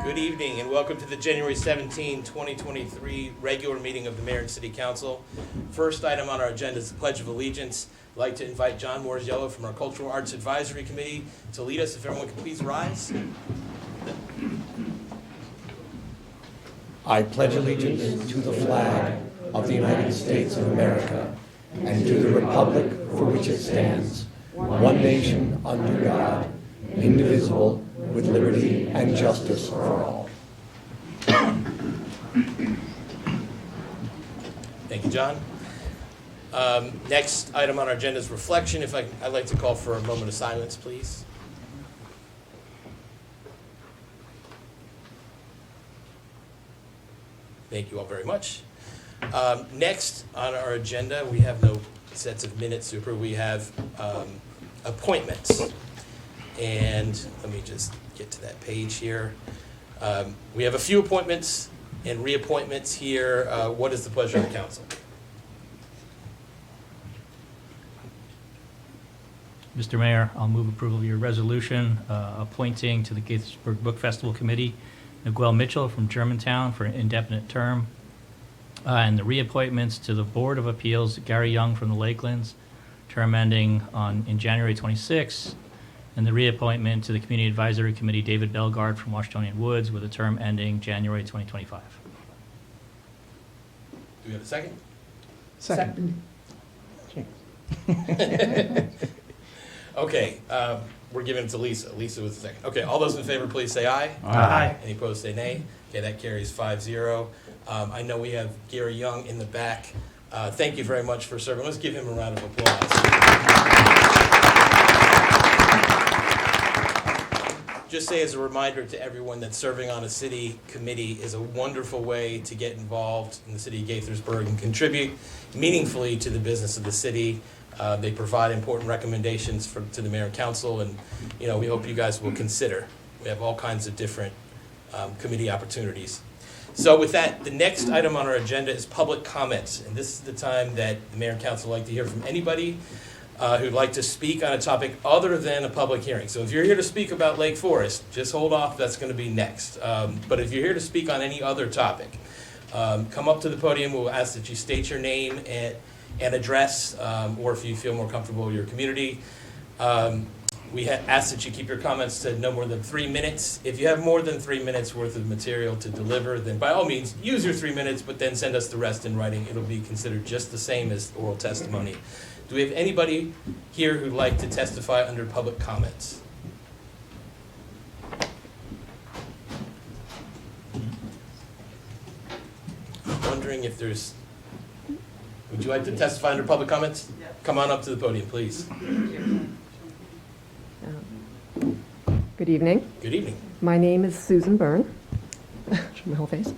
Good evening and welcome to the January 17, 2023 regular meeting of the Mayor and City Council. First item on our agenda is the Pledge of Allegiance. I'd like to invite John Morziello from our Cultural Arts Advisory Committee to lead us. If everyone could please rise. I pledge allegiance to the flag of the United States of America and to the republic for which it stands, one nation under God, indivisible, with liberty and justice for all. Thank you, John. Next item on our agenda is reflection. I'd like to call for a moment of silence, please. Thank you all very much. Next on our agenda, we have no sets of minutes to approve. We have appointments. And let me just get to that page here. We have a few appointments and reappointments here. What is the pleasure of the council? Mr. Mayor, I'll move approval of your resolution appointing to the Gaithersburg Book Festival Committee Miguel Mitchell from Germantown for an indefinite term, and the reappointments to the Board of Appeals, Gary Young from the Lakelands, term ending in January 26, and the reappointment to the Community Advisory Committee, David Belgard from Washingtonian Woods, with a term ending January 2025. Do we have a second? Second. Okay, we're giving it to Lisa. Lisa was the second. Okay, all those in favor, please say aye. Aye. Any opposed, say nay. Okay, that carries 5-0. I know we have Gary Young in the back. Thank you very much for serving. Let's give him a round of applause. Just say as a reminder to everyone that serving on a city committee is a wonderful way to get involved in the city of Gaithersburg and contribute meaningfully to the business of the city. They provide important recommendations to the mayor and council, and we hope you guys will consider. We have all kinds of different committee opportunities. So with that, the next item on our agenda is public comments, and this is the time that the mayor and council would like to hear from anybody who'd like to speak on a topic other than a public hearing. So if you're here to speak about Lakeforest, just hold off, that's going to be next. But if you're here to speak on any other topic, come up to the podium. We'll ask that you state your name and address, or if you feel more comfortable with your community. We ask that you keep your comments to no more than 3 minutes. If you have more than 3 minutes worth of material to deliver, then by all means, use your 3 minutes, but then send us the rest in writing. It'll be considered just the same as oral testimony. Do we have anybody here who'd like to testify under public comments? I'm wondering if there's... Would you like to testify under public comments? Yeah. Come on up to the podium, please. Good evening. Good evening. My name is Susan Byrne. Show my whole face.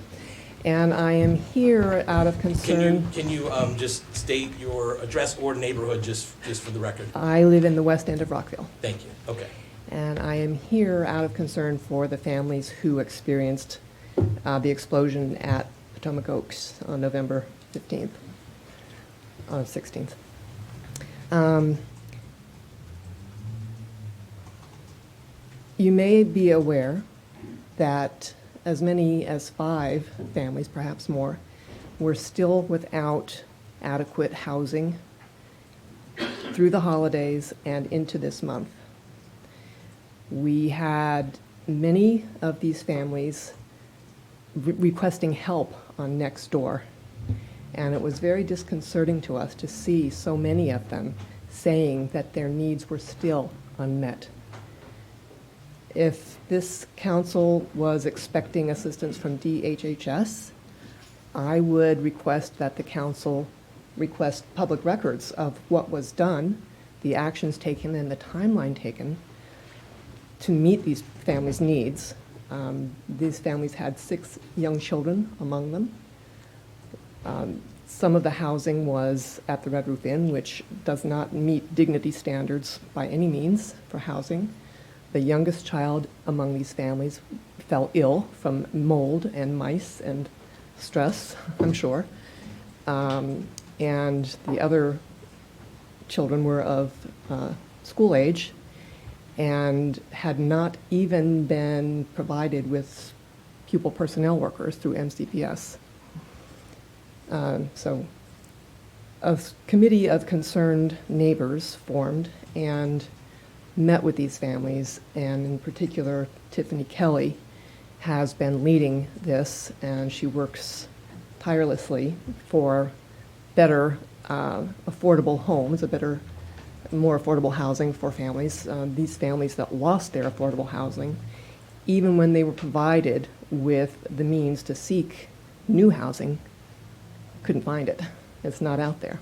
And I am here out of concern. Can you just state your address or neighborhood just for the record? I live in the west end of Rockville. Thank you. Okay. And I am here out of concern for the families who experienced the explosion at Potomac Oaks on November 15th. 16th. You may be aware that as many as 5 families, perhaps more, were still without adequate housing through the holidays and into this month. We had many of these families requesting help on Nextdoor. And it was very disconcerting to us to see so many of them saying that their needs were still unmet. If this council was expecting assistance from DHHS, I would request that the council request public records of what was done, the actions taken, and the timeline taken to meet these families' needs. These families had 6 young children among them. Some of the housing was at the Red Roof Inn, which does not meet dignity standards by any means for housing. The youngest child among these families fell ill from mold and mice and stress, I'm sure. And the other children were of school age and had not even been provided with pupil personnel workers through MCPS. So a committee of concerned neighbors formed and met with these families, and in particular, Tiffany Kelly has been leading this, and she works tirelessly for better affordable homes, more affordable housing for families. These families that lost their affordable housing, even when they were provided with the means to seek new housing, couldn't find it. It's not out there.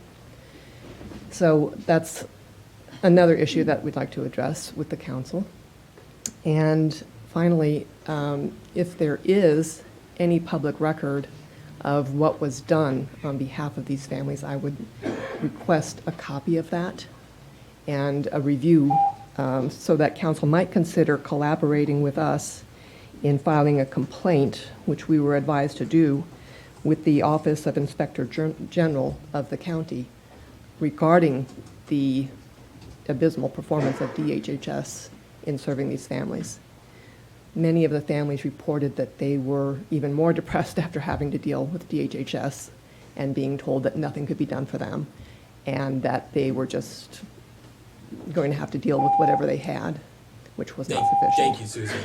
So that's another issue that we'd like to address with the council. And finally, if there is any public record of what was done on behalf of these families, I would request a copy of that and a review so that council might consider collaborating with us in filing a complaint, which we were advised to do, with the Office of Inspector General of the county regarding the abysmal performance of DHHS in serving these families. Many of the families reported that they were even more depressed after having to deal with DHHS and being told that nothing could be done for them, and that they were just going to have to deal with whatever they had, which was not sufficient. Thank you, Susan.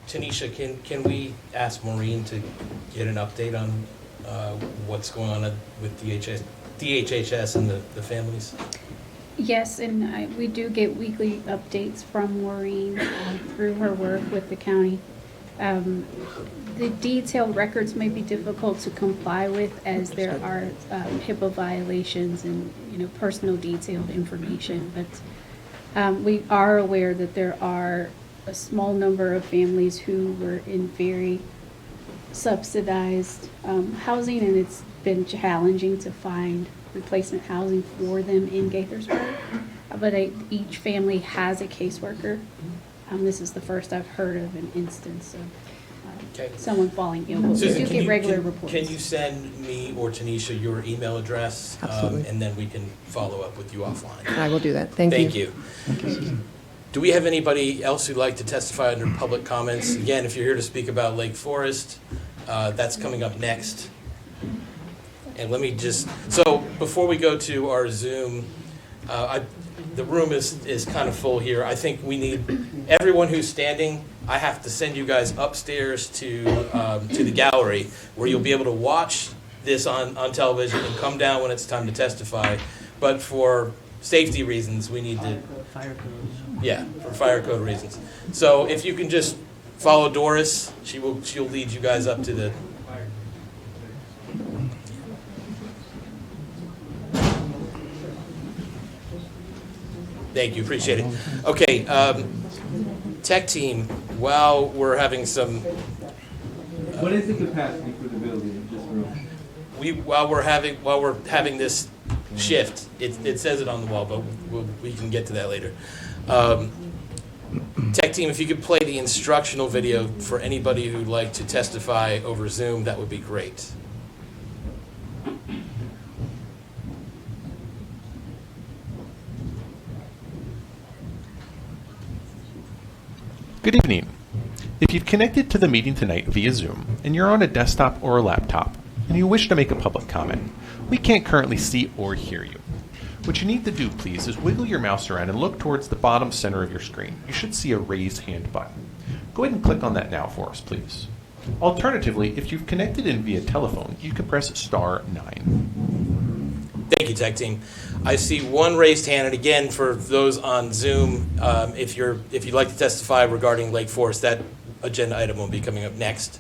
Tanisha, can we ask Maureen to get an update on what's going on with DHHS and the families? Yes, and we do get weekly updates from Maureen through her work with the county. The detailed records may be difficult to comply with, as there are HIPAA violations and personal detailed information. But we are aware that there are a small number of families who were in very subsidized housing, and it's been challenging to find replacement housing for them in Gaithersburg. But each family has a caseworker. This is the first I've heard of an instance of someone falling ill. But we Susan, do get regular reports. Can you send me or Tanisha your email address? Absolutely. And then we can follow up with you offline. I will do that. Thank you. Thank you. Do we have anybody else who'd like to testify under public comments? Again, if you're here to speak about Lakeforest, that's coming up next. And let me so before we go to our Zoom, the room is kind of full here. I think we need everyone who's standing. I have to send you guys upstairs to the gallery, where you'll be able to watch this on television and come down when it's time to testify. But for safety reasons, we need to. Fire codes. Yeah, for fire code reasons. So if you can just follow Doris, she'll lead you guys up to the. Thank you, appreciate it. Okay, tech team, while we're having some. What is the capacity for the building, just real? While we're having this shift, it says it on the wall, but we can get to that later. Tech team, if you could play the instructional video for anybody who'd like to testify over Zoom, that would be great. Good evening. If you've connected to the meeting tonight via Zoom and you're on a desktop or a laptop and you wish to make a public comment, we can't currently see or hear you. What you need to do, please, is wiggle your mouse around and look towards the bottom center of your screen. You should see a raised hand button. Go ahead and click on that now for us, please. Alternatively, if you've connected in via telephone, you can press *9. Thank you, tech team. I see one raised hand, and again, for those on Zoom, if you'd like to testify regarding Lakeforest, that agenda item will be coming up next.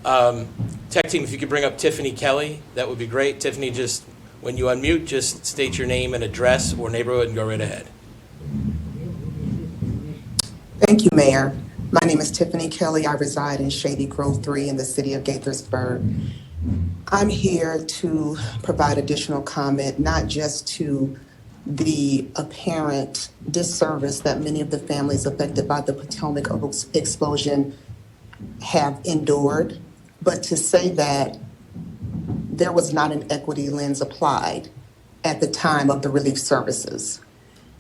Tech team, if you could bring up Tiffany Kelly, that would be great. Tiffany, just when you unmute, just state your name and address or neighborhood and go right ahead. Thank you, Mayor. My name is Tiffany Kelly. I reside in Shady Grove 3 in the city of Gaithersburg. I'm here to provide additional comment, not just to the apparent disservice that many of the families affected by the Potomac explosion have endured, but to say that there was not an equity lens applied at the time of the relief services.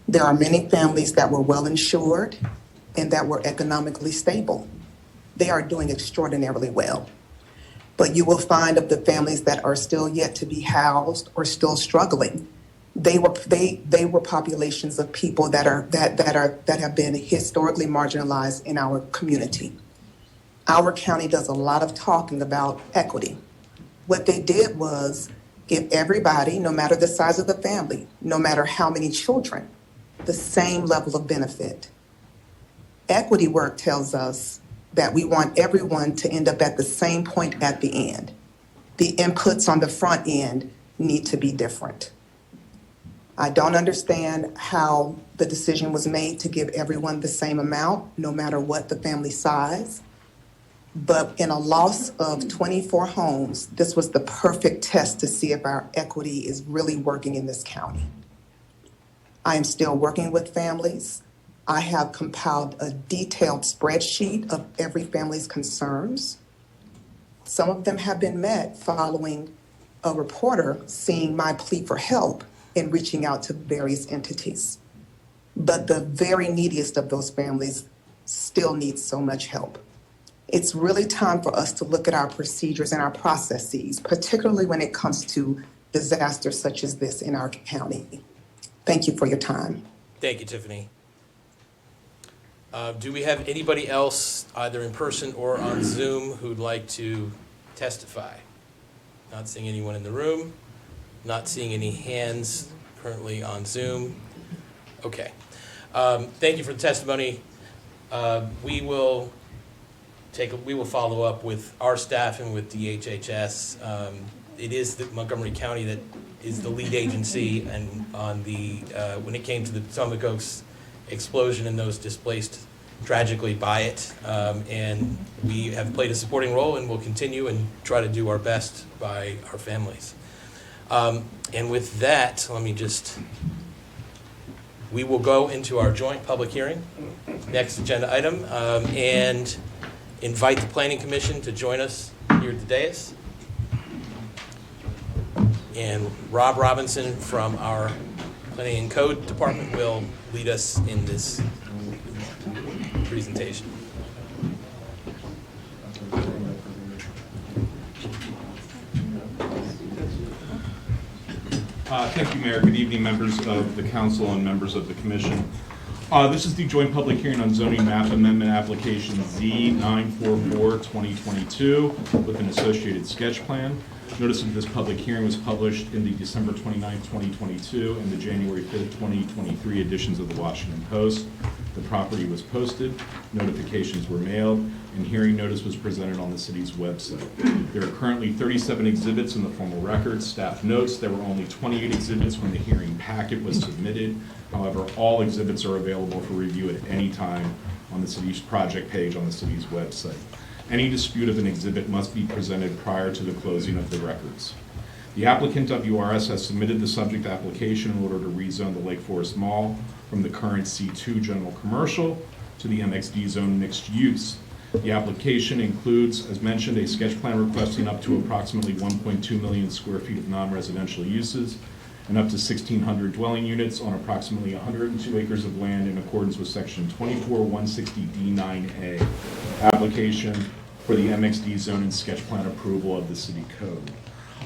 There are many families that were well insured and that were economically stable. they are doing extraordinarily well. But you will find of the families that are still yet to be housed or still struggling, they were populations of people that have been historically marginalized in our community. Our county does a lot of talking about equity. What they did was give everybody, no matter the size of the family, no matter how many children, the same level of benefit. Equity work tells us that we want everyone to end up at the same point at the end. The inputs on the front end need to be different. I don't understand how the decision was made to give everyone the same amount, no matter what the family size. But in a loss of 24 homes, this was the perfect test to see if our equity is really working in this county. I am still working with families. I have compiled a detailed spreadsheet of every family's concerns. Some of them have been met following a reporter seeing my plea for help in reaching out to various entities. But the very neediest of those families still need so much help. It's really time for us to look at our procedures and our processes, particularly when it comes to disasters such as this in our county. Thank you for your time. Thank you, Tiffany. Do we have anybody else, either in person or on Zoom, who'd like to testify? Not seeing anyone in the room, not seeing any hands currently on Zoom. Okay. Thank you for the testimony. We will follow up with our staff and with DHHS. It is the Montgomery County that is the lead agency, and on the when it came to the Potomac Oaks explosion and those displaced tragically by it, and we have played a supporting role and will continue and try to do our best by our families. And with that, we will go into our joint public hearing, next agenda item, and invite the Planning Commission to join us here at the dais. And Rob Robinson from our Planning and Code Department will lead us in this presentation. Thank you, Mayor. Good evening, members of the council and members of the commission. This is the joint public hearing on zoning map amendment application Z944-2022 with an associated sketch plan. Notice of this public hearing was published in the December 29, 2022 and the January 5th, 2023 editions of the Washington Post. The property was posted, notifications were mailed, and hearing notice was presented on the city's website. There are currently 37 exhibits in the formal record. Staff notes there were only 28 exhibits when the hearing packet was submitted. However, all exhibits are available for review at any time on the city's project page on the city's website. Any dispute of an exhibit must be presented prior to the closing of the records. The applicant WRS has submitted the subject application in order to rezone the Lakeforest Mall from the current C2 general commercial to the MXD zone mixed use. The application includes, as mentioned, a sketch plan requesting up to approximately 1.2 million square feet of non-residential uses and up to 1,600 dwelling units on approximately 102 acres of land in accordance with section 24160D9A. Application for the MXD zone and sketch plan approval of the city code.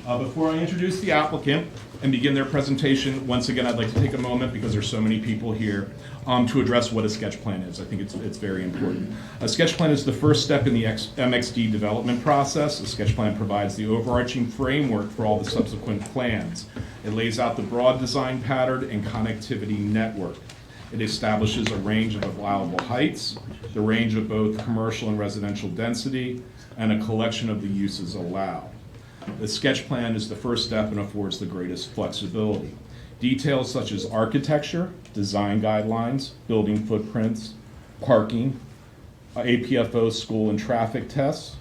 Before I introduce the applicant and begin their presentation, once again, I'd like to take a moment, because there's so many people here, to address what a sketch plan is. I think it's very important. A sketch plan is the first step in the MXD development process. A sketch plan provides the overarching framework for all the subsequent plans. It lays out the broad design pattern and connectivity network. It establishes a range of allowable heights, the range of both commercial and residential density, and a collection of the uses allowed. The sketch plan is the first step and affords the greatest flexibility. Details such as architecture, design guidelines, building footprints, parking, APFO school and traffic tests,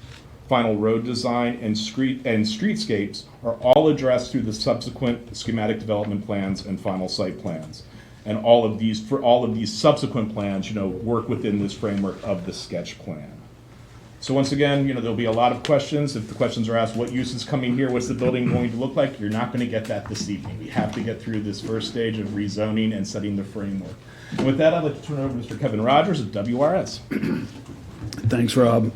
final road design, and streetscapes are all addressed through the subsequent schematic development plans and final site plans. And all of these subsequent plans, work within this framework of the sketch plan. So once again, there'll be a lot of questions. If the questions are asked, what use is coming here? What's the building going to look like? You're not going to get that this evening. We have to get through this first stage of rezoning and setting the framework. And with that, I'd like to turn it over to Mr. Kevin Rogers of WRS. Thanks, Rob.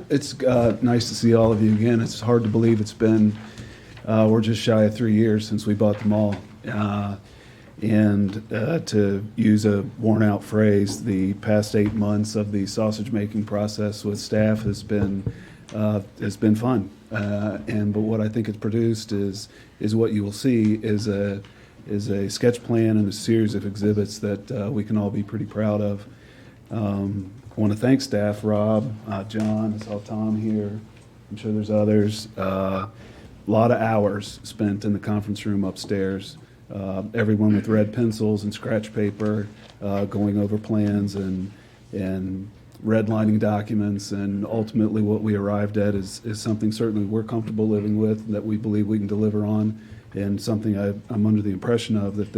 It's nice to see all of you again. It's hard to believe it's been, we're just shy of 3 years since we bought the mall. And to use a worn-out phrase, the past 8 months of the sausage-making process with staff has been fun. But what I think it's produced is what you will see is a sketch plan and a series of exhibits that we can all be pretty proud of. I want to thank staff, Rob, John, I saw Tom here, I'm sure there's others. A lot of hours spent in the conference room upstairs. Everyone with red pencils and scratch paper, going over plans and redlining documents, and ultimately what we arrived at is something certainly we're comfortable living with, that we believe we can deliver on, and something I'm under the impression of that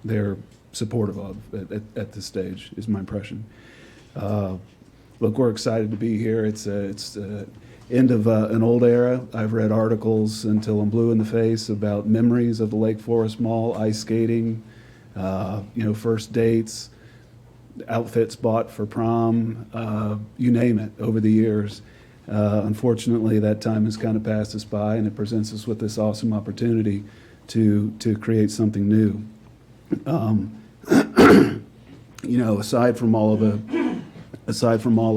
they're supportive of at this stage, is my impression. Look, we're excited to be here. It's end of an old era. I've read articles until I'm blue in the face about memories of the Lakeforest Mall, ice skating, first dates, outfits bought for prom, you name it, over the years. Unfortunately, that time has kind of passed us by, and it presents us with this awesome opportunity to create something new. Aside from all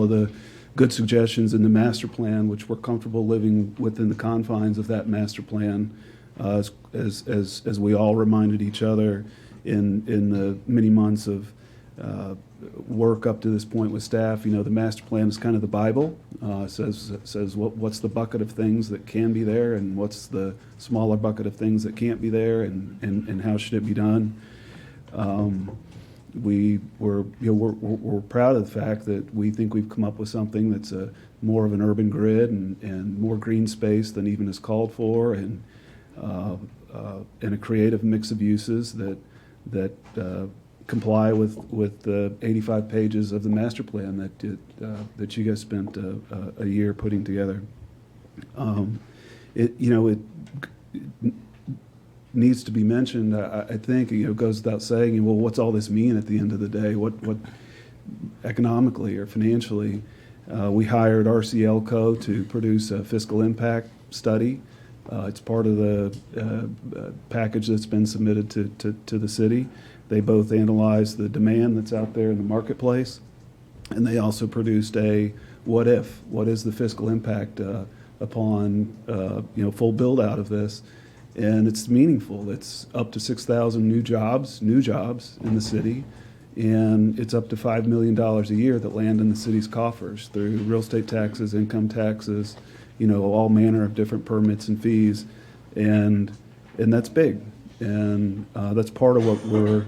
of the good suggestions in the master plan, which we're comfortable living within the confines of that master plan, as we all reminded each other in the many months of work up to this point with staff. The master plan is kind of the Bible. Says what's the bucket of things that can be there, and what's the smaller bucket of things that can't be there, and how should it be done. We're proud of the fact that we think we've come up with something that's more of an urban grid and more green space than even is called for, and a creative mix of uses that comply with the 85 pages of the master plan that you guys spent a year putting together. It needs to be mentioned. I think it goes without saying. Well, what's all this mean at the end of the day? What economically or financially? We hired RCL Co. to produce a fiscal impact study. It's part of the package that's been submitted to the city. They both analyzed the demand that's out there in the marketplace, and they also produced a what if. What is the fiscal impact upon full build out of this? And it's meaningful. It's up to 6,000 new jobs in the city, and it's up to $5 million a year that land in the city's coffers through real estate taxes, income taxes, all manner of different permits and fees, and that's big, and that's part of what we're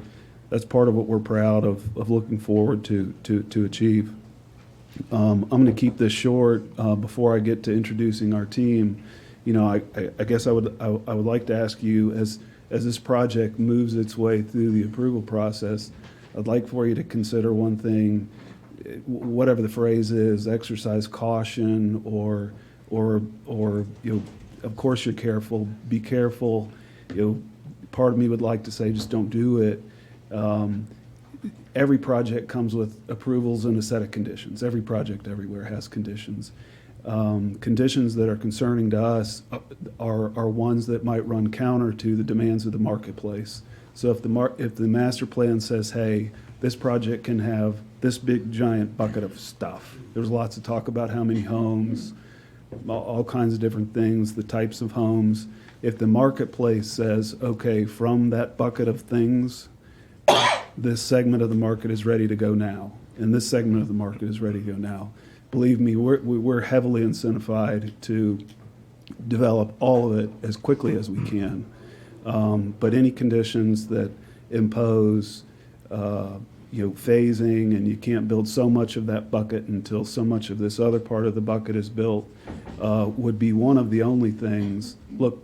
proud of looking forward to achieve. I'm going to keep this short before I get to introducing our team. I guess I would like to ask you, as this project moves its way through the approval process, I'd like for you to consider one thing, whatever the phrase is, exercise caution, or of course you're careful, be careful. Part of me would like to say just don't do it. Every project comes with approvals and a set of conditions. Every project everywhere has conditions. Conditions that are concerning to us are ones that might run counter to the demands of the marketplace. So if the master plan says, hey, this project can have this big giant bucket of stuff. There's lots of talk about how many homes, all kinds of different things, the types of homes. If the marketplace says, okay, from that bucket of things, this segment of the market is ready to go now, and this segment of the market is ready to go now. Believe me, we're heavily incentivized to develop all of it as quickly as we can. But any conditions that impose, phasing, and you can't build so much of that bucket until so much of this other part of the bucket is built, would be one of the only things. Look,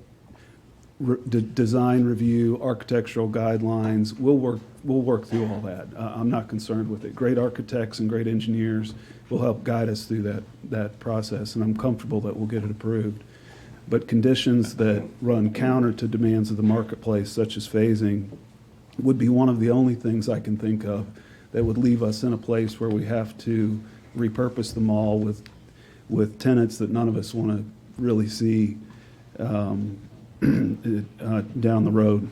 design review, architectural guidelines, we'll work through all that. I'm not concerned with it. Great architects and great engineers will help guide us through that process, and I'm comfortable that we'll get it approved. But conditions that run counter to demands of the marketplace, such as phasing, would be one of the only things I can think of that would leave us in a place where we have to repurpose the mall with tenants that none of us want to really see down the road.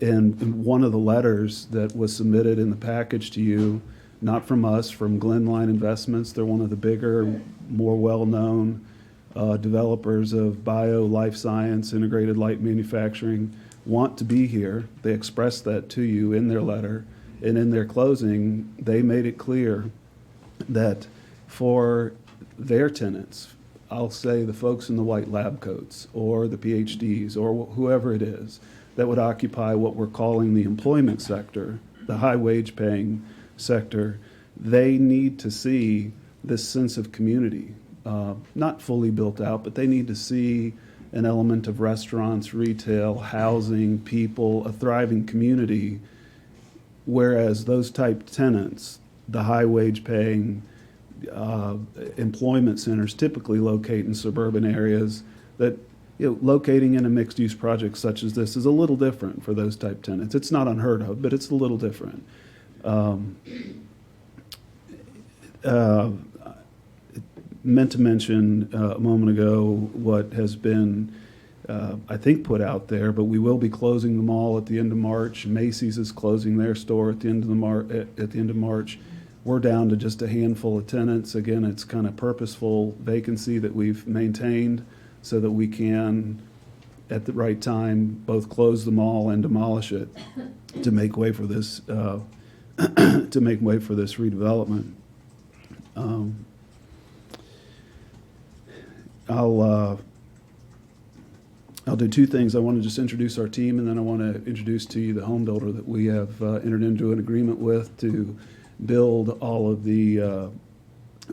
And one of the letters that was submitted in the package to you, not from us, from Glenline Investments, they're one of the bigger, more well-known developers of bio, life science, integrated light manufacturing, want to be here. They expressed that to you in their letter. And in their closing, they made it clear that for their tenants, I'll say the folks in the white lab coats or the PhDs or whoever it is that would occupy what we're calling the employment sector, the high wage paying sector, they need to see this sense of community, not fully built out, but they need to see an element of restaurants, retail, housing, people, a thriving community, whereas those type tenants, the high wage paying employment centers typically locate in suburban areas that, locating in a mixed use project such as this is a little different for those type tenants. It's not unheard of, but it's a little different. Meant to mention a moment ago what has been, I think, put out there, but we will be closing the mall at the end of March. Macy's is closing their store at the end of March. We're down to just a handful of tenants. Again, it's kind of purposeful vacancy that we've maintained so that we can, at the right time, both close the mall and demolish it to make way for this redevelopment. I'll do two things. I want to just introduce our team, and then I want to introduce to you the home builder that we have entered into an agreement with to build all of the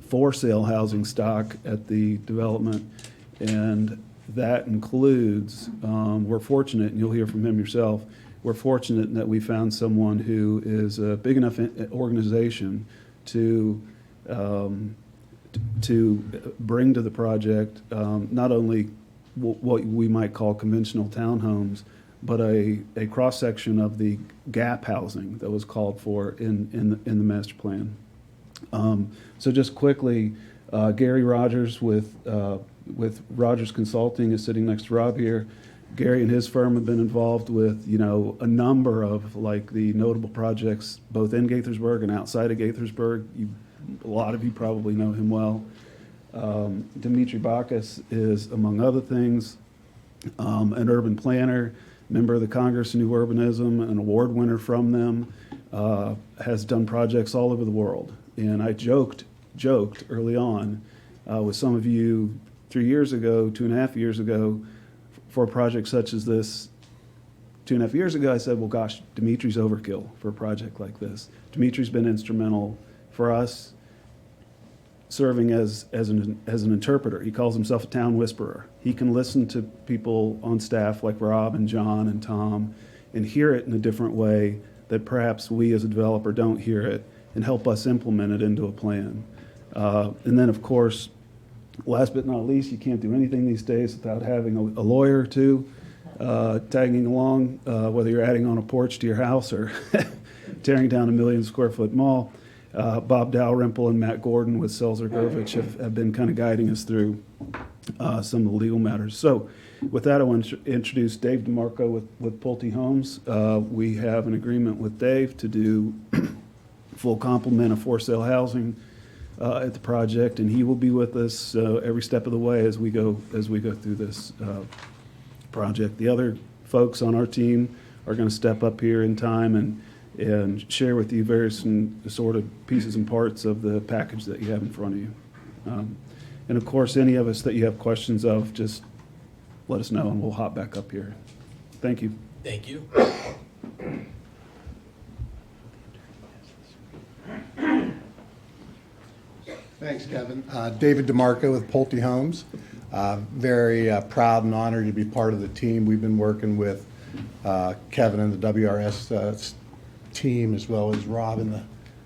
for sale housing stock at the development. And that includes, we're fortunate, and you'll hear from him yourself, we're fortunate that we found someone who is a big enough organization to bring to the project not only what we might call conventional townhomes, but a cross-section of the gap housing that was called for in the master plan. So just quickly, Gary Rogers with Rogers Consulting is sitting next to Rob here. Gary and his firm have been involved with, a number of the notable projects, both in Gaithersburg and outside of Gaithersburg. A lot of you probably know him well. Dimitri Bacchus is, among other things, an urban planner, member of the Congress of New Urbanism, an award winner from them, has done projects all over the world. And I joked early on with some of you 3 years ago, 2.5 years ago, for a project such as this. 2.5 years ago, I said, well, gosh, Dimitri's overkill for a project like this. Dimitri's been instrumental for us, serving as an interpreter. He calls himself a town whisperer. He can listen to people on staff like Rob and John and Tom and hear it in a different way that perhaps we as a developer don't hear it, and help us implement it into a plan. And then, of course, last but not least, you can't do anything these days without having a lawyer or two tagging along, whether you're adding on a porch to your house or tearing down a 1 million square foot mall. Bob Dalrymple and Matt Gordon with Selzer Govich have been kind of guiding us through some of the legal matters. So with that, I want to introduce Dave DeMarco with Pulte Homes. We have an agreement with Dave to do full complement of for sale housing at the project, and he will be with us every step of the way as we go through this project. The other folks on our team are going to step up here in time and share with you various sort of pieces and parts of the package that you have in front of you. And of course, any of us that you have questions of, just let us know and we'll hop back up here. Thank you. Thank you. Thanks, Kevin. David DeMarco with Pulte Homes. Very proud and honored to be part of the team. We've been working with Kevin and the WRS team, as well as Rob and the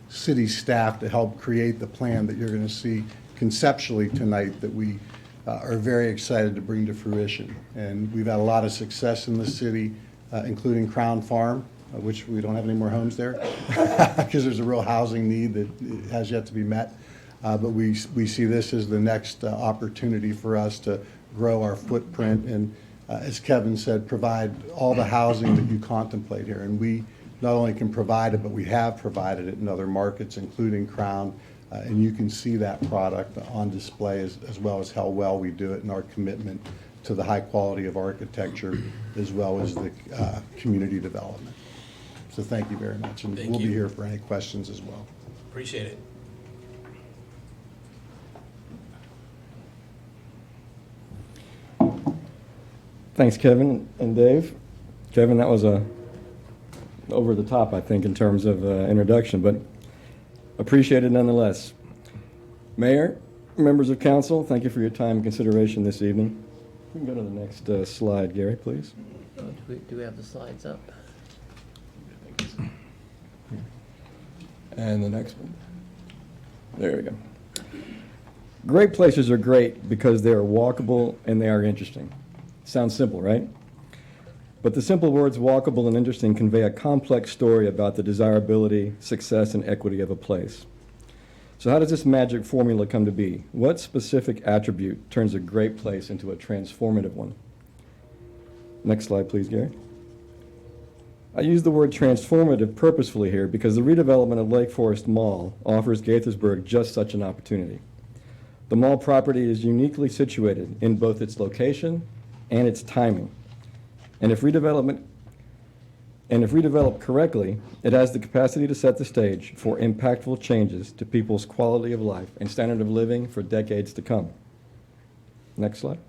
city staff, to help create the plan that you're going to see conceptually tonight that we are very excited to bring to fruition. And we've had a lot of success in the city including Crown Farm, which we don't have any more homes there because there's a real housing need that has yet to be met. But we see this as the next opportunity for us to grow our footprint and, as Kevin said, provide all the housing that you contemplate here. And we not only can provide it, but we have provided it in other markets, including Crown. And you can see that product on display as well as how well we do it and our commitment to the high quality of architecture as well as the community development. So thank you very much. And Thank we'll you. be here for any questions as well. Appreciate it. Thanks, Kevin and Dave. Kevin, that was over the top, I think, in terms of introduction, but appreciated nonetheless. Mayor, members of council, thank you for your time and consideration this evening. We can go to the next slide, Gary, please. Do we have the slides up? And the next one. There we go. Great places are great because they are walkable and they are interesting. Sounds simple, right? But the simple words walkable and interesting convey a complex story about the desirability, success, and equity of a place. So how does this magic formula come to be? What specific attribute turns a great place into a transformative one? Next slide, please, Gary. I use the word transformative purposefully here because the redevelopment of Lakeforest Mall offers Gaithersburg just such an opportunity. The mall property is uniquely situated in both its location and its timing. And if redeveloped correctly, it has the capacity to set the stage for impactful changes to people's quality of life and standard of living for decades to come. Next slide.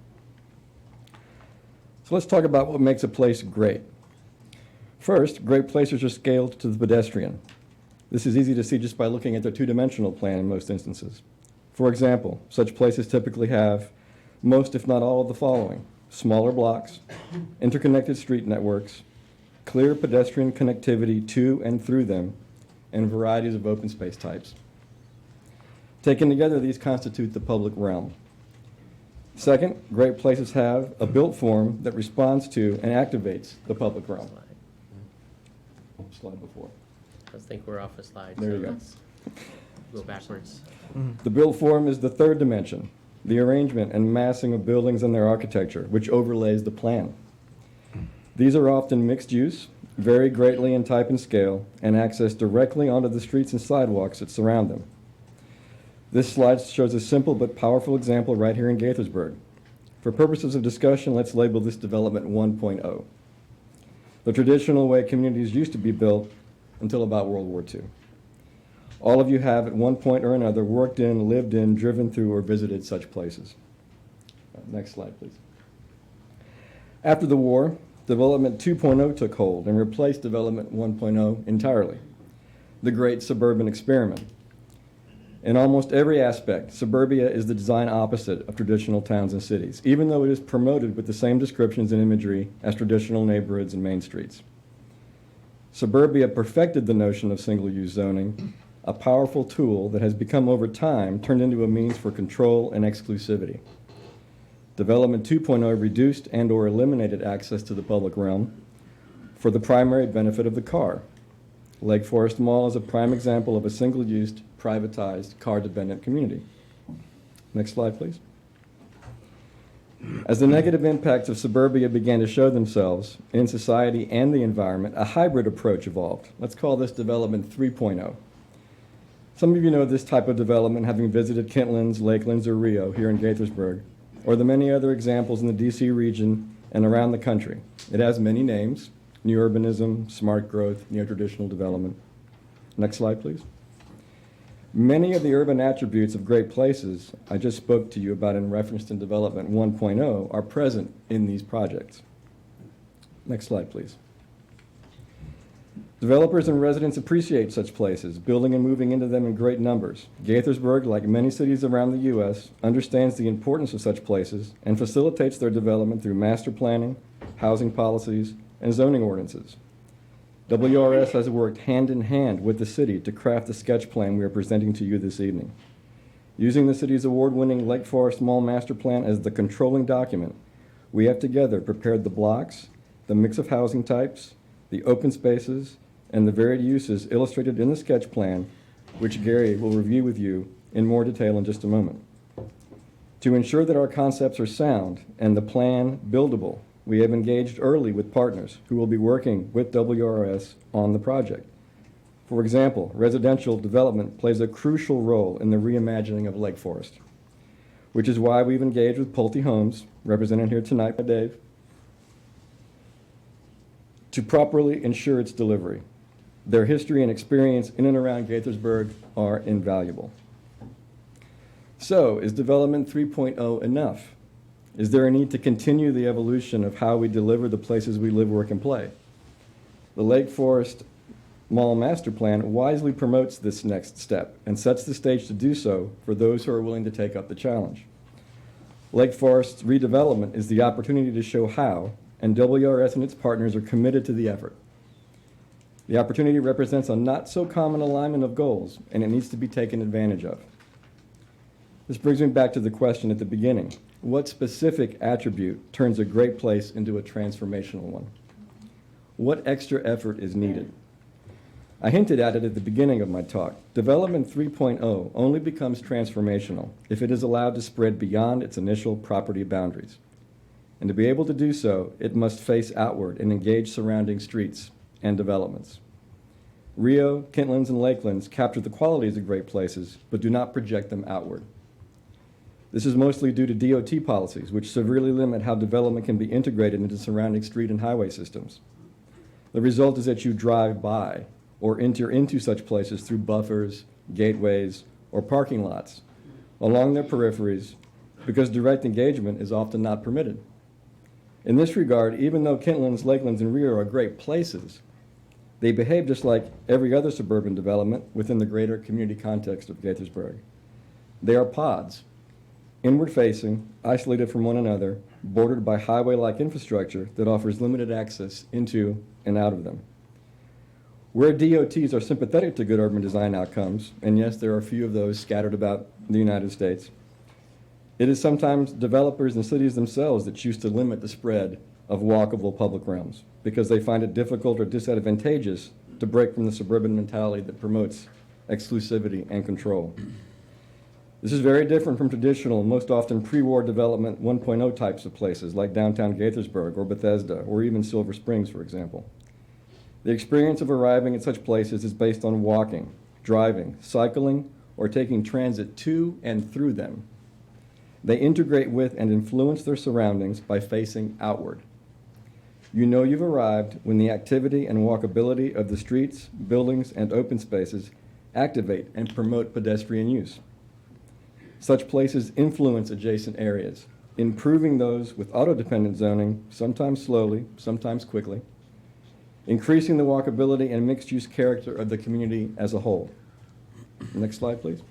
So let's talk about what makes a place great. First, great places are scaled to the pedestrian. This is easy to see just by looking at their two-dimensional plan in most instances. For example, such places typically have most, if not all, of the following: smaller blocks, interconnected street networks, clear pedestrian connectivity to and through them, and varieties of open space types. Taken together, these constitute the public realm. Second, great places have a built form that responds to and activates the public realm. Slide before. I think we're off a slide. There so you go. let's go backwards. The built form is the third dimension, the arrangement and massing of buildings and their architecture, which overlays the plan. These are often mixed use, vary greatly in type and scale, and access directly onto the streets and sidewalks that surround them. This slide shows a simple but powerful example right here in Gaithersburg. For purposes of discussion, let's label this development 1.0. The traditional way communities used to be built until about World War II. All of you have at one point or another worked in, lived in, driven through, or visited such places. Next slide, please. After the war, Development 2.0 took hold and replaced Development 1.0 entirely, the great suburban experiment. In almost every aspect, suburbia is the design opposite of traditional towns and cities, even though it is promoted with the same descriptions and imagery as traditional neighborhoods and main streets. Suburbia perfected the notion of single-use zoning, a powerful tool that has become over time turned into a means for control and exclusivity. Development 2.0 reduced and or eliminated access to the public realm for the primary benefit of the car. Lakeforest Mall is a prime example of a single-use, privatized, car-dependent community. Next slide, please. As the negative impacts of suburbia began to show themselves in society and the environment, a hybrid approach evolved. Let's call this Development 3.0. Some of you know this type of development having visited Kentlands, Lakelands, or Rio here in Gaithersburg, or the many other examples in the DC region and around the country. It has many names: new urbanism, smart growth, neo-traditional development. Next slide, please. Many of the urban attributes of great places I just spoke to you about in reference to Development 1.0 are present in these projects. Next slide, please. Developers and residents appreciate such places, building and moving into them in great numbers. Gaithersburg, like many cities around the U.S., understands the importance of such places and facilitates their development through master planning, housing policies, and zoning ordinances. WRS has worked hand in hand with the city to craft the sketch plan we are presenting to you this evening. Using the city's award-winning Lakeforest Mall Master Plan as the controlling document, we have together prepared the blocks the mix of housing types, the open spaces, and the varied uses illustrated in the sketch plan, which Gary will review with you in more detail in just a moment. To ensure that our concepts are sound and the plan buildable, we have engaged early with partners who will be working with WRS on the project. For example, residential development plays a crucial role in the reimagining of Lakeforest, which is why we've engaged with Pulte Homes, represented here tonight by Dave, to properly ensure its delivery. Their history and experience in and around Gaithersburg are invaluable. So, is Development 3.0 enough? Is there a need to continue the evolution of how we deliver the places we live, work, and play? The Lakeforest Mall Master Plan wisely promotes this next step and sets the stage to do so for those who are willing to take up the challenge. Lakeforest's redevelopment is the opportunity to show how, and WRS and its partners are committed to the effort. The opportunity represents a not-so-common alignment of goals, and it needs to be taken advantage of. This brings me back to the question at the beginning. What specific attribute turns a great place into a transformational one? What extra effort is needed? I hinted at it at the beginning of my talk. Development 3.0 only becomes transformational if it is allowed to spread beyond its initial property boundaries. And to be able to do so, it must face outward and engage surrounding streets and developments. Rio, Kentlands, and Lakelands capture the qualities of great places, but do not project them outward. This is mostly due to DOT policies, which severely limit how development can be integrated into surrounding street and highway systems. The result is that you drive by or enter into such places through buffers, gateways, or parking lots along their peripheries because direct engagement is often not permitted. In this regard, even though Kentlands, Lakelands, and Rio are great places, they behave just like every other suburban development within the greater community context of Gaithersburg. They are pods, inward-facing, isolated from one another, bordered by highway-like infrastructure that offers limited access into and out of them. Where DOTs are sympathetic to good urban design outcomes, and yes, there are a few of those scattered about the United States, it is sometimes developers and cities themselves that choose to limit the spread of walkable public realms because they find it difficult or disadvantageous to break from the suburban mentality that promotes exclusivity and control. This is very different from traditional, most often pre-war development 1.0 types of places like downtown Gaithersburg or Bethesda or even Silver Springs, for example. The experience of arriving at such places is based on walking, driving, cycling, or taking transit to and through them. They integrate with and influence their surroundings by facing outward. You know you've arrived when the activity and walkability of the streets, buildings, and open spaces activate and promote pedestrian use. Such places influence adjacent areas, improving those with auto-dependent zoning, sometimes slowly, sometimes quickly, increasing the walkability and mixed-use character of the community as a whole. Next slide, please.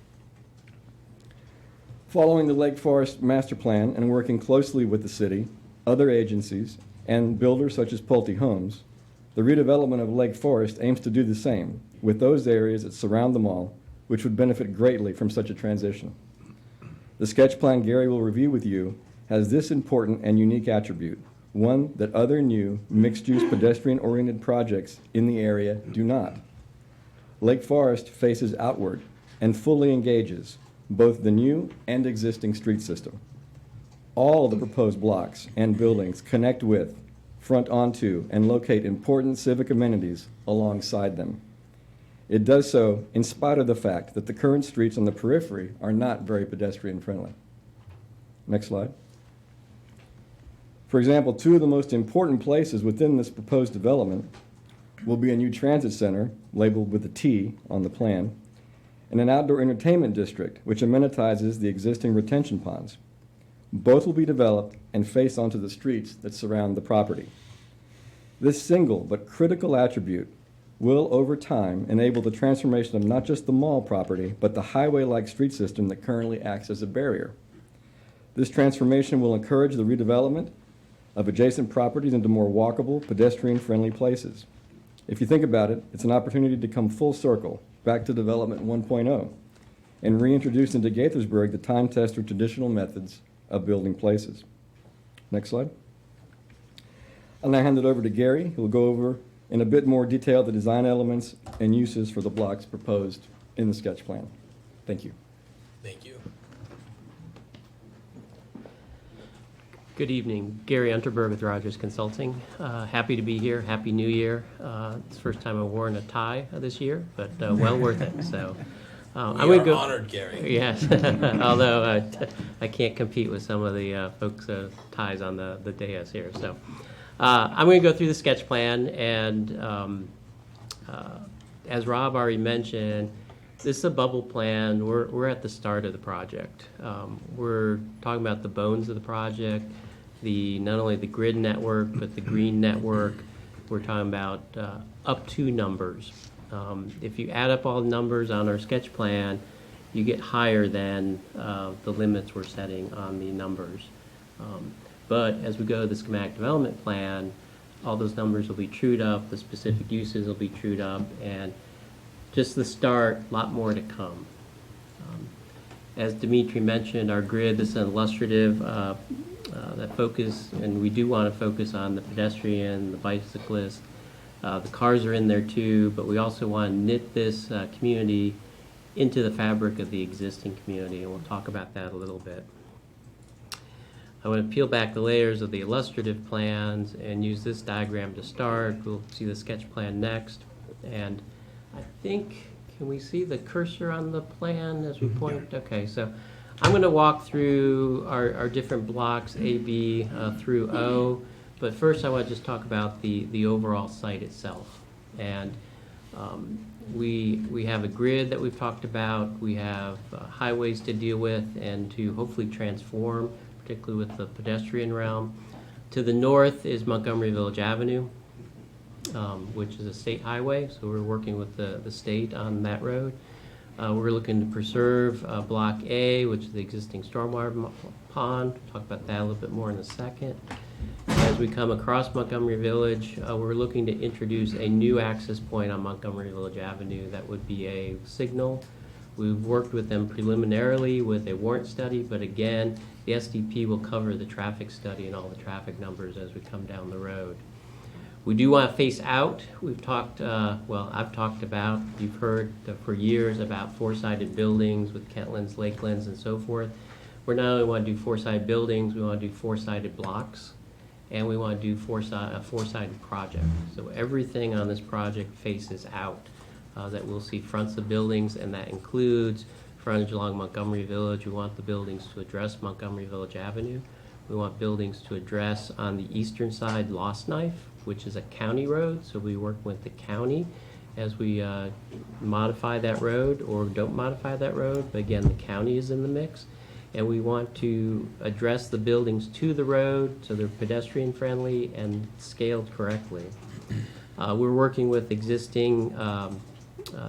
Following the Lakeforest Master Plan and working closely with the city, other agencies, and builders such as Pulte Homes, the redevelopment of Lakeforest aims to do the same with those areas that surround the mall, which would benefit greatly from such a transition. The sketch plan Gary will review with you has this important and unique attribute, one that other new mixed-use pedestrian-oriented projects in the area do not. Lakeforest faces outward and fully engages both the new and existing street system. All of the proposed blocks and buildings connect with, front onto, and locate important civic amenities alongside them. It does so in spite of the fact that the current streets on the periphery are not very pedestrian-friendly. Next slide. For example, two of the most important places within this proposed development will be a new transit center, labeled with a T on the plan, and an outdoor entertainment district, which amenitizes the existing retention ponds. Both will be developed and face onto the streets that surround the property. This single but critical attribute will, over time, enable the transformation of not just the mall property, but the highway-like street system that currently acts as a barrier. This transformation will encourage the redevelopment of adjacent properties into more walkable, pedestrian-friendly places. If you think about it, it's an opportunity to come full circle, back to Development 1.0, and reintroduce into Gaithersburg the time-tested traditional methods of building places. Next slide. I'll now hand it over to Gary, who will go over in a bit more detail the design elements and uses for the blocks proposed in the sketch plan. Thank you. Thank you. Good evening. Gary Unterberg with Rogers Consulting. Happy to be here. Happy New Year. It's the first time I've worn a tie this year, but well worth it. So I'm We going to are go. honored, Gary. Yes, although I can't compete with some of the folks' ties on the dais here. So I'm going to go through the sketch plan, and as Rob already mentioned, this is a bubble plan. We're at the start of the project. We're talking about the bones of the project, not only the grid network, but the green network. We're talking about up to numbers. If you add up all the numbers on our sketch plan, you get higher than the limits we're setting on the numbers. But as we go to the schematic development plan, all those numbers will be trued up, the specific uses will be trued up, and just the start, a lot more to come. As Dimitri mentioned, our grid, this is an illustrative that focus, and we do want to focus on the pedestrian, the bicyclist. The cars are in there too, but we also want to knit this community into the fabric of the existing community, and we'll talk about that a little bit. I want to peel back the layers of the illustrative plans and use this diagram to start. We'll see the sketch plan next. And I think, can we see the cursor on the plan as we point? Okay, so I'm going to walk through our different blocks, A, B, through O. But first I want to just talk about the overall site itself. And we have a grid that we've talked about. We have highways to deal with and to hopefully transform, particularly with the pedestrian realm. To the north is Montgomery Village Avenue, which is a state highway, so we're working with the state on that road. We're looking to preserve Block A, which is the existing stormwater pond. We'll talk about that a little bit more in a second. As we come across Montgomery Village, we're looking to introduce a new access point on Montgomery Village Avenue that would be a signal. We've worked with them preliminarily with a warrant study, but again, the SDP will cover the traffic study and all the traffic numbers as we come down the road. We do want to face out. We've talked, I've talked about, you've heard for years about four-sided buildings with Kentlands, Lakelands, and so forth. We not only want to do four-sided buildings, we want to do four-sided blocks, and we want to do a four-sided project. So everything on this project faces out. That we'll see fronts of buildings, and that includes frontage along Montgomery Village. We want the buildings to address Montgomery Village Avenue. We want buildings to address on the eastern side Lost Knife, which is a county road, so we work with the county as we modify that road or don't modify that road, but again, the county is in the mix. And we want to address the buildings to the road so they're pedestrian friendly and scaled correctly. We're working with existing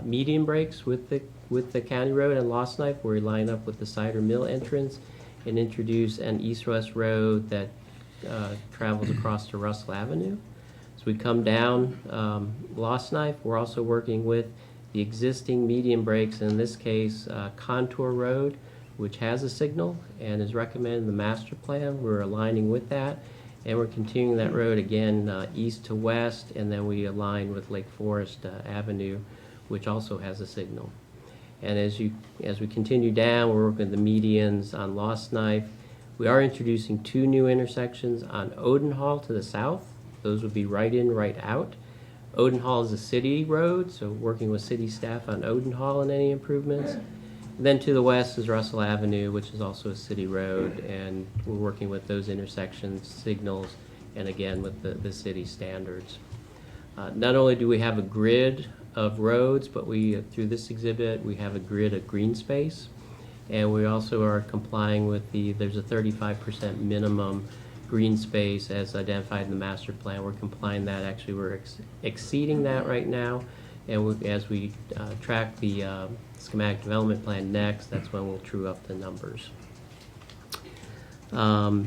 median breaks with the county road and Lost Knife, where we line up with the cider mill entrance and introduce an east-west road that travels across to Russell Avenue. So we come down Lost Knife. We're also working with the existing median breaks, in this case Contour Road, which has a signal and is recommended in the master plan. We're aligning with that, and we're continuing that road again east to west, and then we align with Lakeforest Avenue, which also has a signal. And as we continue down, we're working with the medians on Lost Knife. We are introducing two new intersections on Odenhall to the south. Those would be right in, right out. Odenhall is a city road, so working with city staff on Odenhall and any improvements. And then to the west is Russell Avenue, which is also a city road, and we're working with those intersections, signals, and again with the city standards. Not only do we have a grid of roads, but through this exhibit, we have a grid of green space. And we also are complying with there's a 35% minimum green space as identified in the master plan. We're complying that. Actually, we're exceeding that right now. And as we track the schematic development plan next, that's when we'll true up the numbers.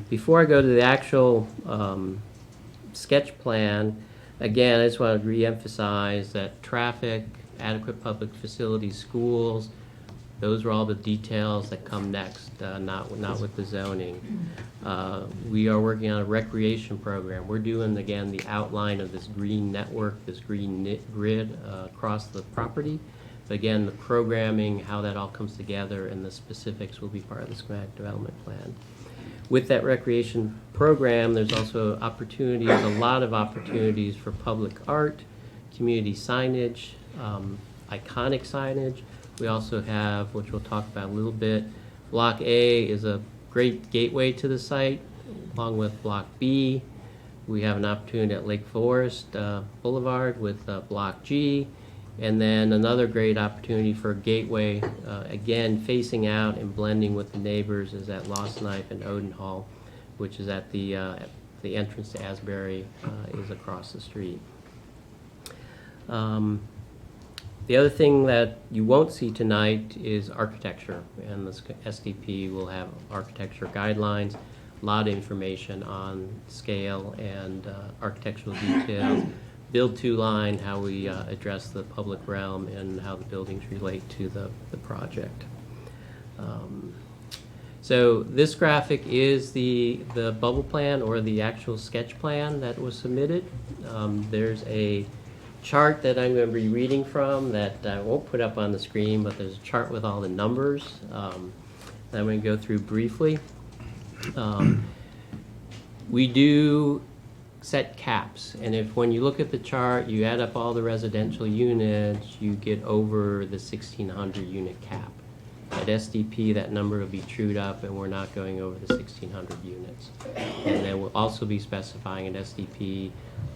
Before I go to the actual sketch plan, again, I just want to reemphasize that traffic, adequate public facilities, schools, Those are all the details that come next, not with the zoning. We are working on a recreation program. We're doing, again, the outline of this green network, this green grid across the property. But again, the programming, how that all comes together, and the specifics will be part of the schematic development plan. With that recreation program, there's also opportunities, a lot of opportunities for public art, community signage, iconic signage. We also have, which we'll talk about a little bit, Block A is a great gateway to the site, along with Block B. We have an opportunity at Lakeforest Boulevard with Block G. And then another great opportunity for a gateway, again, facing out and blending with the neighbors, is at Lost Knife and Odenhall, which is at the entrance to Asbury, is across the street. The other thing that you won't see tonight is architecture, and the SDP will have architecture guidelines, a lot of information on scale and architectural details, build to line, how we address the public realm, and how the buildings relate to the project. So this graphic is the bubble plan, or the actual sketch plan that was submitted. There's a chart that I'm going to be reading from that I won't put up on the screen, but there's a chart with all the numbers that I'm going to go through briefly. We do set caps, and if when you look at the chart, you add up all the residential units, you get over the 1,600 unit cap. At SDP, that number will be trued up, and we're not going over the 1,600 units. And then we'll also be specifying at SDP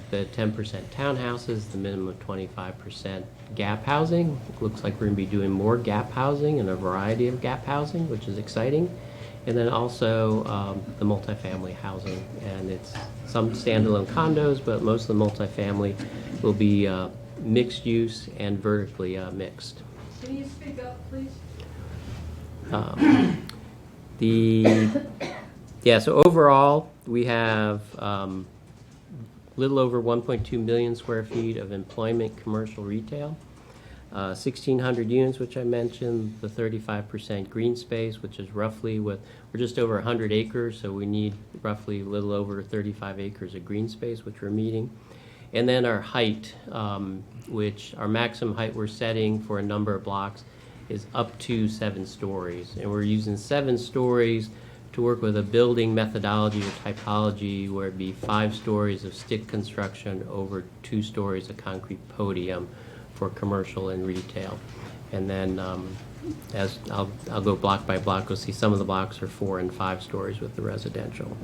the 10% townhouses, the minimum of 25% gap housing. It looks like we're going to be doing more gap housing and a variety of gap housing, which is exciting. And then also the multifamily housing. And it's some standalone condos, but most of the multifamily will be mixed use and vertically mixed. Can you speak up, please? So overall, we have little over 1.2 million square feet of employment, commercial, retail, 1,600 units, which I mentioned, the 35% green space, which is roughly we're just over 100 acres, so we need roughly a little over 35 acres of green space, which we're meeting. And then our height, which our maximum height we're setting for a number of blocks is up to 7 stories. And we're using 7 stories to work with a building methodology or typology where it'd be 5 stories of stick construction over 2 stories of concrete podium for commercial and retail. And then as I'll go block by block, you'll see some of the blocks are 4 and 5 stories with the residential.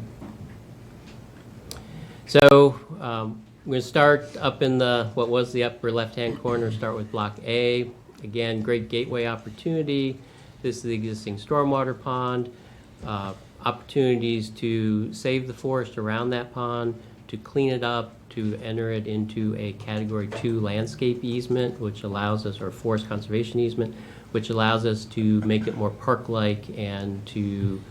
So we're going to start up in what was the upper left-hand corner, start with Block A. Again, great gateway opportunity. This is the existing stormwater pond. Opportunities to save the forest around that pond, to clean it up, to enter it into a Category 2 landscape easement, which allows us, or forest conservation easement, which allows us to make it more park-like and to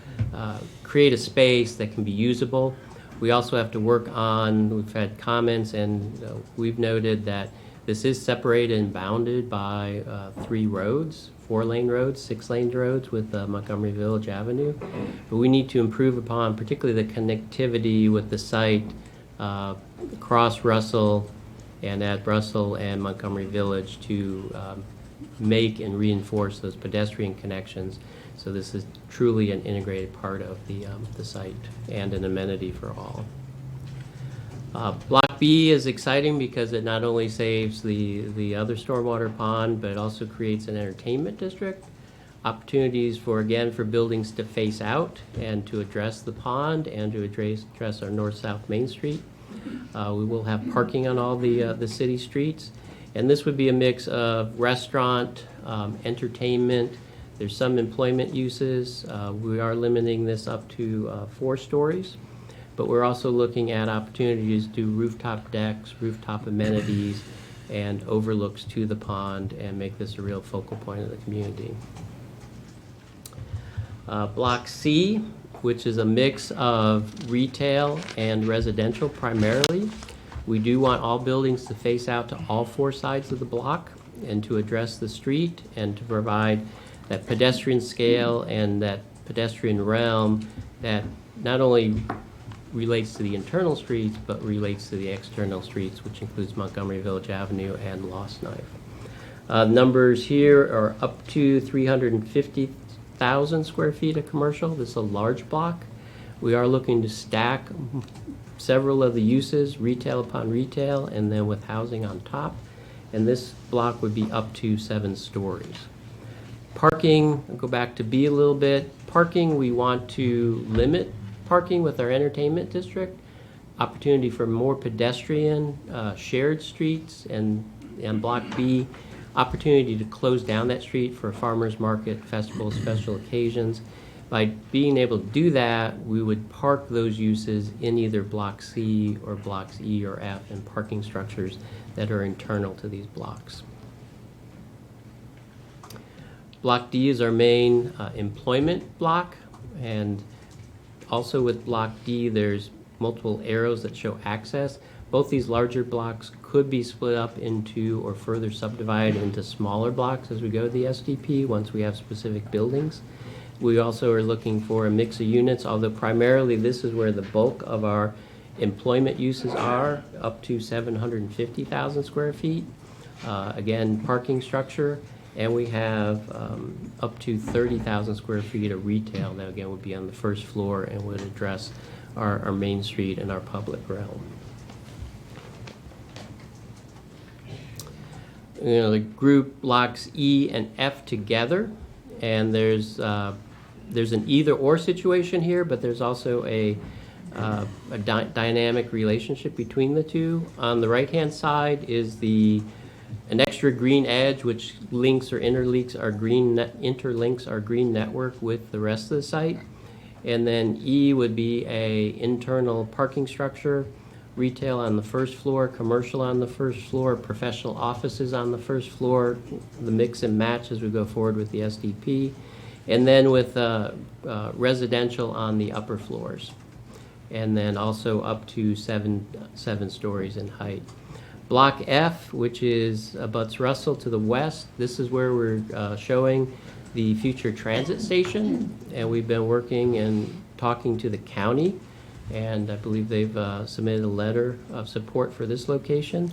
create a space that can be usable. We also have to work on, we've had comments, and we've noted that this is separated and bounded by 3 roads, 4-lane roads, 6-lane roads with Montgomery Village Avenue. But we need to improve upon particularly the connectivity with the site across Russell and at Russell and Montgomery Village to make and reinforce those pedestrian connections. So this is truly an integrated part of the site and an amenity for all. Block B is exciting because it not only saves the other stormwater pond, but it also creates an entertainment district. Opportunities for buildings to face out and to address the pond and to address our north-south Main Street. We will have parking on all the city streets. And this would be a mix of restaurant, entertainment. There's some employment uses. We are limiting this up to 4 stories. But we're also looking at opportunities to do rooftop decks, rooftop amenities, and overlooks to the pond and make this a real focal point of the community. Block C, which is a mix of retail and residential primarily. We do want all buildings to face out to all 4 sides of the block and to address the street and to provide that pedestrian scale and that pedestrian realm that not only relates to the internal streets, but relates to the external streets, which includes Montgomery Village Avenue and Lost Knife. Numbers here are up to 350,000 square feet of commercial. This is a large block. We are looking to stack several of the uses, retail upon retail, and then with housing on top. And this block would be up to 7 stories. Parking, I'll go back to B a little bit. Parking, we want to limit parking with our entertainment district. Opportunity for more pedestrian shared streets, and block B, opportunity to close down that street for farmers market, festivals, special occasions. By being able to do that, we would park those uses in either block C or blocks E or F and parking structures that are internal to these blocks. Block D is our main employment block, and also with block D, there's multiple arrows that show access. Both these larger blocks could be split up into or further subdivided into smaller blocks as we go to the SDP once we have specific buildings. We also are looking for a mix of units, although primarily this is where the bulk of our employment uses are, up to 750,000 square feet. Again, parking structure, and we have up to 30,000 square feet of retail that again would be on the first floor and would address our main street and our public realm. You know, the group blocks E and F together, and there's an either-or situation here, but there's also a dynamic relationship between the two. On the right-hand side is an extra green edge, which links or interlinks our green network with the rest of the site. And then E would be a internal parking structure, retail on the first floor, commercial on the first floor, professional offices on the first floor, the mix and match as we go forward with the SDP, and then with residential on the upper floors, and then also up to seven stories in height. Block F, which is abuts Russell to the west, this is where we're showing the future transit station, and we've been working and talking to the county, and I believe they've submitted a letter of support for this location.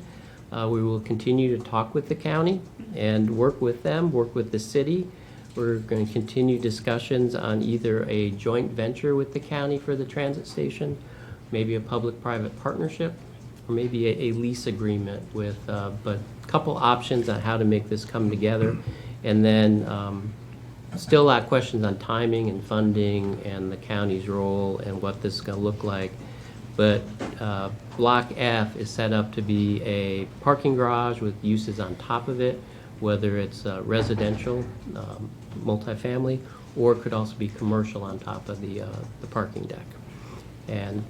We will continue to talk with the county and work with them, work with the city. We're going to continue discussions on either a joint venture with the county for the transit station, maybe a public-private partnership, or maybe a lease agreement with, but a couple options on how to make this come together. And then still a lot of questions on timing and funding and the county's role and what this is going to look like. But Block F is set up to be a parking garage with uses on top of it, whether it's residential, multifamily, or it could also be commercial on top of the parking deck. And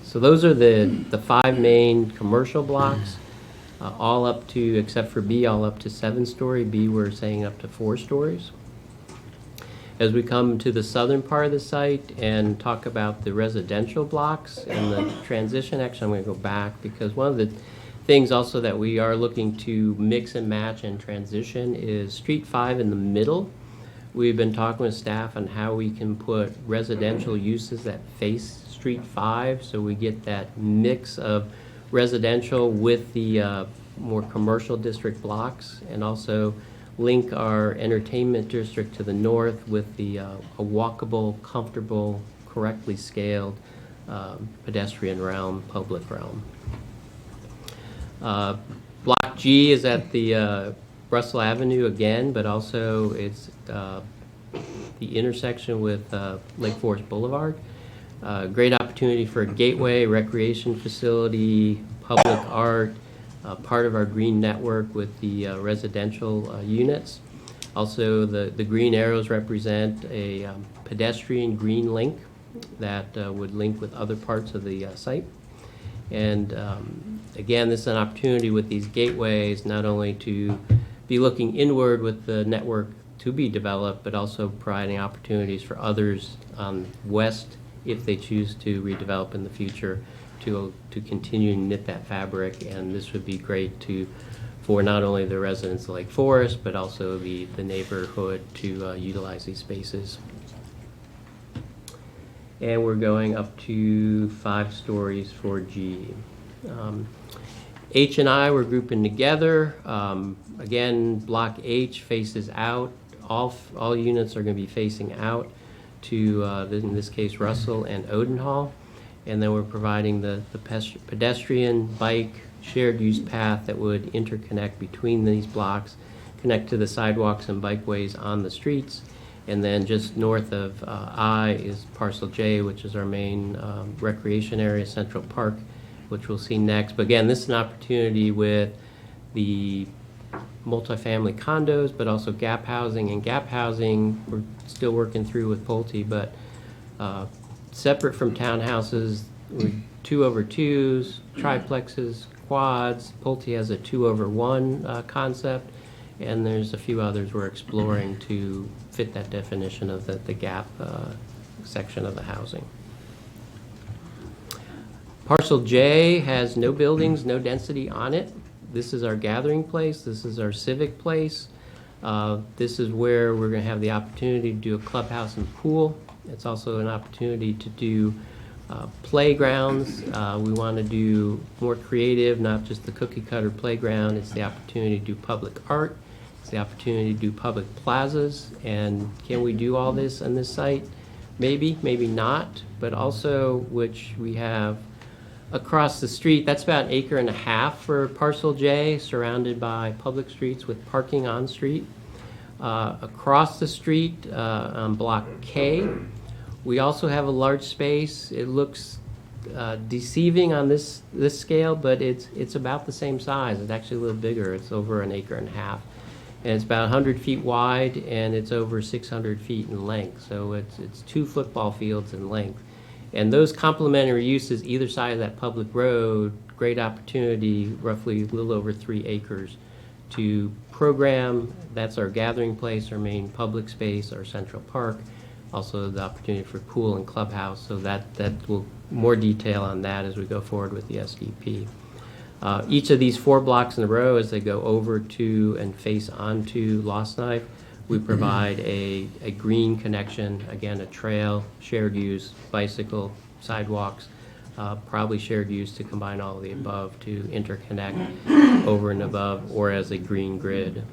so those are the 5 main commercial blocks, all up to, except for B, all up to 7-story. B, we're saying up to 4 stories. As we come to the southern part of the site and talk about the residential blocks and the transition, actually I'm going to go back because one of the things also that we are looking to mix and match and transition is Street 5 in the middle. We've been talking with staff on how we can put residential uses that face Street 5 so we get that mix of residential with the more commercial district blocks, and also link our entertainment district to the north with the a walkable, comfortable, correctly scaled pedestrian realm, public realm. Block G is at the Russell Avenue again, but also it's the intersection with Lakeforest Boulevard. Great opportunity for a gateway, recreation facility, public art, part of our green network with the residential units. Also, the green arrows represent a pedestrian green link that would link with other parts of the site. And again, this is an opportunity with these gateways not only to be looking inward with the network to be developed, but also providing opportunities for others west if they choose to redevelop in the future to continue to knit that fabric. And this would be great to for not only the residents of Lakeforest, but also the neighborhood to utilize these spaces. And we're going up to 5 stories for G. H and I were grouping together. Again, Block H faces out. All units are going to be facing out to, in this case, Russell and Odenhall. And then we're providing the pedestrian, bike, shared use path that would interconnect between these blocks, connect to the sidewalks and bikeways on the streets. And then just north of I is Parcel J, which is our main recreation area, Central Park, which we'll see next. But again, this is an opportunity with the multifamily condos, but also gap housing. And gap housing, we're still working through with Pulte, but separate from townhouses, 2/2s, triplexes, quads. Pulte has a 2/1 concept, and there's a few others we're exploring to fit that definition of the gap section of the housing. Parcel J has no buildings, no density on it. This is our gathering place. This is our civic place. This is where we're going to have the opportunity to do a clubhouse and pool. It's also an opportunity to do playgrounds. We want to do more creative, not just the cookie cutter playground. It's the opportunity to do public art. It's the opportunity to do public plazas. And can we do all this on this site? Maybe, maybe not, but also which we have across the street. That's about 1.5 acres for Parcel J, surrounded by public streets with parking on street. Across the street on Block K, we also have a large space. It looks deceiving on this scale, but it's about the same size. It's actually a little bigger. It's over 1.5 acres. And it's about 100 feet wide, and it's over 600 feet in length. So it's 2 football fields in length. And those complementary uses either side of that public road, great opportunity, roughly a little over 3 acres to program. That's our gathering place, our main public space, our central park. Also the opportunity for pool and clubhouse. So that will more detail on that as we go forward with the SDP. Each of these 4 blocks in a row, as they go over to and face onto Lost Knife, we provide a green connection, again, a trail, shared use, bicycle, sidewalks, probably shared use to combine all of the above to interconnect over and above or as a green grid.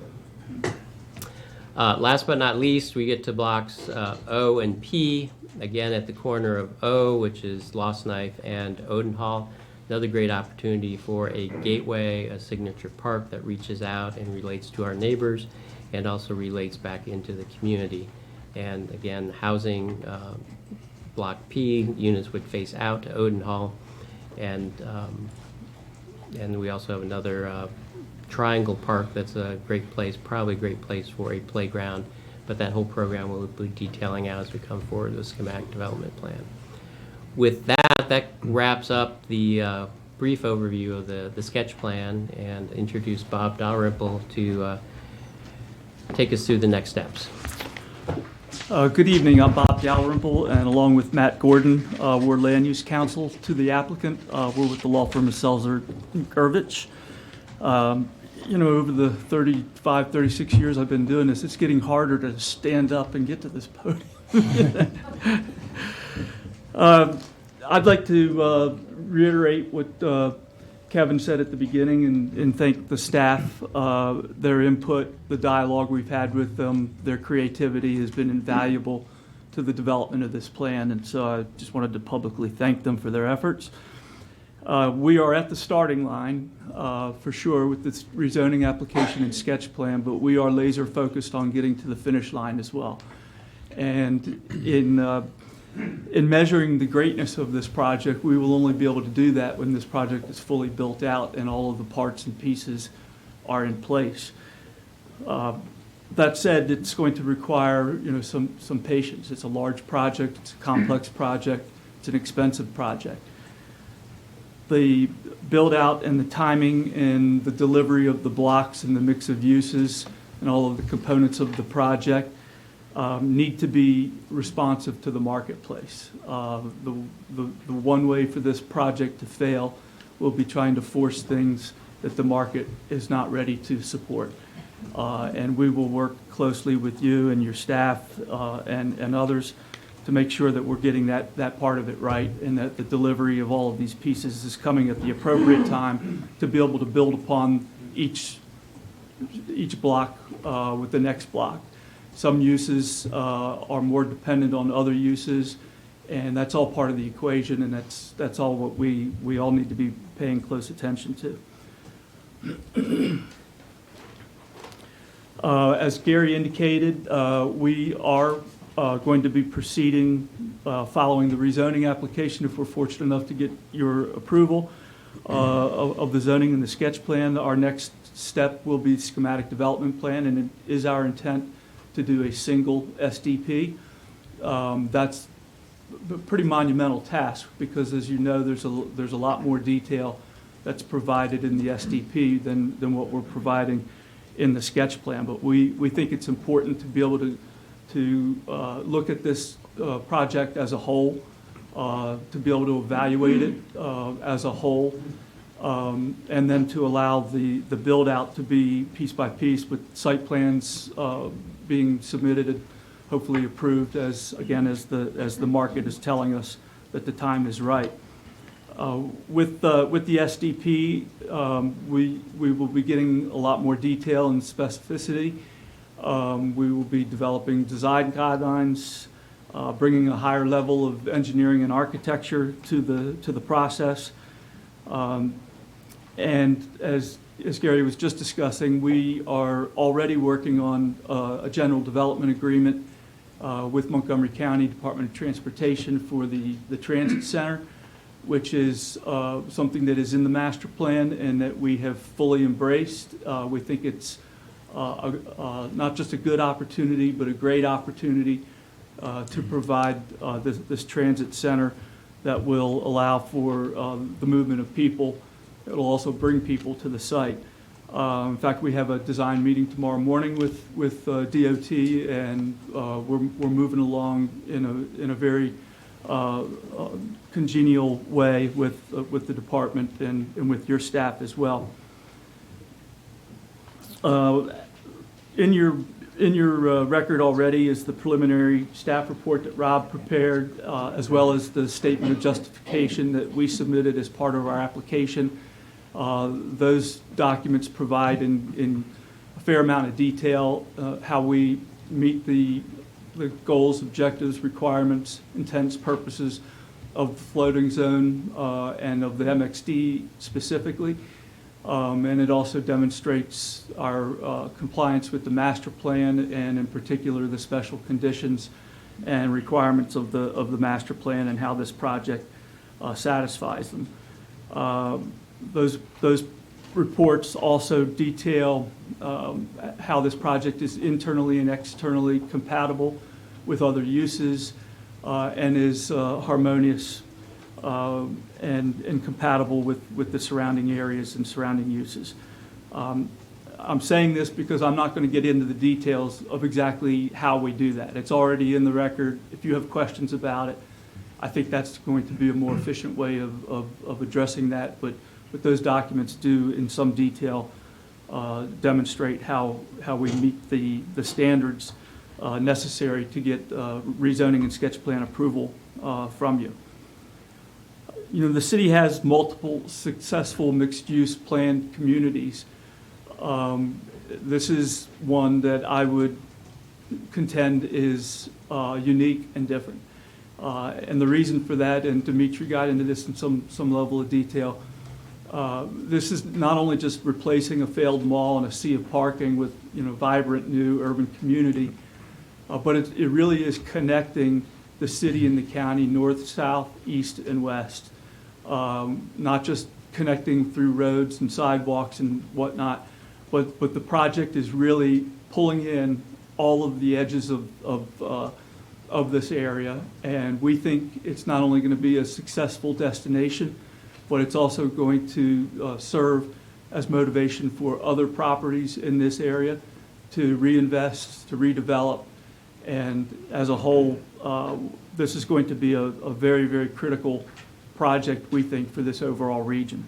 Last but not least, we get to blocks O and P, again at the corner of O, which is Lost Knife and Odenhall. Another great opportunity for a gateway, a signature park that reaches out and relates to our neighbors and also relates back into the community. And again, housing, Block P, units would face out to Odenhall. And we also have another Triangle Park that's a great place, probably a great place for a playground, but that whole program will be detailing out as we come forward with the schematic development plan. With that wraps up the brief overview of the sketch plan and introduce Bob Dalrymple to take us through the next steps. Good evening. I'm Bob Dalrymple, and along with Matt Gordon, we're land use counsel to the applicant. We're with the law firm of Selzer Gervich. Over the 35, 36 years I've been doing this, it's getting harder to stand up and get to this podium. I'd like to reiterate what Kevin said at the beginning and thank the staff. Their input, the dialogue we've had with them, their creativity has been invaluable to the development of this plan, and so I just wanted to publicly thank them for their efforts. We are at the starting line for sure with this rezoning application and sketch plan, but we are laser focused on getting to the finish line as well. And in measuring the greatness of this project, we will only be able to do that when this project is fully built out and all of the parts and pieces are in place. That said, it's going to require some patience. It's a large project, it's a complex project, it's an expensive project. The build out and the timing and the delivery of the blocks and the mix of uses and all of the components of the project need to be responsive to the marketplace. The one way for this project to fail will be trying to force things that the market is not ready to support. And we will work closely with you and your staff and others to make sure that we're getting that part of it right, and that the delivery of all of these pieces is coming at the appropriate time to be able to build upon each block with the next block. Some uses are more dependent on other uses, and that's all part of the equation, and that's all what we all need to be paying close attention to. As Gary indicated, we are going to be proceeding following the rezoning application if we're fortunate enough to get your approval of the zoning and the sketch plan. Our next step will be schematic development plan, and it is our intent to do a single SDP. That's a pretty monumental task because, as you know, there's a lot more detail that's provided in the SDP than what we're providing in the sketch plan. But we think it's important to be able to look at this project as a whole, to be able to evaluate it as a whole, and then to allow the build out to be piece by piece with site plans being submitted and hopefully approved as the market is telling us that the time is right. With the SDP, we will be getting a lot more detail and specificity. We will be developing design guidelines, bringing a higher level of engineering and architecture to the process. And as Gary was just discussing, we are already working on a general development agreement with Montgomery County Department of Transportation for the transit center, which is something that is in the master plan and that we have fully embraced. We think it's not just a good opportunity, but a great opportunity to provide this transit center that will allow for the movement of people. It will also bring people to the site. In fact, we have a design meeting tomorrow morning with DOT, and we're moving along in a very congenial way with the department and with your staff as well. In your record already is the preliminary staff report that Rob prepared, as well as the statement of justification that we submitted as part of our application. Those documents provide in a fair amount of detail how we meet the goals, objectives, requirements, intents, purposes of the floating zone and of the MXD specifically. And it also demonstrates our compliance with the master plan, and in particular the special conditions and requirements of the master plan and how this project satisfies them. Those reports also detail how this project is internally and externally compatible with other uses and is harmonious and compatible with the surrounding areas and surrounding uses. I'm saying this because I'm not going to get into the details of exactly how we do that. It's already in the record. If you have questions about it, I think that's going to be a more efficient way of addressing that. But those documents do, in some detail, demonstrate how we meet the standards necessary to get rezoning and sketch plan approval from you. You know, the city has multiple successful mixed-use planned communities. This is one that I would contend is unique and different. And the reason for that, and Dimitri got into this in some level of detail, this is not only just replacing a failed mall and a sea of parking with vibrant new urban community, but it really is connecting the city and the county north, south, east, and west. Not just connecting through roads and sidewalks and whatnot, but the project is really pulling in all of the edges of this area. And we think it's not only going to be a successful destination, but it's also going to serve as motivation for other properties in this area to reinvest, to redevelop. And as a whole, this is going to be a very, very critical project, we think, for this overall region.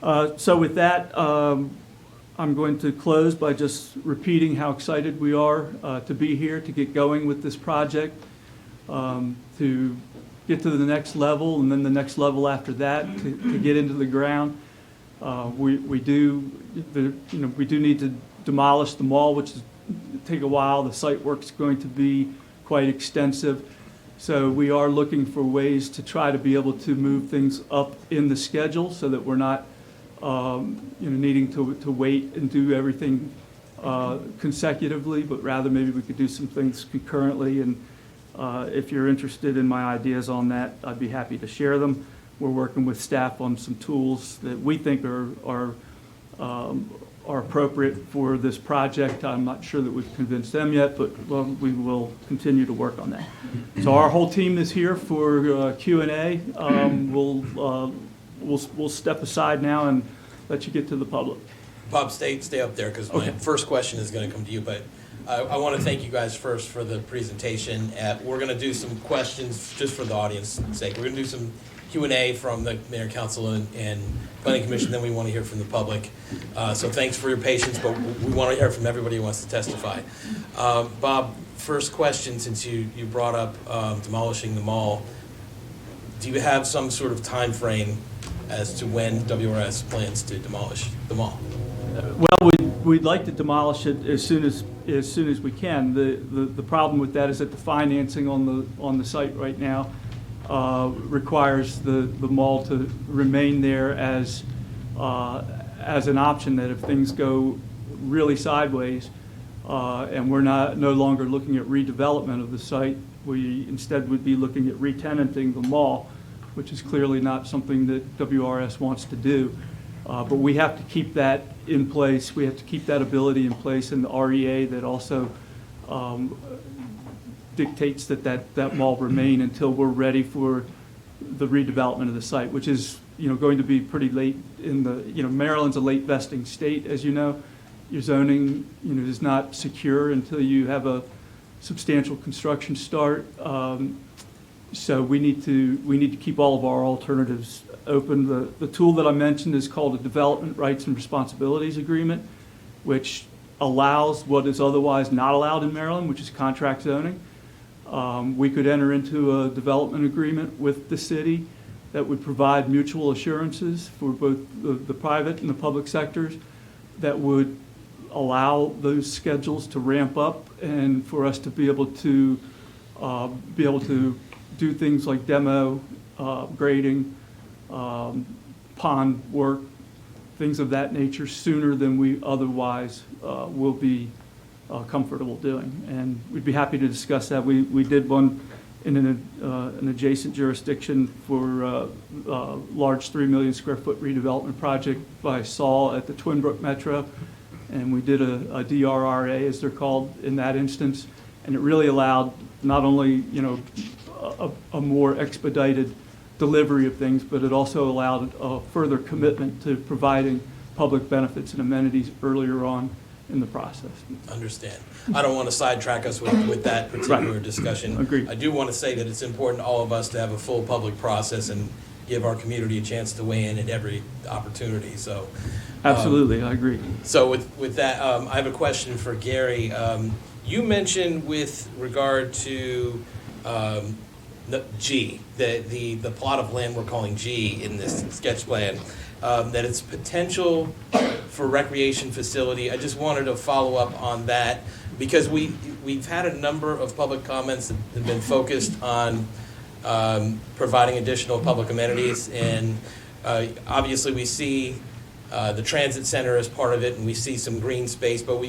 So with that, I'm going to close by just repeating how excited we are to be here, to get going with this project, to get to the next level, and then the next level after that, to get into the ground. We do need to demolish the mall, which is take a while. The site work's going to be quite extensive. So we are looking for ways to try to be able to move things up in the schedule so that we're not needing to wait and do everything consecutively, but rather maybe we could do some things concurrently. And if you're interested in my ideas on that, I'd be happy to share them. We're working with staff on some tools that we think are appropriate for this project. I'm not sure that we've convinced them yet, but we will continue to work on that. So our whole team is here for Q&A. We'll step aside now and let you get to the public. Bob, stay up there because my first question is going to come to you, but I want to thank you guys first for the presentation. We're going to do some questions just for the audience's sake. We're going to do some Q&A from the Mayor, Council, and Planning Commission, then we want to hear from the public. So thanks for your patience, but we want to hear from everybody who wants to testify. Bob, first question, since you brought up demolishing the mall, do you have some sort of time frame as to when WRS plans to demolish the mall? Well, we'd like to demolish it as soon as we can. The problem with that is that the financing on the site right now requires the mall to remain there as an option, that if things go really sideways and we're no longer looking at redevelopment of the site, we instead would be looking at re-tenanting the mall, which is clearly not something that WRS wants to do. But we have to keep that in place. We have to keep that ability in place in the REA that also dictates that mall remain until we're ready for the redevelopment of the site, which is going to be pretty late in the Maryland's a late vesting state, as you know. Your zoning is not secure until you have a substantial construction start. So we need to keep all of our alternatives open. The tool that I mentioned is called a Development Rights and Responsibilities Agreement, which allows what is otherwise not allowed in Maryland, which is contract zoning. We could enter into a development agreement with the city that would provide mutual assurances for both the private and the public sectors that would allow those schedules to ramp up and for us to be able to do things like demo, grading, pond work, things of that nature sooner than we otherwise will be comfortable doing. And we'd be happy to discuss that. We did one in an adjacent jurisdiction for a large 3 million square foot redevelopment project by Saul at the Twin Brook Metro. And we did a DRRA, as they're called, in that instance. And it really allowed not only, a more expedited delivery of things, but it also allowed a further commitment to providing public benefits and amenities earlier on in the process. Understand. I don't want to sidetrack us with that particular discussion. Agreed. I do want to say that it's important to all of us to have a full public process and give our community a chance to weigh in at every opportunity. So, absolutely, I agree. So with that, I have a question for Gary. You mentioned with regard to G, the plot of land we're calling G in this sketch plan, that it's potential for recreation facility. I just wanted to follow up on that because we've had a number of public comments that have been focused on providing additional public amenities, and obviously we see the transit center as part of it, and we see some green space, but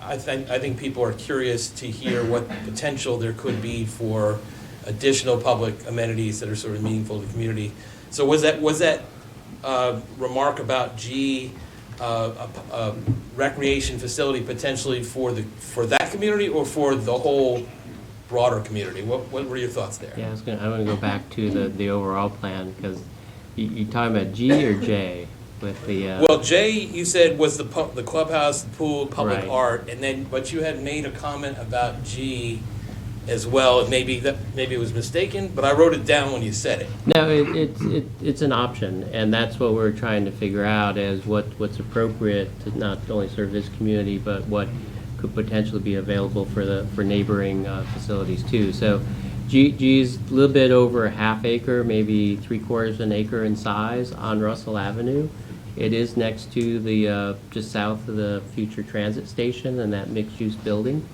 I think people are curious to hear what potential there could be for additional public amenities that are sort of meaningful to the community. So was that remark about G a recreation facility potentially for that community or for the whole broader community? What were your thoughts there? Yeah, I want to go back to the overall plan because you talking about G or J with the. Well, J you said was the clubhouse, the pool, public right. art, and then but you had made a comment about G as well. Maybe it was mistaken, but I wrote it down when you said it. No, it's an option, and that's what we're trying to figure out is what's appropriate to not only serve this community, but what could potentially be available for neighboring facilities too. So G's a little bit over a half acre, maybe 3/4 an acre in size on Russell Avenue. It is next to the, just south of the future transit station and that mixed-use building.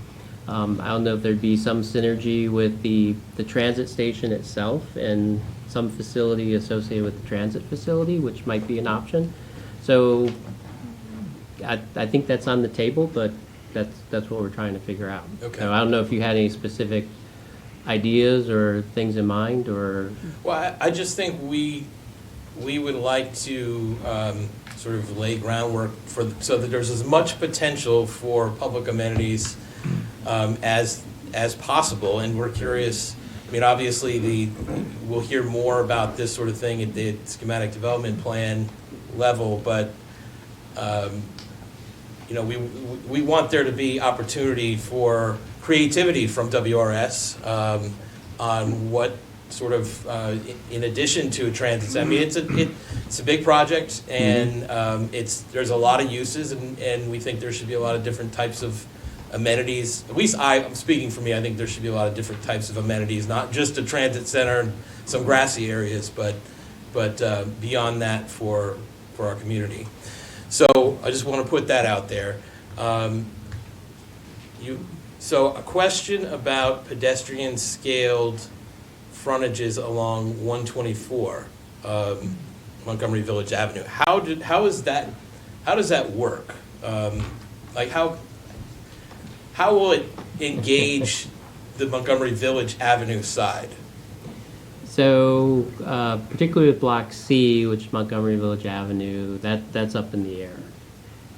I don't know if there'd be some synergy with the transit station itself and some facility associated with the transit facility, which might be an option. So I think that's on the table, but that's what we're trying to figure out. Okay. So I don't know if you had any specific ideas or things in mind, or... Well, I just think we would like to sort of lay groundwork so that there's as much potential for public amenities as possible, and we're curious. I mean, obviously, we'll hear more about this sort of thing at the schematic development plan level, but we want there to be opportunity for creativity from WRS on what sort of in addition to a transit. I mean, it's a big project, and there's a lot of uses, and we think there should be a lot of different types of amenities. At least I'm speaking for me. I think there should be a lot of different types of amenities, not just a transit center and some grassy areas, but beyond that for our community. So I just want to put that out there. So a question about pedestrian scaled frontages along 124 Montgomery Village Avenue. How does that work? Like how will it engage the Montgomery Village Avenue side? So, particularly with Block C, which is Montgomery Village Avenue, that's up in the air.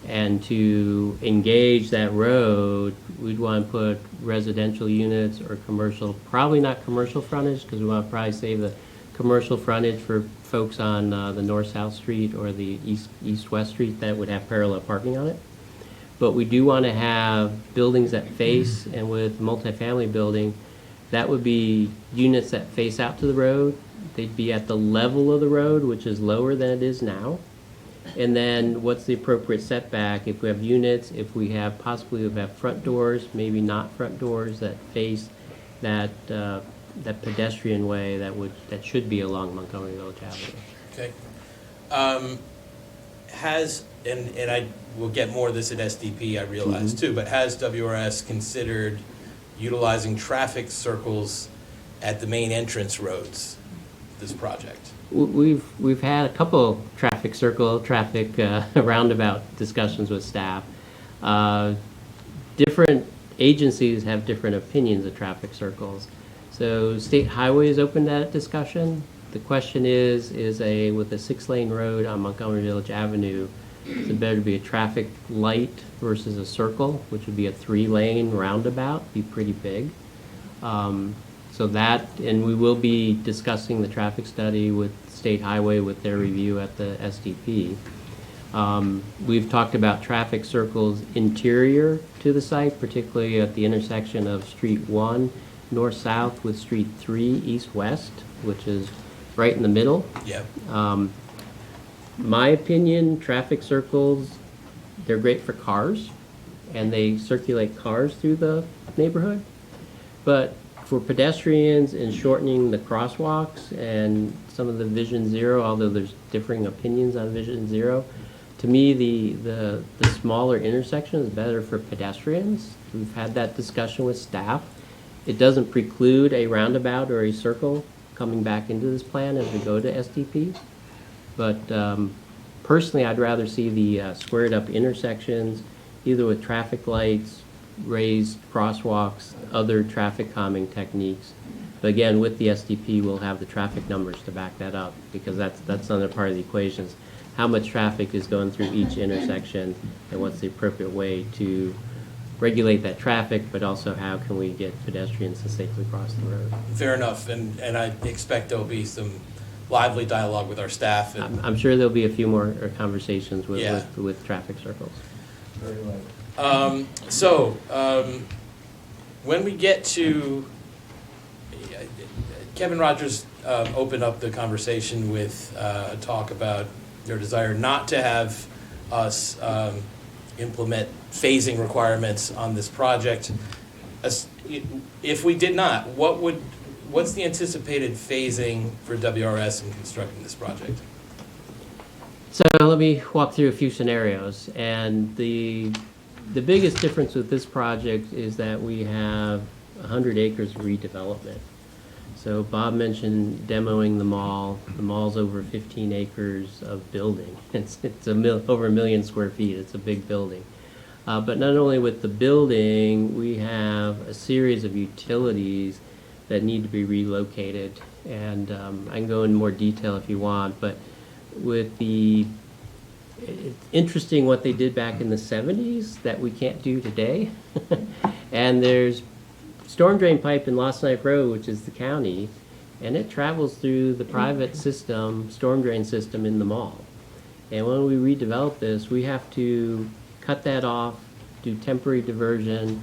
And to engage that road, we'd want to put residential units or commercial, probably not commercial frontage, because we want to probably save the commercial frontage for folks on the north-south street or the east-west street that would have parallel parking on it. But we do want to have buildings that face, and with multifamily building, that would be units that face out to the road. They'd be at the level of the road, which is lower than it is now. And then what's the appropriate setback if we have units, if we have possibly we have front doors, maybe not front doors that face that pedestrian way that should be along Montgomery Village Avenue. Okay. And I will get more of this at SDP, I realize too, but has WRS considered utilizing traffic circles at the main entrance roads of this project? We've had a couple traffic roundabout discussions with staff. Different agencies have different opinions of traffic circles. So State Highways opened that discussion. The question is with a 6-lane road on Montgomery Village Avenue, is it better to be a traffic light versus a circle, which would be a 3-lane roundabout, be pretty big. So that, and we will be discussing the traffic study with State Highway with their review at the SDP. We've talked about traffic circles interior to the site, particularly at the intersection of Street 1 north-south with Street 3 east-west, which is right in the middle. Yeah. My opinion, traffic circles, they're great for cars, and they circulate cars through the neighborhood. But for pedestrians and shortening the crosswalks and some of the Vision Zero, although there's differing opinions on Vision Zero, to me the smaller intersection is better for pedestrians. We've had that discussion with staff. It doesn't preclude a roundabout or a circle coming back into this plan as we go to SDP. But personally, I'd rather see the squared up intersections, either with traffic lights, raised crosswalks, other traffic calming techniques. But again, with the SDP, we'll have the traffic numbers to back that up, because that's another part of the equations. How much traffic is going through each intersection, and what's the appropriate way to regulate that traffic, but also how can we get pedestrians to safely cross the road. Fair enough, and I expect there'll be some lively dialogue with our staff. And I'm sure there'll be a few more conversations with traffic circles. Very light. When we get to Kevin Rogers opened up the conversation with a talk about their desire not to have us implement phasing requirements on this project. If we did not, what's the anticipated phasing for WRS in constructing this project? So let me walk through a few scenarios. And the biggest difference with this project is that we have 100 acres of redevelopment. So Bob mentioned demoing the mall. The mall's over 15 acres of building. It's over 1 million square feet. It's a big building. But not only with the building, we have a series of utilities that need to be relocated. And I can go in more detail if you want, but it's interesting what they did back in the 70s that we can't do today. And there's storm drain pipe in Lost Knife Road, which is the county, and it travels through the private system, storm drain system in the mall. And when we redevelop this, we have to cut that off, do temporary diversion,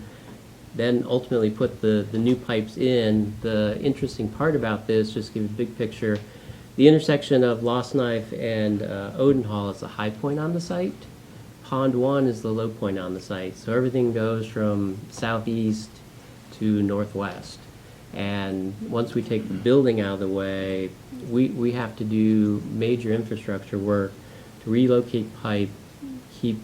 then ultimately put the new pipes in. The interesting part about this, just to give you a big picture, the intersection of Lost Knife and Odenhall is the high point on the site. Pond 1 is the low point on the site. So everything goes from southeast to northwest. And once we take the building out of the way, we have to do major infrastructure work to relocate pipe, keep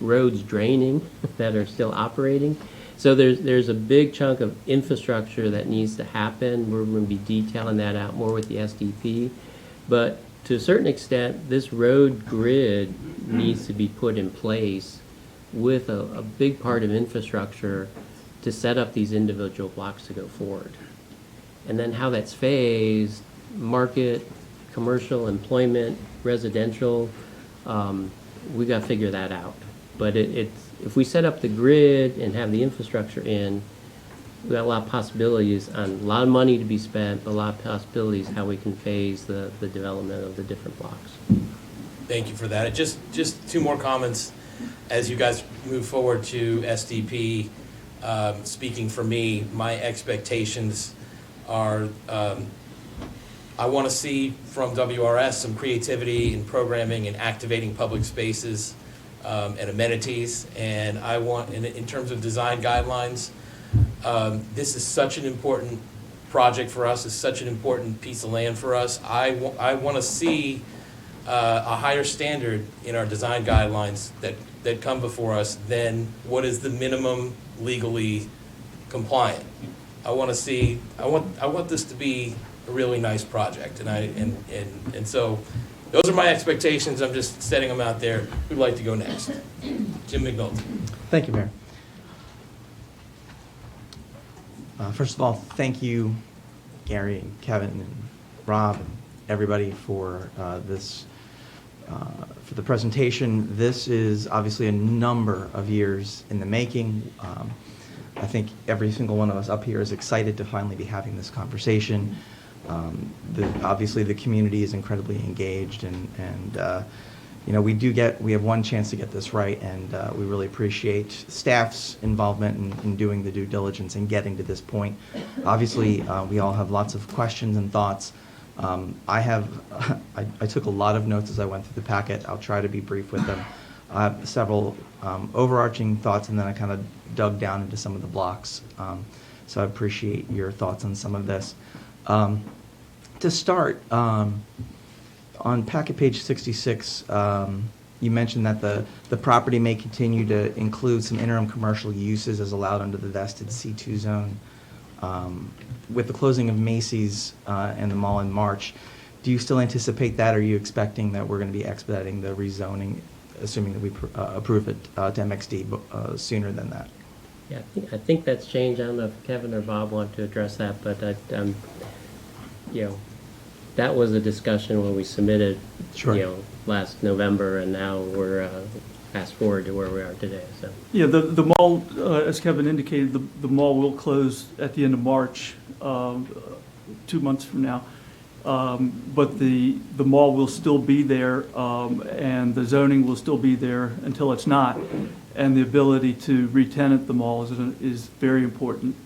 roads draining that are still operating. So there's a big chunk of infrastructure that needs to happen. We're going to be detailing that out more with the SDP. But to a certain extent, this road grid needs to be put in place with a big part of infrastructure to set up these individual blocks to go forward. And then how that's phased, market, commercial, employment, residential, we got to figure that out. But if we set up the grid and have the infrastructure in, we got a lot of possibilities on a lot of money to be spent, but a lot of possibilities how we can phase the development of the different blocks. Thank you for that. Just two more comments as you guys move forward to SDP. Speaking for me, my expectations are I want to see from WRS some creativity in programming and activating public spaces and amenities. And I want, in terms of design guidelines, this is such an important project for us. It's such an important piece of land for us. I want to see a higher standard in our design guidelines that come before us than what is the minimum legally compliant. I want this to be a really nice project, and so those are my expectations. I'm just setting them out there. Who'd like to go next? Jim McNulty. Thank you, Mayor. First of all, thank you, Gary and Kevin and Rob and everybody for for the presentation. This is obviously a number of years in the making. I think every single one of us up here is excited to finally be having this conversation. Obviously, the community is incredibly engaged, and you know, we have one chance to get this right, and we really appreciate staff's involvement in doing the due diligence and getting to this point. Obviously, we all have lots of questions and thoughts. I took a lot of notes as I went through the packet. I'll try to be brief with them. I have several overarching thoughts, and then I kind of dug down into some of the blocks. So I appreciate your thoughts on some of this. To start, on packet page 66, you mentioned that the property may continue to include some interim commercial uses as allowed under the vested C2 zone. With the closing of Macy's and the mall in March, do you still anticipate that, or are you expecting that we're going to be expediting the rezoning, assuming that we approve it to MXD sooner than that? Yeah, I think that's changed. I don't know if Kevin or Bob want to address that, but you know, that was a discussion when we submitted, Sure. you know, last November, and now we're fast forward to where we are today. So Yeah, the mall, as Kevin indicated, the mall will close at the end of March, 2 months from now. But the mall will still be there, and the zoning will still be there until it's not. And the ability to re-tenant the mall is very important.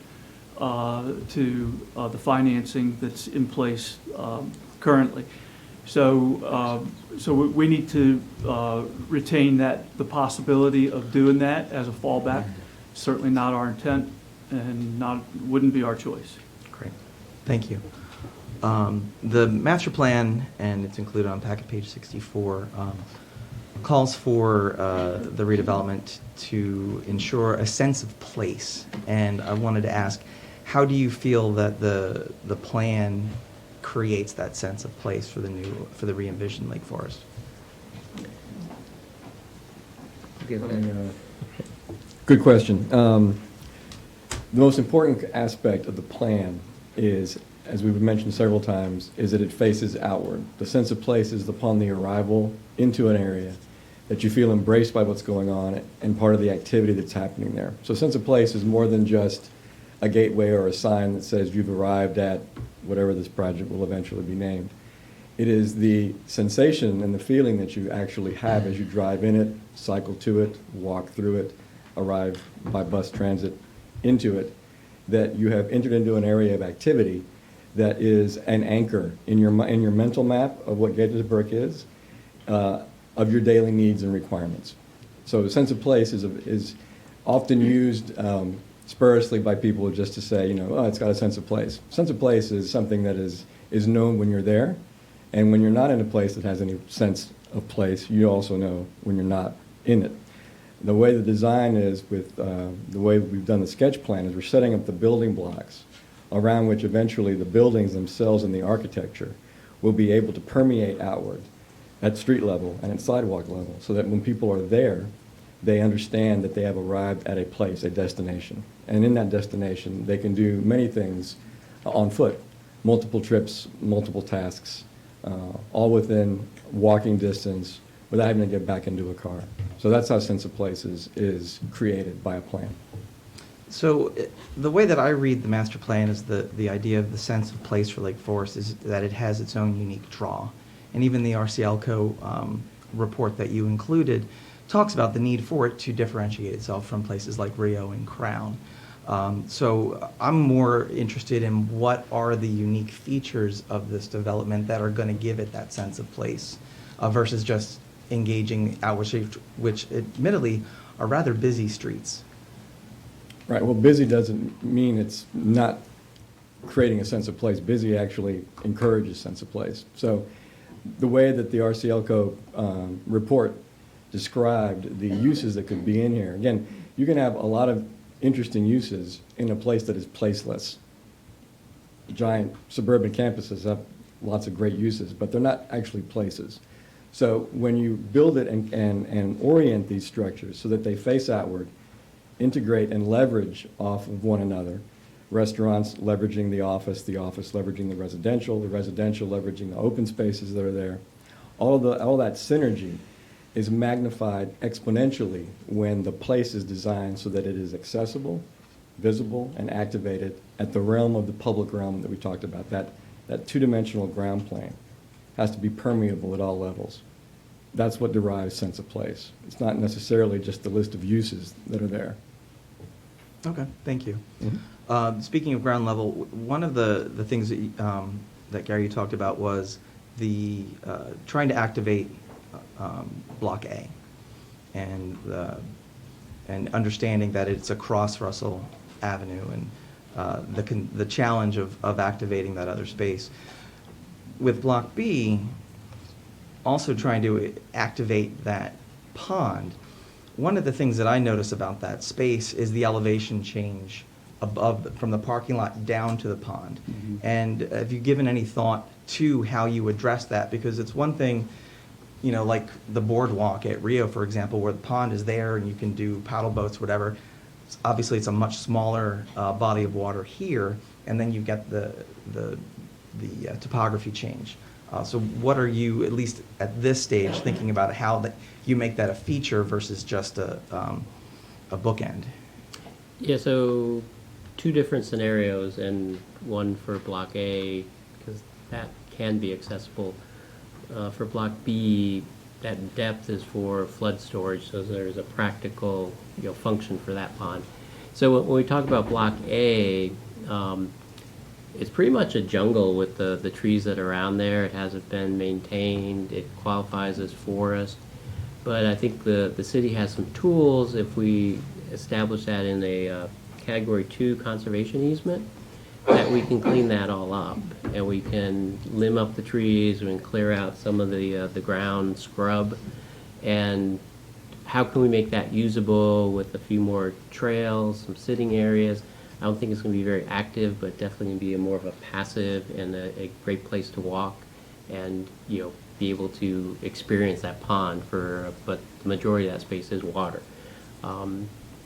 to the financing that's in place currently. So we need to retain the possibility of doing that as a fallback. Certainly not our intent, and wouldn't be our choice. Great, thank you. The master plan, and it's included on packet page 64, calls for the redevelopment to ensure a sense of place. And I wanted to ask, how do you feel that the plan creates that sense of place for the re-envisioned Lakeforest? Good question. The most important aspect of the plan is, as we've mentioned several times, is that it faces outward. The sense of place is upon the arrival into an area that you feel embraced by what's going on and part of the activity that's happening there. So sense of place is more than just a gateway or a sign that says you've arrived at whatever this project will eventually be named. It is the sensation and the feeling that you actually have as you drive in it, cycle to it, walk through it, arrive by bus transit into it, that you have entered into an area of activity that is an anchor in your mental map of what Gaithersburg is, of your daily needs and requirements. So a sense of place is often used spuriously by people just to say, oh, it's got a sense of place. Sense of place is something that is known when you're there, and when you're not in a place that has any sense of place, you also know when you're not in it. The way the design is with the way we've done the sketch plan is we're setting up the building blocks around which eventually the buildings themselves and the architecture will be able to permeate outward at street level and at sidewalk level, so that when people are there, they understand that they have arrived at a place, a destination. And in that destination, they can do many things on foot, multiple trips, multiple tasks, all within walking distance without having to get back into a car. So that's how sense of place is created by a plan. So the way that I read the master plan is the idea of the sense of place for Lakeforest is that it has its own unique draw. And even the RCLCO report that you included talks about the need for it to differentiate itself from places like Rio and Crown. So I'm more interested in what are the unique features of this development that are going to give it that sense of place versus just engaging outward streets, which admittedly are rather busy streets. Right, well, busy doesn't mean it's not creating a sense of place. Busy actually encourages sense of place. So the way that the RCLCO report described the uses that could be in here, again, you can have a lot of interesting uses in a place that is placeless. Giant suburban campuses have lots of great uses, but they're not actually places. So when you build it and orient these structures so that they face outward, integrate and leverage off of one another, restaurants leveraging the office leveraging the residential leveraging the open spaces that are there, all that synergy is magnified exponentially when the place is designed so that it is accessible, visible, and activated at the realm of the public realm that we talked about. That two-dimensional ground plane has to be permeable at all levels. That's what derives sense of place. It's not necessarily just the list of uses that are there. Okay, thank you. Mm-hmm. Speaking of ground level, one of the things that Gary talked about was the trying to activate Block A and understanding that it's across Russell Avenue and the challenge of activating that other space. With Block B, also trying to activate that pond, one of the things that I notice about that space is the elevation change from the parking lot down to the pond. Mm-hmm. And have you given any thought to how you address that? Because it's one thing, like the boardwalk at Rio, for example, where the pond is there and you can do paddle boats, whatever. Obviously, it's a much smaller body of water here, and then you get the topography change. So what are you, at least at this stage, thinking about how that you make that a feature versus just a bookend? Yeah, so two different scenarios, and one for Block A, because that can be accessible. For Block B, that depth is for flood storage, so there's a practical function for that pond. So when we talk about Block A, It's pretty much a jungle with the trees that are around there. It hasn't been maintained. It qualifies as forest. But I think the city has some tools if we establish that in a Category 2 conservation easement, that we can clean that all up. And we can limb up the trees, we can clear out some of the ground scrub. And how can we make that usable with a few more trails, some sitting areas? I don't think it's going to be very active, but definitely going to be more of a passive and a great place to walk and, be able to experience that pond but the majority of that space is water.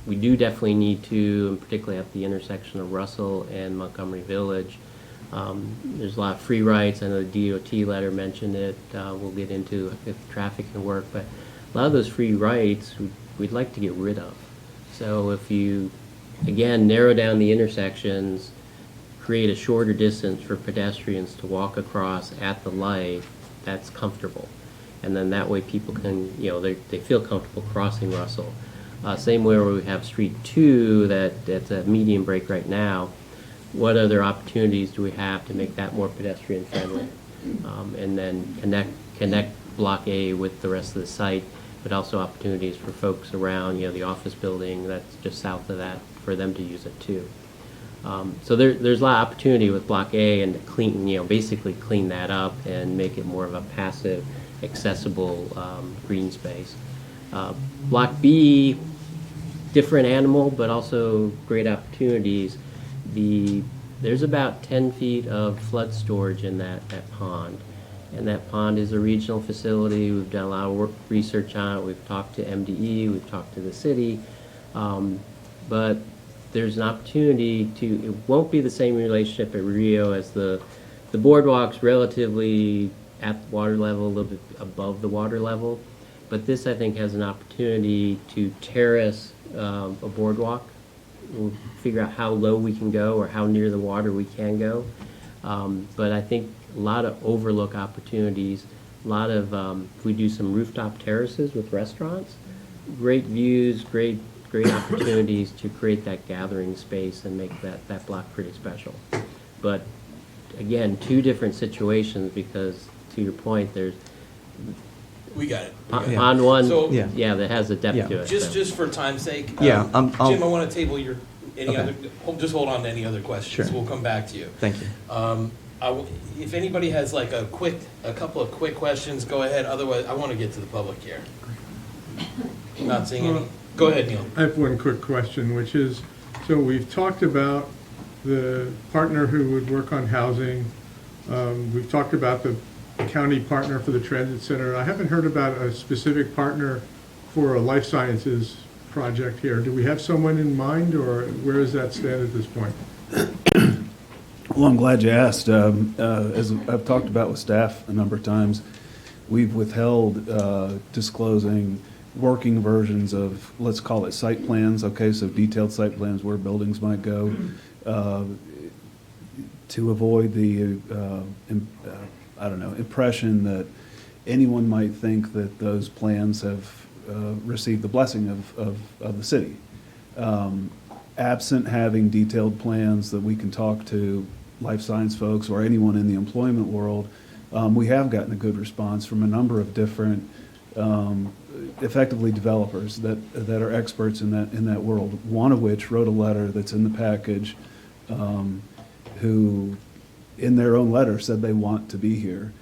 We do definitely need to, and particularly at the intersection of Russell and Montgomery Village, there's a lot of free rights. I know the DOT letter mentioned it. We'll get into if traffic can work, but a lot of those free rights we'd like to get rid of. So if you, again, narrow down the intersections, create a shorter distance for pedestrians to walk across at the light, that's comfortable. And then that way people can, they feel comfortable crossing Russell. Same way where we have Street 2, that's a medium break right now. What other opportunities do we have to make that more pedestrian friendly? And then connect Block A with the rest of the site, but also opportunities for folks around, the office building that's just south of that, for them to use it too. So there's a lot of opportunity with Block A and to clean, basically clean that up and make it more of a passive, accessible green space. Block B, different animal, but also great opportunities. There's about 10 feet of flood storage in that pond. And that pond is a regional facility. We've done a lot of research on it. We've talked to MDE, we've talked to the city. But there's an opportunity it won't be the same relationship at Rio as the boardwalk's relatively at the water level, a little bit above the water level. But this, I think, has an opportunity to terrace a boardwalk. We'll figure out how low we can go or how near the water we can go. But I think a lot of overlook opportunities, a lot of, if we do some rooftop terraces with restaurants, great views, great opportunities to create that gathering space and make that block pretty special. But again, two different situations because, to your point, there's We got it. on one, So- that has a depth to it. Just for time's sake, Yeah, Jim, I want to table Okay. just hold on to any other questions. Sure. We'll come back to you. Thank you. If anybody has like a couple of quick questions, go ahead. Otherwise, I want to get to the public here. Not seeing any. Go ahead, Neil. I have one quick question, which is, so we've talked about the partner who would work on housing. We've talked about the county partner for the transit center. I haven't heard about a specific partner for a life sciences project here. Do we have someone in mind, or where does that stand at this point? Well, I'm glad you asked. As I've talked about with staff a number of times, we've withheld disclosing working versions of, let's call it site plans, okay, so detailed site plans where buildings might go, to avoid the, impression that anyone might think that those plans have received the blessing of the city. Absent having detailed plans that we can talk to life science folks or anyone in the employment world, we have gotten a good response from a number of different effectively developers that are experts in that world, one of which wrote a letter that's in the package, who in their own letter said they want to be here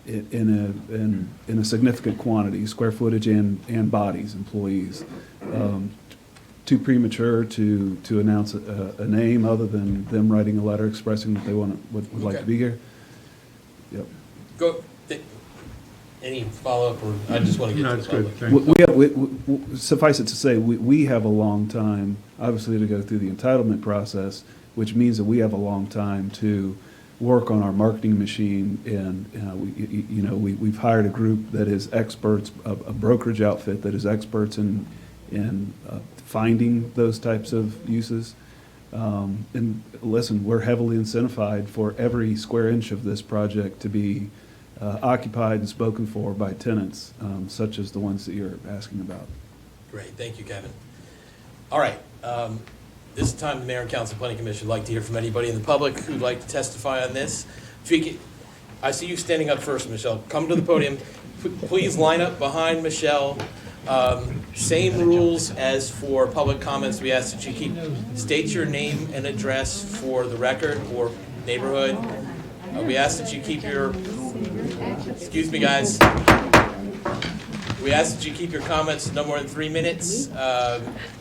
in a significant quantity, square footage and bodies, employees. Too premature to announce a name other than them writing a letter expressing that they would like to be here. Yep. Go. Any follow-up, or I just want to get to the public. Thanks. Suffice it to say, we have a long time, obviously, to go through the entitlement process, which means that we have a long time to work on our marketing machine, and we've hired a group that is experts, a brokerage outfit that is experts in finding those types of uses. And listen, we're heavily incentivized for every square inch of this project to be occupied and spoken for by tenants, such as the ones that you're asking about. Great, thank you, Kevin. All right, this time the Mayor and Council Planning Commission would like to hear from anybody in the public who'd like to testify on this. I see you standing up first, Michelle. Come to the podium. Please line up behind Michelle. Same rules as for public comments. We ask that you state your name and address for the record or neighborhood. We ask that you keep your, excuse me guys. We ask that you keep your comments no more than 3 minutes.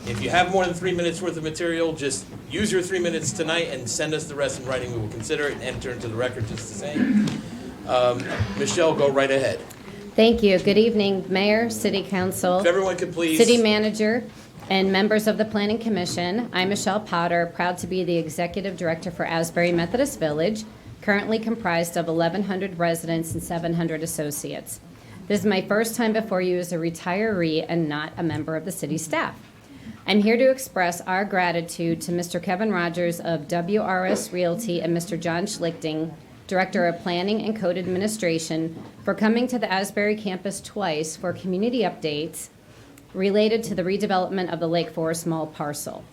If you have more than 3 minutes worth of material, just use your 3 minutes tonight and send us the rest in writing. We will consider it and enter into the record just the same. Michelle, go right ahead. Thank you. Good evening, Mayor, City Council. If everyone could please. City Manager and members of the Planning Commission. I'm Michelle Potter, proud to be the Executive Director for Asbury Methodist Village, currently comprised of 1,100 residents and 700 associates. This is my first time before you as a retiree and not a member of the city staff. I'm here to express our gratitude to Mr. Kevin Rogers of WRS Realty and Mr. John Schlichting, Director of Planning and Code Administration, for coming to the Asbury campus twice for community updates related to the redevelopment of the Lakeforest Mall parcel.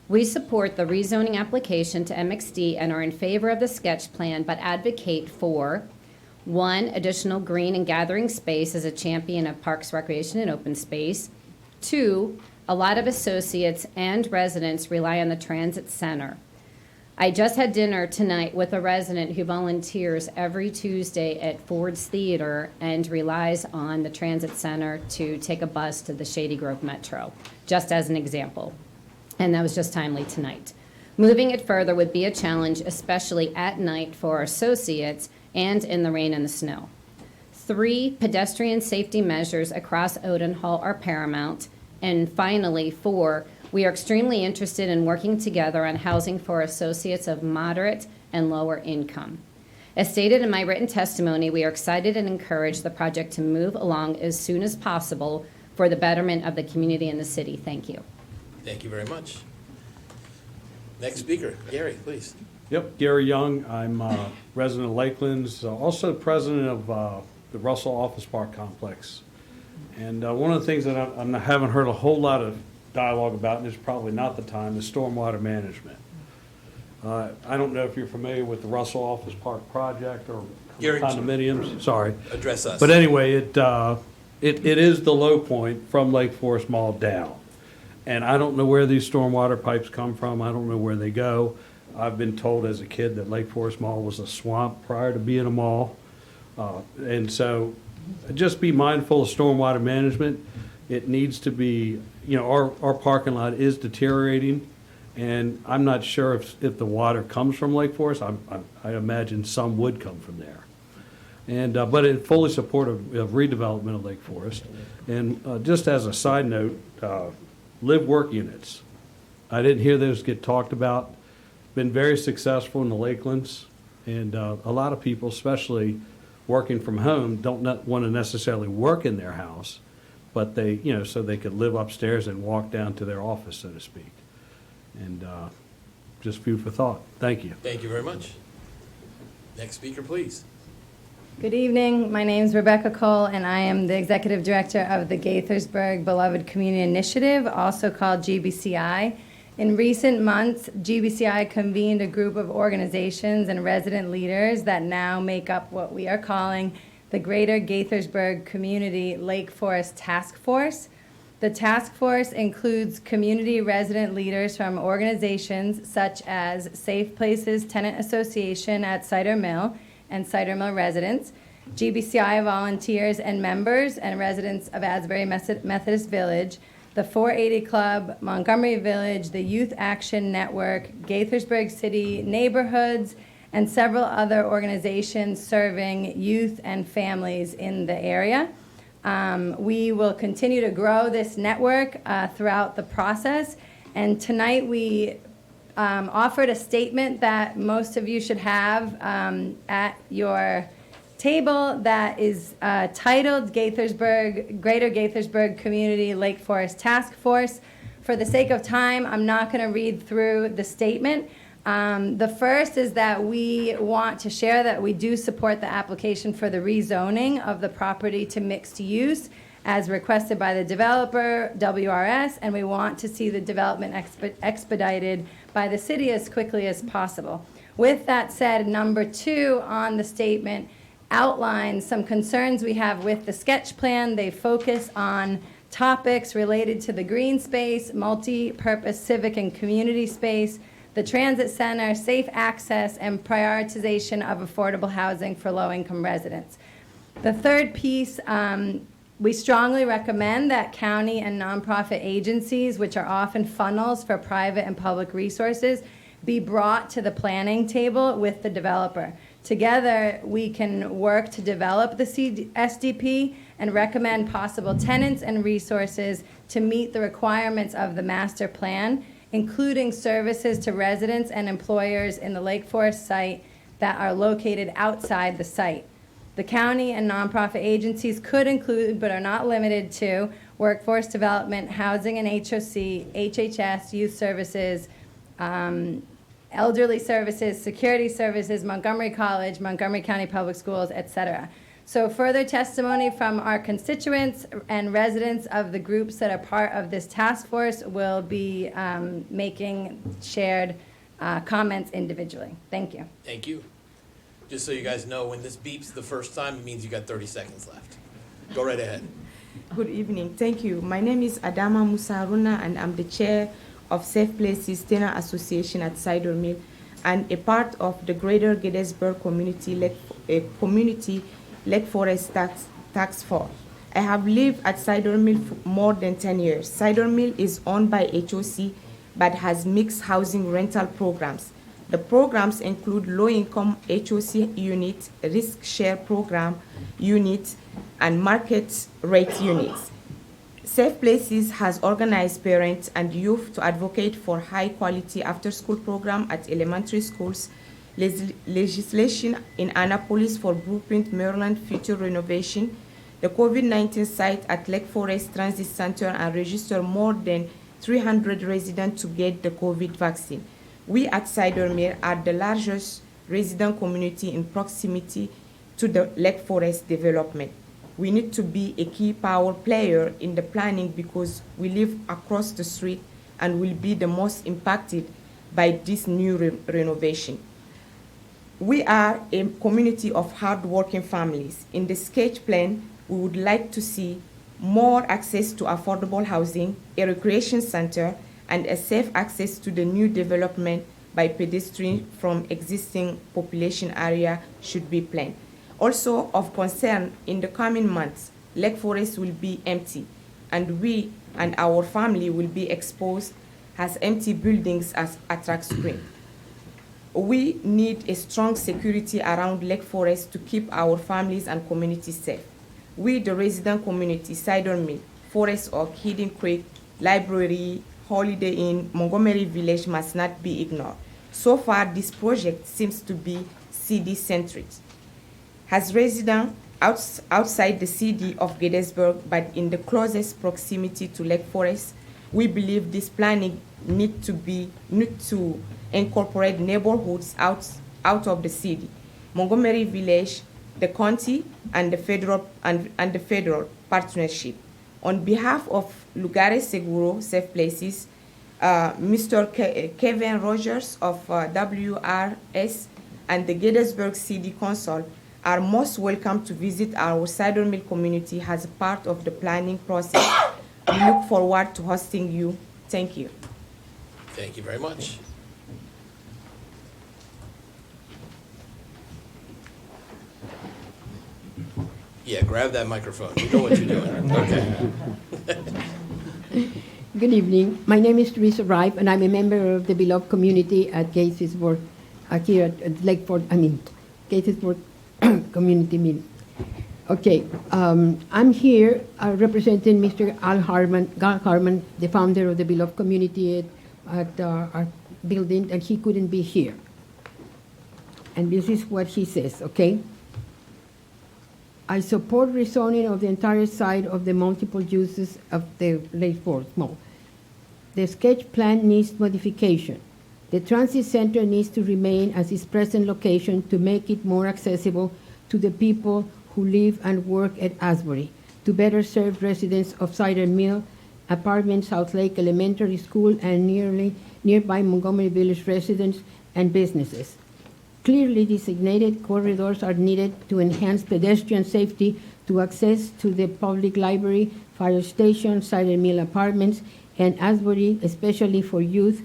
We support the rezoning application to MXD and are in favor of the sketch plan, but advocate for 1, additional green and gathering space as a champion of parks, recreation, and open space. 2, a lot of associates and residents rely on the transit center. I just had dinner tonight with a resident who volunteers every Tuesday at Ford's Theater and relies on the transit center to take a bus to the Shady Grove Metro, just as an example. And that was just timely tonight. Moving it further would be a challenge, especially at night for associates and in the rain and the snow. 3, pedestrian safety measures across Odenhall are paramount. And finally, 4, we are extremely interested in working together on housing for associates of moderate and lower income. As stated in my written testimony, we are excited and encourage the project to move along as soon as possible for the betterment of the community and the city. Thank you. Thank you very much. Next speaker, Gary, please. Yep, Gary Young. I'm a resident of Lakelands, also president of the Russell Office Park Complex. And one of the things that I haven't heard a whole lot of dialogue about, and it's probably not the time, is stormwater management. I don't know if you're familiar with the Russell Office Park project or Gary, condominiums. Sorry. Address us. But anyway, it is the low point from Lakeforest Mall down. And I don't know where these stormwater pipes come from. I don't know where they go. I've been told as a kid that Lakeforest Mall was a swamp prior to being a mall. And so just be mindful of stormwater management. It needs to be, our parking lot is deteriorating, and I'm not sure if the water comes from Lakeforest. I imagine some would come from there. And but in fully support of redevelopment of Lake Forest. And just as a side note, live-work units. I didn't hear those get talked about. Been very successful in the Lakelands, and a lot of people, especially working from home, don't want to necessarily work in their house, but they, so they could live upstairs and walk down to their office, so to speak. And just food for thought. Thank you. Thank you very much. Next speaker, please. Good evening. My name is Rebecca Cole, and I am the Executive Director of the Gaithersburg Beloved Community Initiative, also called GBCI. In recent months, GBCI convened a group of organizations and resident leaders that now make up what we are calling the Greater Gaithersburg Community Lake Forest Task Force. The task force includes community resident leaders from organizations such as Safe Places Tenant Association at Cider Mill and Cider Mill residents, GBCI volunteers and members and residents of Asbury Methodist Village, the 480 Club, Montgomery Village, the Youth Action Network, Gaithersburg City Neighborhoods, and several other organizations serving youth and families in the area. We will continue to grow this network throughout the process, and tonight we offered a statement that most of you should have at your table that is titled Greater Gaithersburg Community Lake Forest Task Force. For the sake of time, I'm not going to read through the statement. The first is that we want to share that we do support the application for the rezoning of the property to mixed use, as requested by the developer, WRS, and we want to see the development expedited by the city as quickly as possible. With that said, number 2 on the statement outlines some concerns we have with the sketch plan. They focus on topics related to the green space, multi-purpose civic and community space, the transit center, safe access, and prioritization of affordable housing for low-income residents. The third piece, we strongly recommend that county and nonprofit agencies, which are often funnels for private and public resources, be brought to the planning table with the developer. Together, we can work to develop the SDP and recommend possible tenants and resources to meet the requirements of the master plan, including services to residents and employers in the Lakeforest site that are located outside the site. The county and nonprofit agencies could include, but are not limited to, workforce development, housing and HOC, HHS, youth services, elderly services, security services, Montgomery College, Montgomery County Public Schools, etc. So further testimony from our constituents and residents of the groups that are part of this task force will be making shared comments individually. Thank you. Thank you. Just so you guys know, when this beeps the first time, it means you got 30 seconds left. Go right ahead. Good evening. Thank you. My name is Adama Musaruna, and I'm the chair of Safe Places Tenant Association at Cider Mill and a part of the Greater Gaithersburg Community Lakeforest Task Force. I have lived at Cider Mill for more than 10 years. Cider Mill is owned by HOC but has mixed housing rental programs. The programs include low-income HOC unit, risk share program unit, and market rate units. Safe Places has organized parents and youth to advocate for high-quality after-school program at elementary schools, legislation in Annapolis for Blueprint Maryland future renovation, the COVID-19 site at Lakeforest Transit Center, and register more than 300 residents to get the COVID vaccine. We at Cider Mill are the largest resident community in proximity to the Lakeforest development. We need to be a key power player in the planning because we live across the street and will be the most impacted by this new renovation. We are a community of hard-working families. In the sketch plan, we would like to see more access to affordable housing, a recreation center, and a safe access to the new development by pedestrians from existing population area should be planned. Also of concern, in the coming months, Lakeforest will be empty, and we and our family will be exposed as empty buildings as attract spring. We need a strong security around Lakeforest to keep our families and communities safe. We, the resident community, Cider Mill, Forest Oak, Hidden Creek, Library, Holiday Inn, Montgomery Village must not be ignored. So far, this project seems to be CD-centric. As residents outside the city of Gaithersburg, but in the closest proximity to Lakeforest, we believe this planning need to incorporate neighborhoods out of the city, Montgomery Village, the county, and the federal partnership. On behalf of Lugares Seguro Safe Places, Mr. Kevin Rogers of WRS and the Gaithersburg City Council are most welcome to visit our Cider Mill community as a part of the planning process. We look forward to hosting you. Thank you. Thank you very much. Yeah, grab that microphone. You know what you're doing. Okay. Good evening. My name is Teresa Ripe, and I'm a member of the beloved community at Gaithersburg, here at Gaithersburg Community Meeting. Okay, I'm here representing Mr. Gal Harman, the founder of the beloved community at our building, and he couldn't be here. And this is what he says, okay? I support rezoning of the entire site of the multiple uses of the Lakeforest Mall. The sketch plan needs modification. The transit center needs to remain as its present location to make it more accessible to the people who live and work at Asbury, to better serve residents of Cider Mill, Apartments, South Lake Elementary School, and nearby Montgomery Village residents and businesses. Clearly designated corridors are needed to enhance pedestrian safety to access to the public library, fire station, Cider Mill Apartments, and Asbury, especially for youth,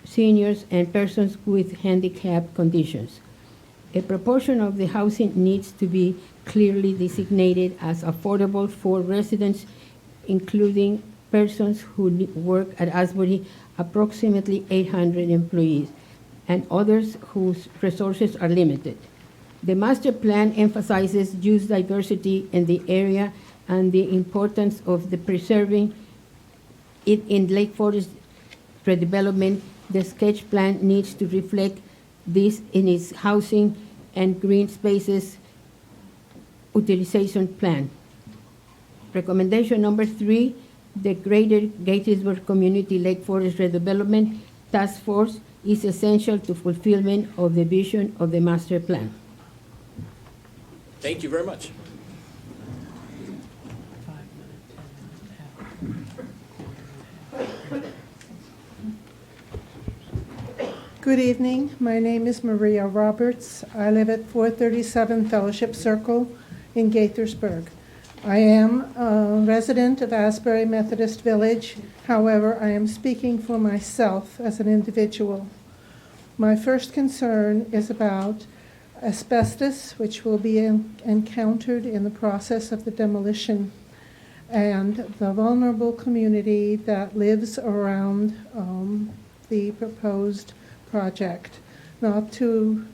seniors, and persons with handicap conditions. A proportion of the housing needs to be clearly designated as affordable for residents, including persons who work at Asbury, approximately 800 employees, and others whose resources are limited. The master plan emphasizes use diversity in the area and the importance of the preserving it in Lakeforest redevelopment. The sketch plan needs to reflect this in its housing and green spaces utilization plan. Recommendation number 3, the Greater Gaithersburg Community Lakeforest Redevelopment Task Force is essential to fulfillment of the vision of the master plan. Thank you very much. Good evening. My name is Maria Roberts. I live at 437 Fellowship Circle in Gaithersburg. I am a resident of Asbury Methodist Village. However, I am speaking for myself as an individual. My first concern is about asbestos, which will be encountered in the process of the demolition, and the vulnerable community that lives around the proposed project. Not to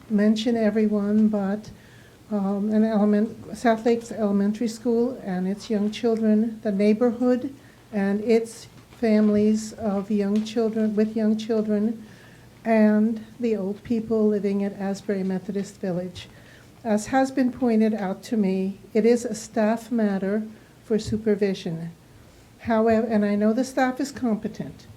mention everyone, but South Lakes Elementary School and its young children, the neighborhood and its families of young children, and the old people living at Asbury Methodist Village. As has been pointed out to me, it is a staff matter for supervision. However, and I know the staff is competent,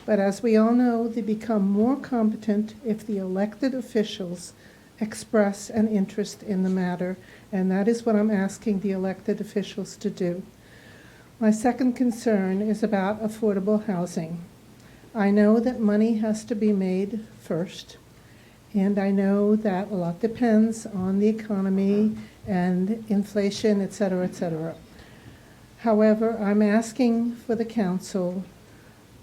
but as we all know, they become more competent if the elected officials express an interest in the matter, and that is what I'm asking the elected officials to do. My second concern is about affordable housing. I know that money has to be made first, and I know that a lot depends on the economy and inflation, et cetera, et cetera. However, I'm asking for the council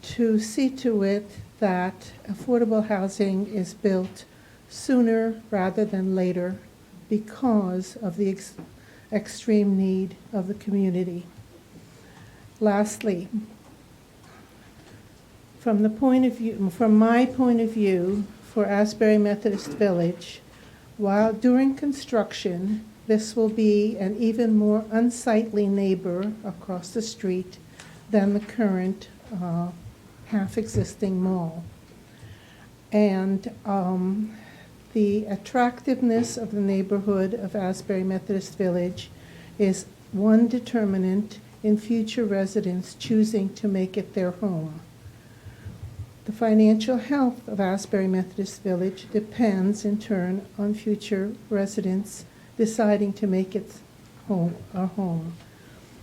to see to it that affordable housing is built sooner rather than later because of the extreme need of the community. Lastly, from my point of view for Asbury Methodist Village, while during construction, this will be an even more unsightly neighbor across the street than the current half-existing mall. And the attractiveness of the neighborhood of Asbury Methodist Village is one determinant in future residents choosing to make it their home. The financial health of Asbury Methodist Village depends in turn on future residents deciding to make it a home.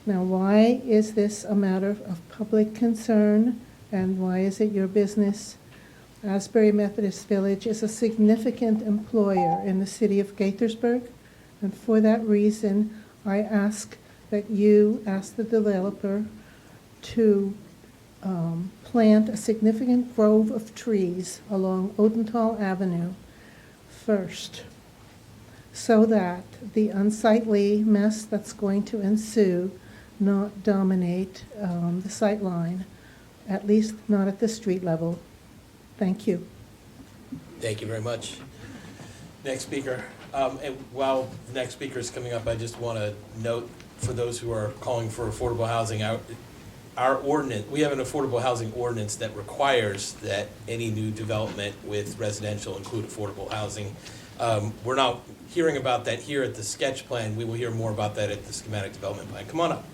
Now, why is this a matter of public concern, and why is it your business? Asbury Methodist Village is a significant employer in the city of Gaithersburg, and for that reason, I ask that you ask the developer to plant a significant grove of trees along Odenthal Avenue first, so that the unsightly mess that's going to ensue not dominate the sight line, at least not at the street level. Thank you. Thank you very much. Next speaker. And while the next speaker is coming up, I just want to note for those who are calling for affordable housing, our ordinance, we have an affordable housing ordinance that requires that any new development with residential include affordable housing. We're not hearing about that here at the sketch plan. We will hear more about that at the schematic development plan. Come on up.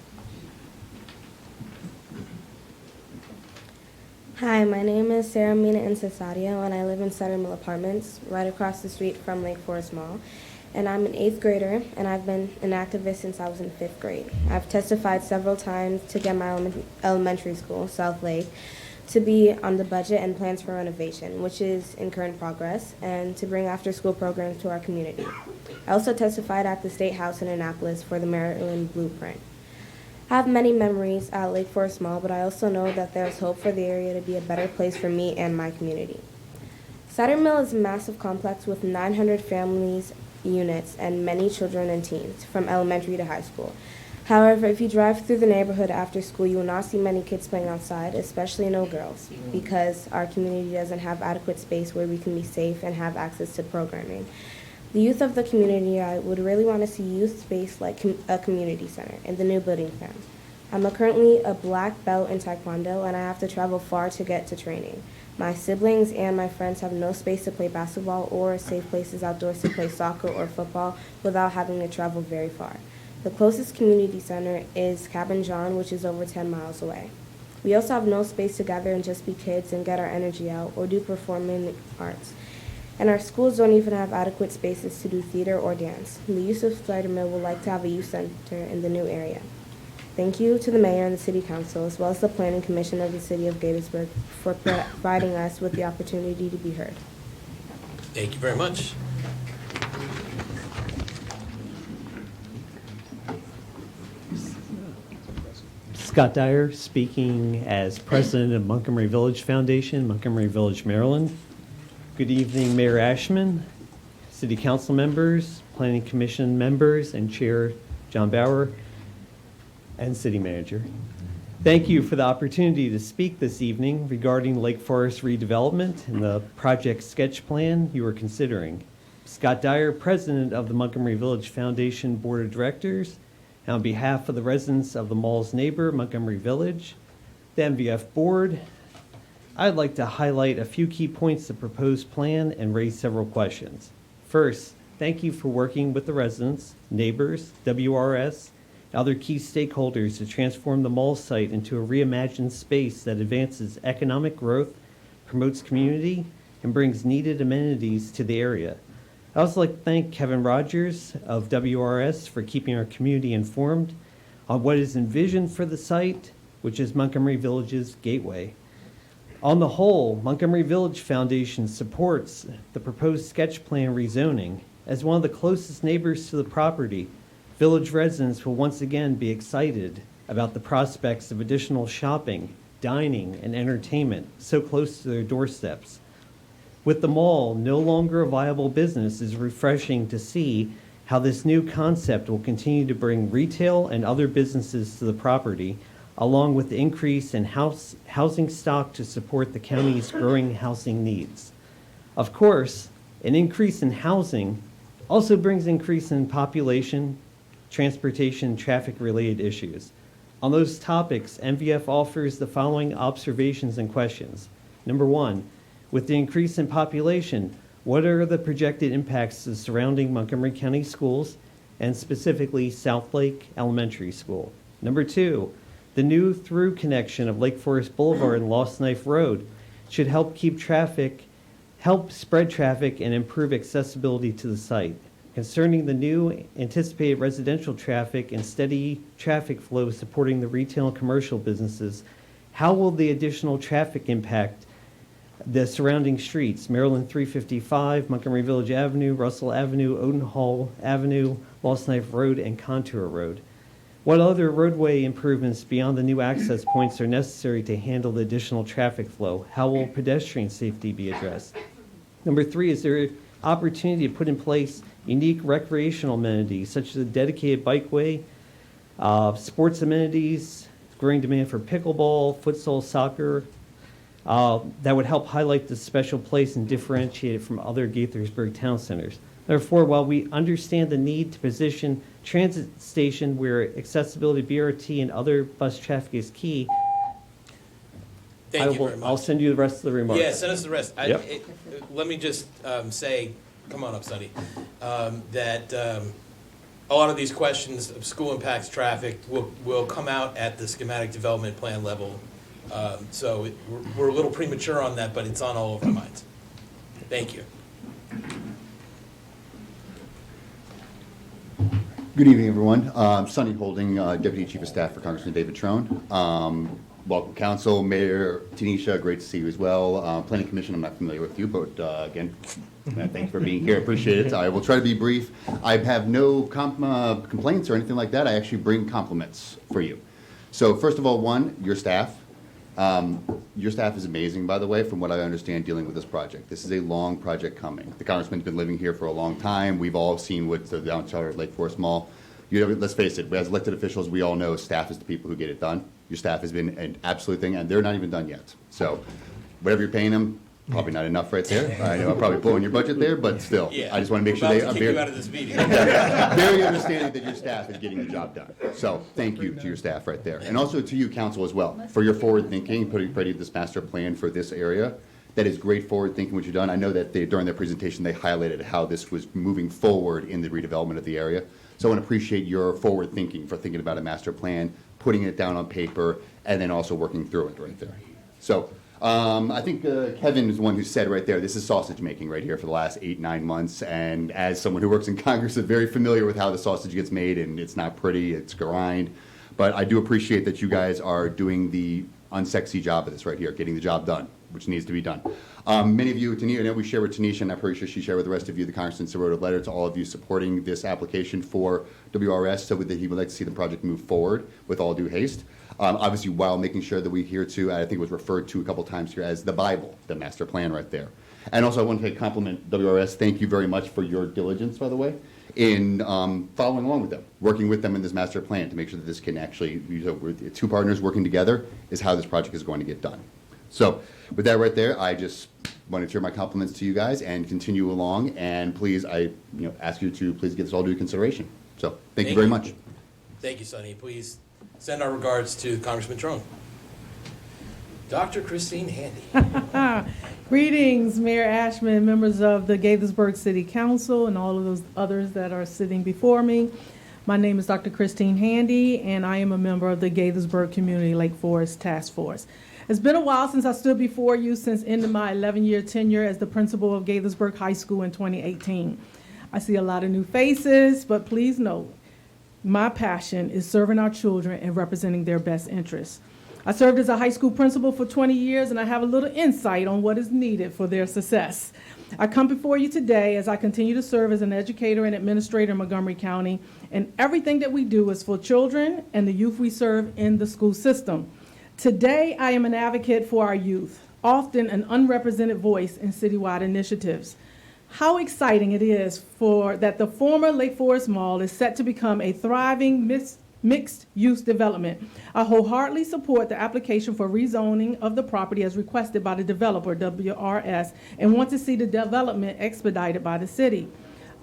Hi, my name is Sarah Mina Incesario, and I live in Cider Mill Apartments, right across the street from Lakeforest Mall. and I'm an 8th grader, and I've been an activist since I was in 5th grade. I've testified several times to get my elementary school, South Lake, to be on the budget and plans for renovation, which is in current progress, and to bring after-school programs to our community. I also testified at the State House in Annapolis for the Maryland Blueprint. I have many memories at Lakeforest Mall, but I also know that there is hope for the area to be a better place for me and my community. Cider Mill is a massive complex with 900 families, units, and many children and teens, from elementary to high school. However, if you drive through the neighborhood after school, you will not see many kids playing outside, especially no girls, because our community doesn't have adequate space where we can be safe and have access to programming. The youth of the community, I would really want to see youth space like a community center in the new building plan. I'm currently a black belt in Taekwondo, and I have to travel far to get to training. My siblings and my friends have no space to play basketball or safe places outdoors to play soccer or football without having to travel very far. The closest community center is Cabin John, which is over 10 miles away. We also have no space to gather and just be kids and get our energy out or do performing arts. And our schools don't even have adequate spaces to do theater or dance. The youth of Cider Mill would like to have a youth center in the new area. Thank you to the mayor and the city council, as well as the planning commission of the city of Gaithersburg, for providing us with the opportunity to be heard. Thank you very much. Scott Dyer, speaking as president of Montgomery Village Foundation, Montgomery Village, Maryland. Good evening, Mayor Ashman, city council members, planning commission members, and Chair John Bauer, and city manager. Thank you for the opportunity to speak this evening regarding Lakeforest redevelopment and the project sketch plan you are considering. Scott Dyer, president of the Montgomery Village Foundation Board of Directors, and on behalf of the residents of the mall's neighbor, Montgomery Village, the MVF board, I'd like to highlight a few key points of the proposed plan and raise several questions. First, thank you for working with the residents, neighbors, WRS, and other key stakeholders to transform the mall site into a reimagined space that advances economic growth, promotes community, and brings needed amenities to the area. I also like to thank Kevin Rogers of WRS for keeping our community informed on what is envisioned for the site, which is Montgomery Village's gateway. On the whole, Montgomery Village Foundation supports the proposed sketch plan rezoning. As one of the closest neighbors to the property, village residents will once again be excited about the prospects of additional shopping, dining, and entertainment so close to their doorsteps. With the mall no longer a viable business, it's refreshing to see how this new concept will continue to bring retail and other businesses to the property, along with the increase in housing stock to support the county's growing housing needs. Of course, an increase in housing also brings increase in population, transportation, traffic-related issues. On those topics, MVF offers the following observations and questions. Number one, with the increase in population, what are the projected impacts to the surrounding Montgomery County schools, and specifically South Lake Elementary School? Number two, the new through connection of Lakeforest Boulevard and Lost Knife Road should help spread traffic and improve accessibility to the site. Concerning the new anticipated residential traffic and steady traffic flow supporting the retail and commercial businesses, how will the additional traffic impact the surrounding streets, Maryland 355, Montgomery Village Avenue, Russell Avenue, Odenhall Avenue, Lost Knife Road, and Contour Road? What other roadway improvements beyond the new access points are necessary to handle the additional traffic flow? How will pedestrian safety be addressed? Number three, is there an opportunity to put in place unique recreational amenities such as a dedicated bikeway, sports amenities, growing demand for pickleball, futsal, soccer, that would help highlight the special place and differentiate it from other Gaithersburg town centers. Therefore, while we understand the need to position transit station where accessibility BRT and other bus traffic is key, Thank you very much. I'll send you the rest of the remarks. Yeah, send us the rest. Yep. Let me just say, come on up, Sonny, that a lot of these questions of school impacts traffic will come out at the schematic development plan level. So we're a little premature on that, but it's on all of our minds. Thank you. Good evening, everyone. Sonny Holding, Deputy Chief of Staff for Congressman David Trone. Welcome, Council, Mayor Tanisha, great to see you as well. Planning Commission, I'm not familiar with you, but again, thank you for being here. Appreciate it. I will try to be brief. I have no complaints or anything like that. I actually bring compliments for you. So first of all, one, your staff. Your staff is amazing, by the way, from what I understand dealing with this project. This is a long project coming. The Congressman's been living here for a long time. We've all seen what's the downtown at Lakeforest Mall. You know, let's face it, as elected officials, we all know staff is the people who get it done. Your staff has been an absolute thing, and they're not even done yet. So whatever you're paying them, probably not enough right there. I know I'm probably blowing your budget there, but still, Yeah, I just want to make we're sure they about are to kick very, you out of this meeting. very understanding that your staff is getting the job done. So thank you to your staff right there. And also to you, council, as well, for your forward thinking, putting ready this master plan for this area. That is great forward thinking what you've done. I know that during their presentation, they highlighted how this was moving forward in the redevelopment of the area. So I want to appreciate your forward thinking for thinking about a master plan, putting it down on paper, and then also working through it right there. So I think Kevin is the one who said right there, this is sausage making right here for the last 8-9 months. And as someone who works in Congress, is very familiar with how the sausage gets made, and it's not pretty, it's grind. But I do appreciate that you guys are doing the unsexy job of this right here, getting the job done, which needs to be done. Many of you, I know we share with Tanisha, and I'm pretty sure she shared with the rest of you, the Congressman wrote a letter to all of you supporting this application for WRS so that he would like to see the project move forward with all due haste. Obviously, while making sure that we adhere to, I think it was referred to a couple times here as the Bible, the master plan right there. And also, I want to compliment WRS. Thank you very much for your diligence, by the way, in following along with them, working with them in this master plan to make sure that this can actually, with two partners working together is how this project is going to get done. So with that right there, I just want to share my compliments to you guys and continue along. And please, I ask you to please give this all due consideration. So thank you very much. Thank you, Sonny. Please send our regards to Congressman Trone. Dr. Christine Handy. Greetings, Mayor Ashman, members of the Gaithersburg City Council, and all of those others that are sitting before me. My name is Dr. Christine Handy, and I am a member of the Gaithersburg Community Lakeforest Task Force. It's been a while since I stood before you since ending my 11-year tenure as the principal of Gaithersburg High School in 2018. I see a lot of new faces, but please note, my passion is serving our children and representing their best interests. I served as a high school principal for 20 years, and I have a little insight on what is needed for their success. I come before you today as I continue to serve as an educator and administrator in Montgomery County, and everything that we do is for children and the youth we serve in the school system. Today, I am an advocate for our youth, often an unrepresented voice in citywide initiatives. How exciting it is that the former Lakeforest Mall is set to become a thriving mixed-use development. I wholeheartedly support the application for rezoning of the property as requested by the developer, WRS, and want to see the development expedited by the city.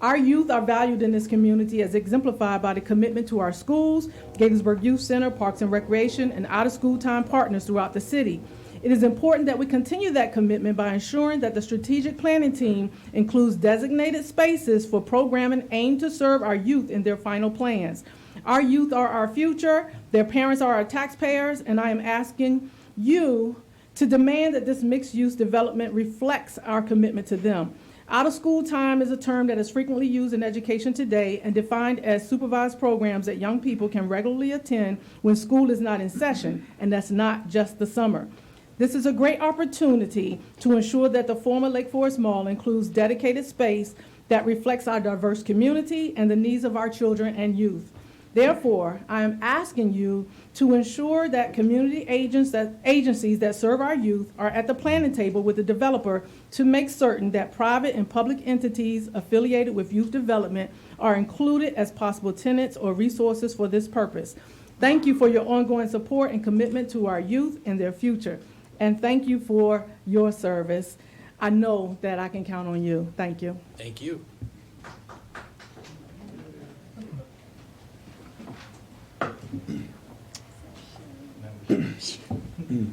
Our youth are valued in this community as exemplified by the commitment to our schools, Gaithersburg Youth Center, Parks and Recreation, and out-of-school time partners throughout the city. It is important that we continue that commitment by ensuring that the strategic planning team includes designated spaces for programming aimed to serve our youth in their final plans. Our youth are our future, their parents are our taxpayers, and I am asking you to demand that this mixed-use development reflects our commitment to them. Out-of-school time is a term that is frequently used in education today and defined as supervised programs that young people can regularly attend when school is not in session, and that's not just the summer. This is a great opportunity to ensure that the former Lakeforest Mall includes dedicated space that reflects our diverse community and the needs of our children and youth. Therefore, I am asking you to ensure that community agencies that serve our youth are at the planning table with the developer to make certain that private and public entities affiliated with youth development are included as possible tenants or resources for this purpose. Thank you for your ongoing support and commitment to our youth and their future. And thank you for your service. I know that I can count on you. Thank you. Thank you.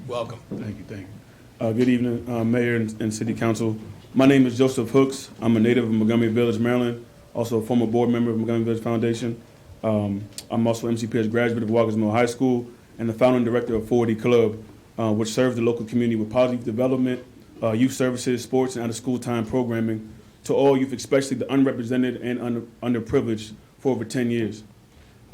Welcome. Thank you. Good evening, Mayor and City Council. My name is Joseph Hooks. I'm a native of Montgomery Village, Maryland, also a former board member of Montgomery Village Foundation. I'm also MCPS graduate of Walker's Mill High School and the founding director of 4D Club, which serves the local community with positive development, youth services, sports, and out-of-school time programming to all youth, especially the unrepresented and underprivileged, for over 10 years.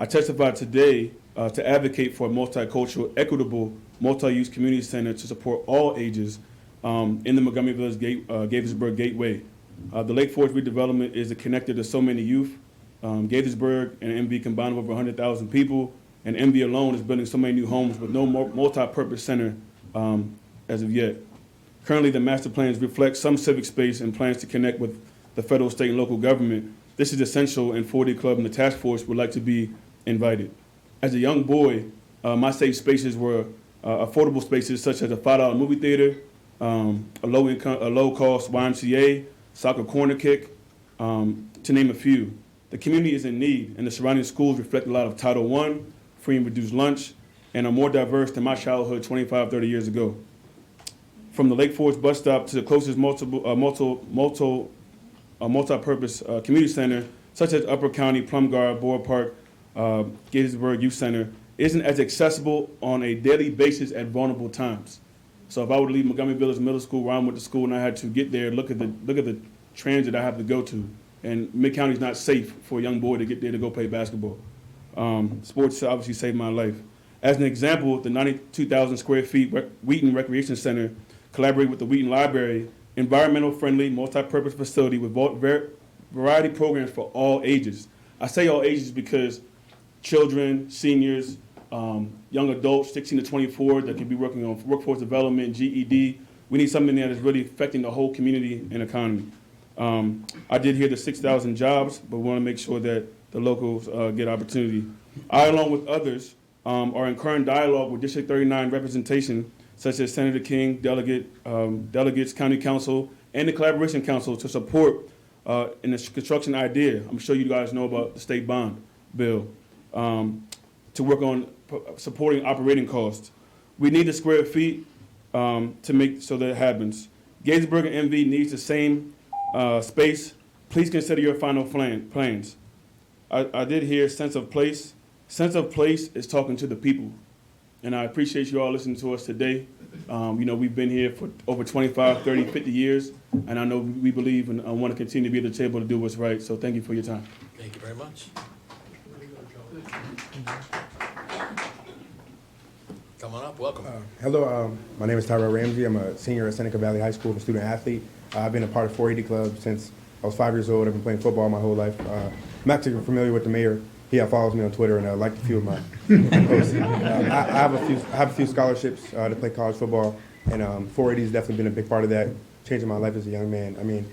I testified today to advocate for a multicultural, equitable, multi-use community center to support all ages in the Montgomery Village Gaithersburg Gateway. The Lakeforest redevelopment is connected to so many youth. Gaithersburg and MV combined with over 100,000 people, and MV alone is building so many new homes with no multi-purpose center as of yet. Currently, the master plans reflect some civic space and plans to connect with the federal, state, and local government. This is essential, and 4D Club and the task force would like to be invited. As a young boy, my safe spaces were affordable spaces such as a $5 movie theater, a low-cost YMCA, soccer corner kick, to name a few. The community is in need, and the surrounding schools reflect a lot of Title I, free and reduced lunch, and are more diverse than my childhood 25, 30 years ago. From the Lakeforest bus stop to the closest multi-purpose community center, such as Upper County, Plum Guard, Board Park, Gaithersburg Youth Center, isn't as accessible on a daily basis at vulnerable times. So if I were to leave Montgomery Village Middle School, where I went to school, and I had to get there, look at the transit I have to go to, and Mid-County is not safe for a young boy to get there to go play basketball. Sports obviously saved my life. As an example, the 92,000 square feet Wheaton Recreation Center collaborated with the Wheaton Library, environmental-friendly, multi-purpose facility with variety programs for all ages. I say all ages because children, seniors, young adults, 16 to 24, that can be working on workforce development, GED. We need something that is really affecting the whole community and economy. I did hear the 6,000 jobs, but we want to make sure that the locals get opportunity. I, along with others, are in current dialogue with District 39 representation, such as Senator King, delegates, County Council, and the Collaboration Council to support in the construction idea. I'm sure you guys know about the state bond bill, to work on supporting operating costs. We need the square feet to make so that it happens. Gaithersburg and MV needs the same space. Please consider your final plans. I did hear sense of place. Sense of place is talking to the people. And I appreciate you all listening to us today. We've been here for over 25, 30, 50 years, and I know we believe and want to continue to be at the table to do what's right. So thank you for your time. Thank you very much. Come on up, welcome. Hello, my name is Tyrell Ramsey. I'm a senior at Seneca Valley High School, a student athlete. I've been a part of 480 Club since I was 5 years old. I've been playing football my whole life. I'm actually familiar with the mayor. He follows me on Twitter, and I liked a few of my posts. I have a few scholarships to play college football, and 480 has definitely been a big part of that, changing my life as a young man. I mean,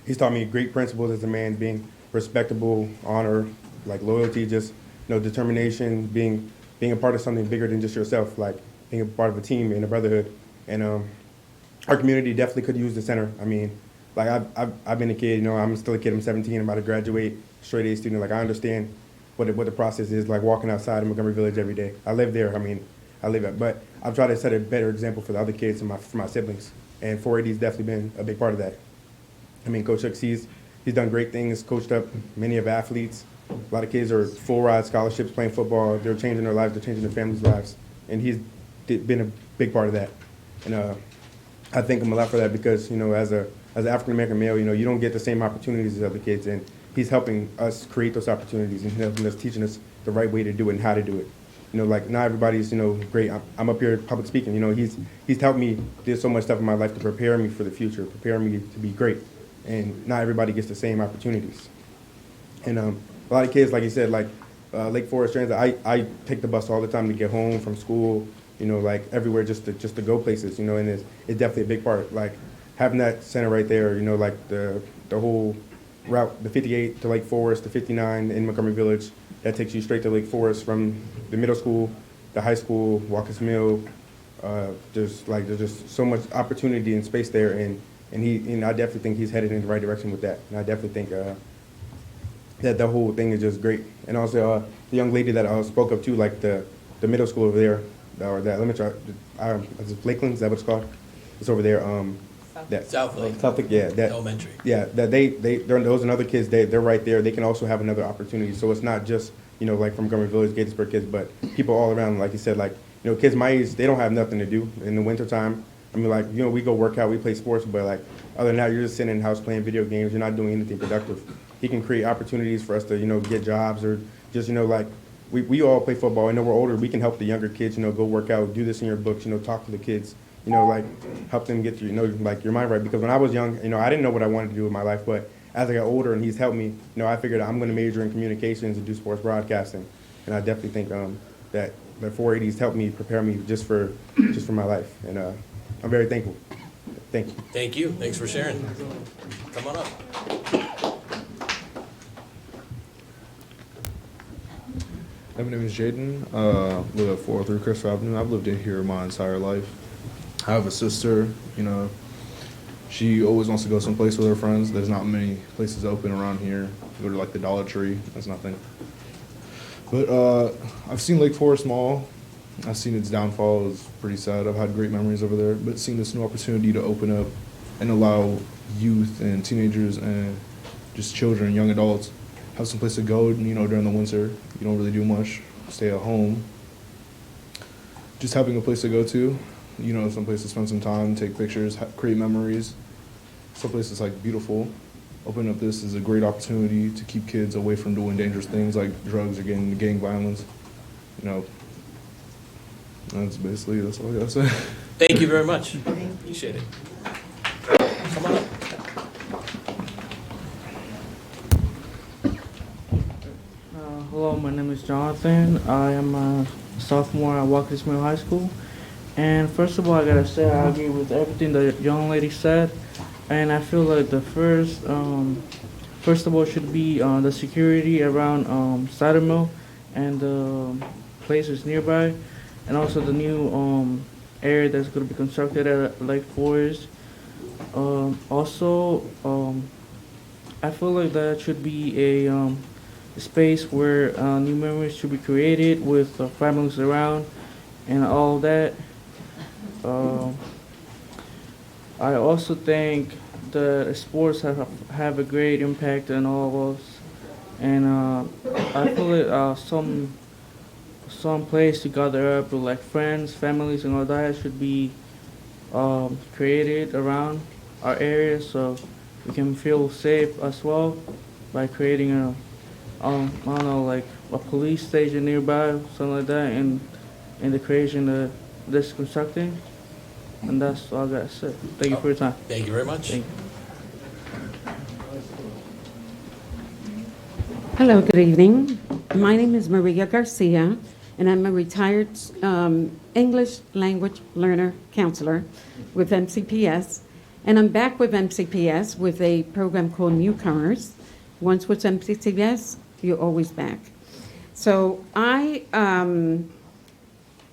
he's taught me great principles as a man, being respectable, honor, like loyalty, just determination, being a part of something bigger than just yourself, like being a part of a team and a brotherhood. And our community definitely could use the center. I mean, like I've been a kid, I'm still a kid. I'm 17. I'm about to graduate, straight A student. Like I understand what the process is like walking outside in Montgomery Village every day. I live there. I live it, but I've tried to set a better example for the other kids and for my siblings. And 480 has definitely been a big part of that. I mean, Coach Hooks, he's done great things, coached up many of athletes. A lot of kids are full ride scholarships playing football. They're changing their lives. They're changing their families' lives. And he's been a big part of that. And I thank him a lot for that because, as an African-American male, you don't get the same opportunities as other kids. And he's helping us create those opportunities and helping us, teaching us the right way to do it and how to do it. Like not everybody's, great. I'm up here public speaking. He's helped me do so much stuff in my life to prepare me for the future, prepare me to be great. And not everybody gets the same opportunities. And a lot of kids, like you said, like Lakeforest Transit, I take the bus all the time to get home from school, like everywhere just to go places, and it's definitely a big part. Like having that center right there, like the whole route, the 58 to Lakeforest, the 59 in Montgomery Village, that takes you straight to Lakeforest from the middle school, the high school, Watkins Mill. There's just so much opportunity and space there, and I definitely think he's headed in the right direction with that. And I definitely think that the whole thing is just great. And also the young lady that I spoke up to, like the middle school over there, or that elementary, is it Lakeland? Is that what it's called? It's over there. South Lake. South Lake, yeah. Elementary. Yeah, that those and other kids, they're right there. They can also have another opportunity. So it's not just, like from Montgomery Village, Gaithersburg kids, but people all around, like you said, like, kids my age, they don't have nothing to do in the wintertime. I mean, like, we go work out, we play sports, but like, other than that, you're just sitting in the house playing video games. You're not doing anything productive. he can create opportunities for us to, get jobs or just, like, we all play football. I know we're older. We can help the younger kids, go work out, do this in your books, talk to the kids, like help them get through, like your mind right. Because when I was young, I didn't know what I wanted to do with my life. But as I got older and he's helped me, I figured I'm going to major in communications and do sports broadcasting. And I definitely think that the 480's helped me prepare me just for my life. And I'm very thankful. Thank you. Thank you. Thanks for sharing. Come on up. My name is Jaden. Live at 403 Chris Avenue. I've lived in here my entire life. I have a sister. She always wants to go someplace with her friends. There's not many places open around here. Go to like the Dollar Tree. That's nothing. But I've seen Lakeforest Mall. I've seen its downfall. It's pretty sad. I've had great memories over there. But seeing this new opportunity to open up and allow youth and teenagers and just children, young adults, have some place to go, during the winter. You don't really do much. Stay at home. Just having a place to go to, some place to spend some time, take pictures, create memories. Some place that's like beautiful. Opening up this is a great opportunity to keep kids away from doing dangerous things like drugs or getting into gang violence. That's all I gotta say. Thank you very much. Appreciate it. Come on up. Hello, my name is Jonathan. I am a sophomore at Watkins Middle High School. And first of all, I gotta say I agree with everything the young lady said. And I feel like the first of all should be the security around Cider Mill and the places nearby, and also the new area that's going to be constructed at Lakeforest. I feel like that should be a space where new memories should be created with families around and all that. I also think that sports have a great impact on all of us, and I feel like some place to gather up with like friends, families, and all that should be created around our area so we can feel safe as well by creating like a police station nearby, something like that, and the creation of this constructing. And that's all I got to say. Thank you for your time. Thank you very much. Thank you. Hello, good evening. My name is Maria Garcia, and I'm a retired English language learner counselor with MCPS. And I'm back with MCPS with a program called Newcomers. Once with MCPS, you're always back. So I,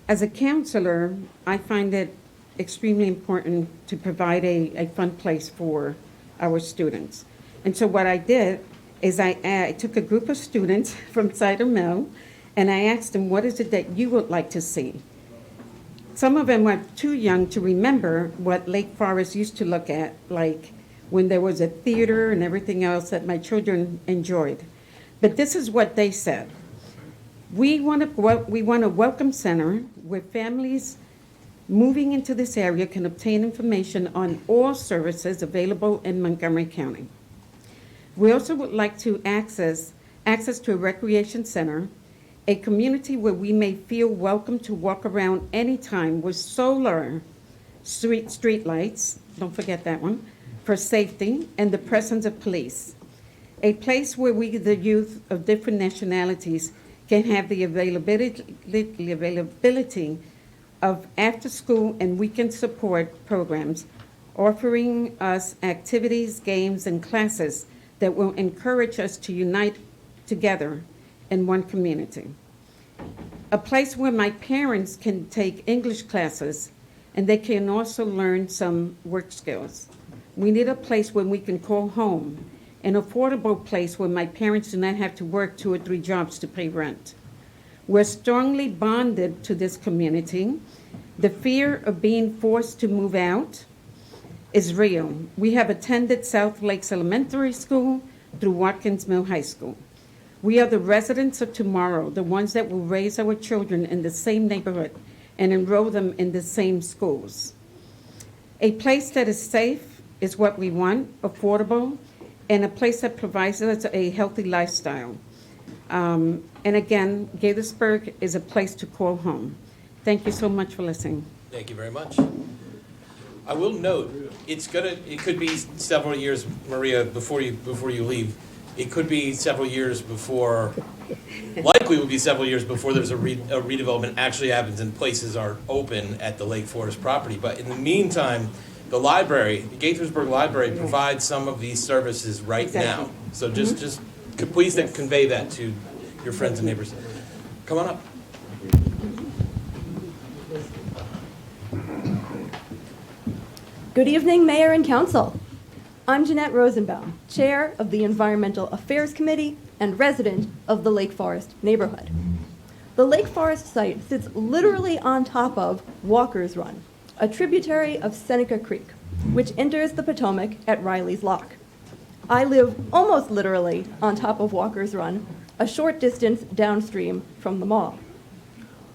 as a counselor, I find it extremely important to provide a fun place for our students. And so what I did is I took a group of students from Cider Mill and I asked them, what is it that you would like to see? Some of them were too young to remember what Lakeforest used to look at, like when there was a theater and everything else that my children enjoyed. But this is what they said. We want a welcome center where families moving into this area can obtain information on all services available in Montgomery County. We also would like to access to a recreation center, a community where we may feel welcome to walk around anytime with solar street lights, don't forget that one, for safety and the presence of police. A place where we, the youth of different nationalities, can have the availability of after-school and weekend support programs, offering us activities, games, and classes that will encourage us to unite together in one community. A place where my parents can take English classes and they can also learn some work skills. We need a place where we can call home, an affordable place where my parents do not have to work 2 or 3 jobs to pay rent. We're strongly bonded to this community. The fear of being forced to move out is real. We have attended South Lakes Elementary School through Watkins Mill High School. We are the residents of tomorrow, the ones that will raise our children in the same neighborhood and enroll them in the same schools. A place that is safe is what we want, affordable, and a place that provides us a healthy lifestyle. And again, Gaithersburg is a place to call home. Thank you so much for listening. Thank you very much. I will note, it could be several years, Maria, before you leave. It could be several years before, likely will be several years before there's a redevelopment actually happens and places are open at the Lakeforest property. But in the meantime, the library, the Gaithersburg Library provides some of these services right now. So just please convey that to your friends and neighbors. Come on up. Good evening, Mayor and Council. I'm Jeanette Rosenbaum, Chair of the Environmental Affairs Committee and resident of the Lakeforest neighborhood. The Lakeforest site sits literally on top of Walker's Run, a tributary of Seneca Creek, which enters the Potomac at Riley's Lock. I live almost literally on top of Walker's Run, a short distance downstream from the mall.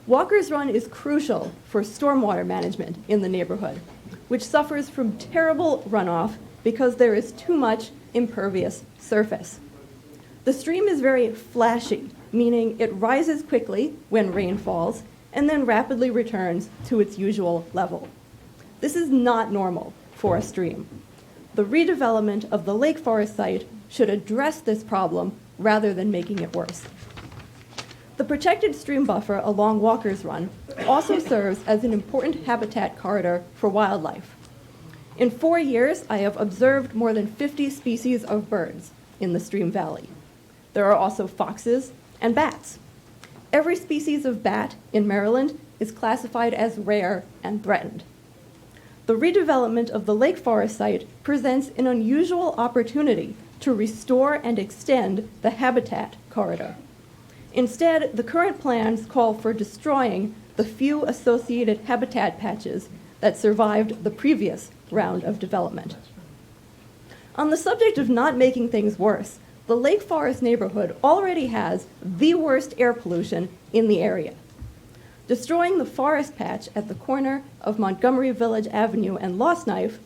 Walker's Run is crucial for stormwater management in the neighborhood, which suffers from terrible runoff because there is too much impervious surface. The stream is very flashy, meaning it rises quickly when rain falls and then rapidly returns to its usual level. This is not normal for a stream. The redevelopment of the Lakeforest site should address this problem rather than making it worse. The protected stream buffer along Walker's Run also serves as an important habitat corridor for wildlife. In 4 years, I have observed more than 50 species of birds in the stream valley. There are also foxes and bats. Every species of bat in Maryland is classified as rare and threatened. The redevelopment of the Lakeforest site presents an unusual opportunity to restore and extend the habitat corridor. Instead, the current plans call for destroying the few associated habitat patches that survived the previous round of development. On the subject of not making things worse, the Lakeforest neighborhood already has the worst air pollution in the area. Destroying the forest patch at the corner of Montgomery Village Avenue and Lost Knife,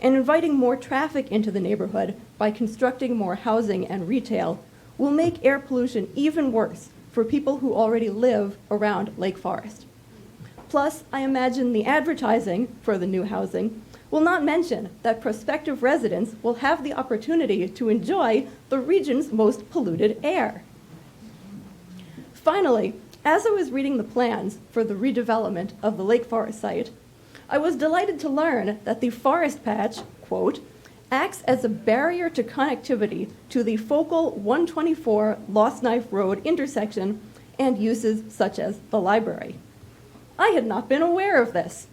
and inviting more traffic into the neighborhood by constructing more housing and retail will make air pollution even worse for people who already live around Lakeforest. Plus, I imagine the advertising for the new housing will not mention that prospective residents will have the opportunity to enjoy the region's most polluted air. Finally, as I was reading the plans for the redevelopment of the Lakeforest site, I was delighted to learn that the forest patch, quote, acts as a barrier to connectivity to the focal 124 Lost Knife Road intersection and uses such as the library. I had not been aware of this.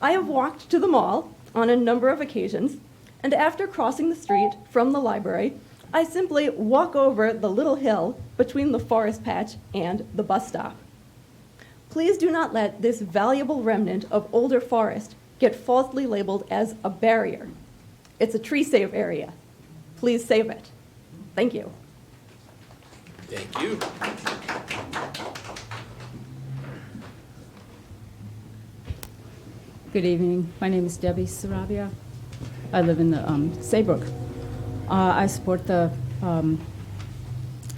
I have walked to the mall on a number of occasions, and after crossing the street from the library, I simply walk over the little hill between the forest patch and the bus stop. Please do not let this valuable remnant of older forest get falsely labeled as a barrier. It's a tree save area. Please save it. Thank you. Thank you. Good evening. My name is Debbie Sarabia. I live in the Saybrook. I support the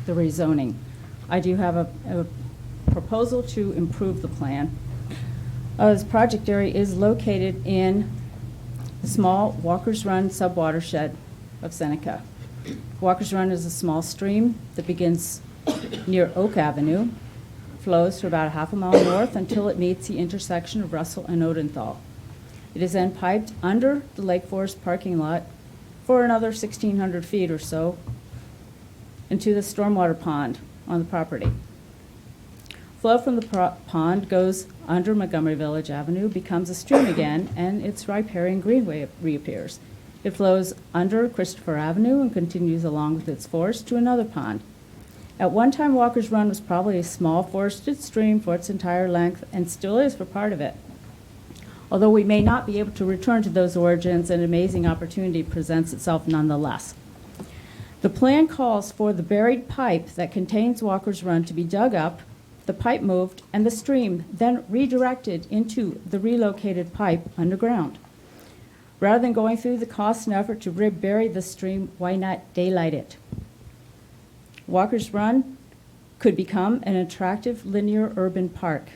rezoning. I do have a proposal to improve the plan. This project area is located in the small Walker's Run subwatershed of Seneca. Walker's Run is a small stream that begins near Oak Avenue, flows for about a half a mile north until it meets the intersection of Russell and Odenthal. It is then piped under the Lakeforest parking lot for another 1,600 feet or so into the stormwater pond on the property. Flow from the pond goes under Montgomery Village Avenue, becomes a stream again, and its riparian greenway reappears. It flows under Christopher Avenue and continues along with its force to another pond. At one time, Walker's Run was probably a small forested stream for its entire length, and still is for part of it. Although we may not be able to return to those origins, an amazing opportunity presents itself nonetheless. The plan calls for the buried pipe that contains Walker's Run to be dug up, the pipe moved, and the stream then redirected into the relocated pipe underground. Rather than going through the cost and effort to bury the stream, why not daylight it? Walker's Run could become an attractive linear urban park.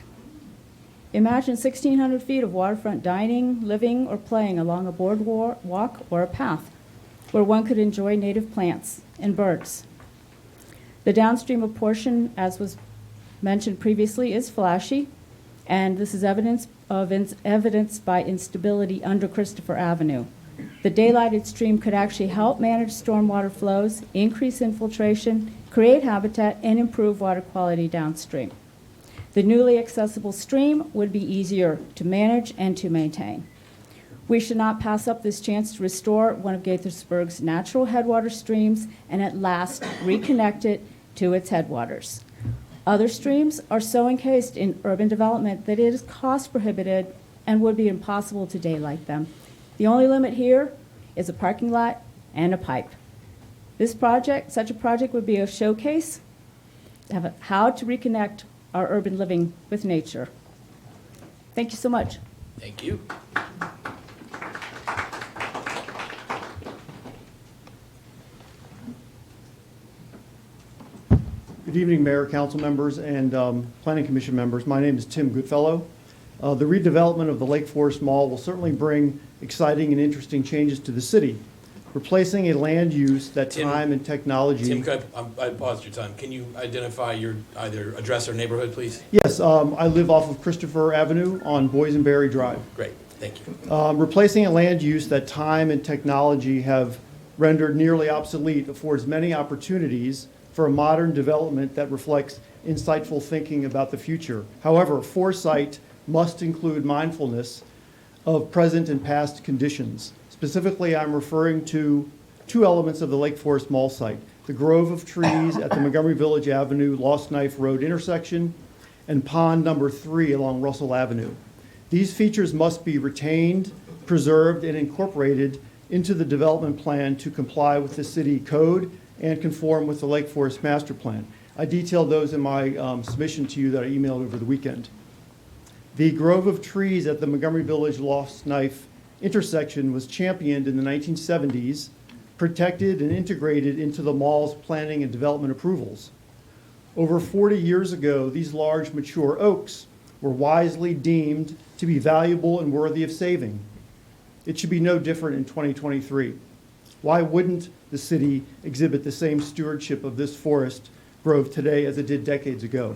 Imagine 1,600 feet of waterfront dining, living, or playing along a boardwalk or a path where one could enjoy native plants and birds. The downstream portion, as was mentioned previously, is flashy, and this is evidenced by instability under Christopher Avenue. The daylighted stream could actually help manage stormwater flows, increase infiltration, create habitat, and improve water quality downstream. The newly accessible stream would be easier to manage and to maintain. We should not pass up this chance to restore one of Gaithersburg's natural headwater streams and at last reconnect it to its headwaters. Other streams are so encased in urban development that it is cost prohibitive and would be impossible to daylight them. The only limit here is a parking lot and a pipe. Such a project would be a showcase of how to reconnect our urban living with nature. Thank you so much. Thank you. Good evening, Mayor, Council members, and Planning Commission members. My name is Tim Goodfellow. The redevelopment of the Lakeforest Mall will certainly bring exciting and interesting changes to the city, replacing a land use that time and technology. Tim, I paused your time. Can you identify your either address or neighborhood, please? Yes, I live off of Christopher Avenue on Boysenberry Drive. Great, thank you. Replacing a land use that time and technology have rendered nearly obsolete affords many opportunities for a modern development that reflects insightful thinking about the future. However, foresight must include mindfulness of present and past conditions. Specifically, I'm referring to two elements of the Lakeforest Mall site: the grove of trees at the Montgomery Village Avenue Lost Knife Road intersection and pond number 3 along Russell Avenue. These features must be retained, preserved, and incorporated into the development plan to comply with the city code and conform with the Lakeforest Master Plan. I detailed those in my submission to you that I emailed over the weekend. The grove of trees at the Montgomery Village Lost Knife intersection was championed in the 1970s, protected and integrated into the mall's planning and development approvals. Over 40 years ago, these large mature oaks were wisely deemed to be valuable and worthy of saving. It should be no different in 2023. Why wouldn't the city exhibit the same stewardship of this forest grove today as it did decades ago?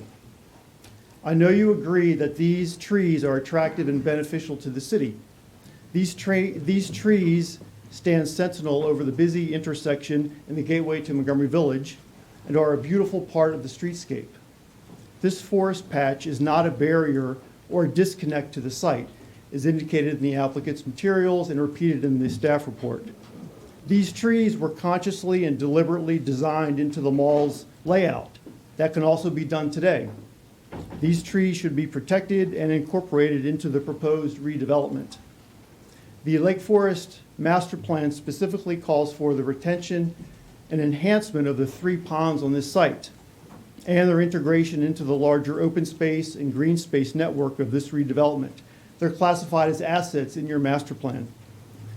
I know you agree that these trees are attractive and beneficial to the city. These trees stand sentinel over the busy intersection and the gateway to Montgomery Village and are a beautiful part of the streetscape. This forest patch is not a barrier or a disconnect to the site, as indicated in the applicant's materials and repeated in the staff report. These trees were consciously and deliberately designed into the mall's layout. That can also be done today. These trees should be protected and incorporated into the proposed redevelopment. The Lakeforest Master Plan specifically calls for the retention and enhancement of the 3 ponds on this site and their integration into the larger open space and green space network of this redevelopment. They're classified as assets in your master plan.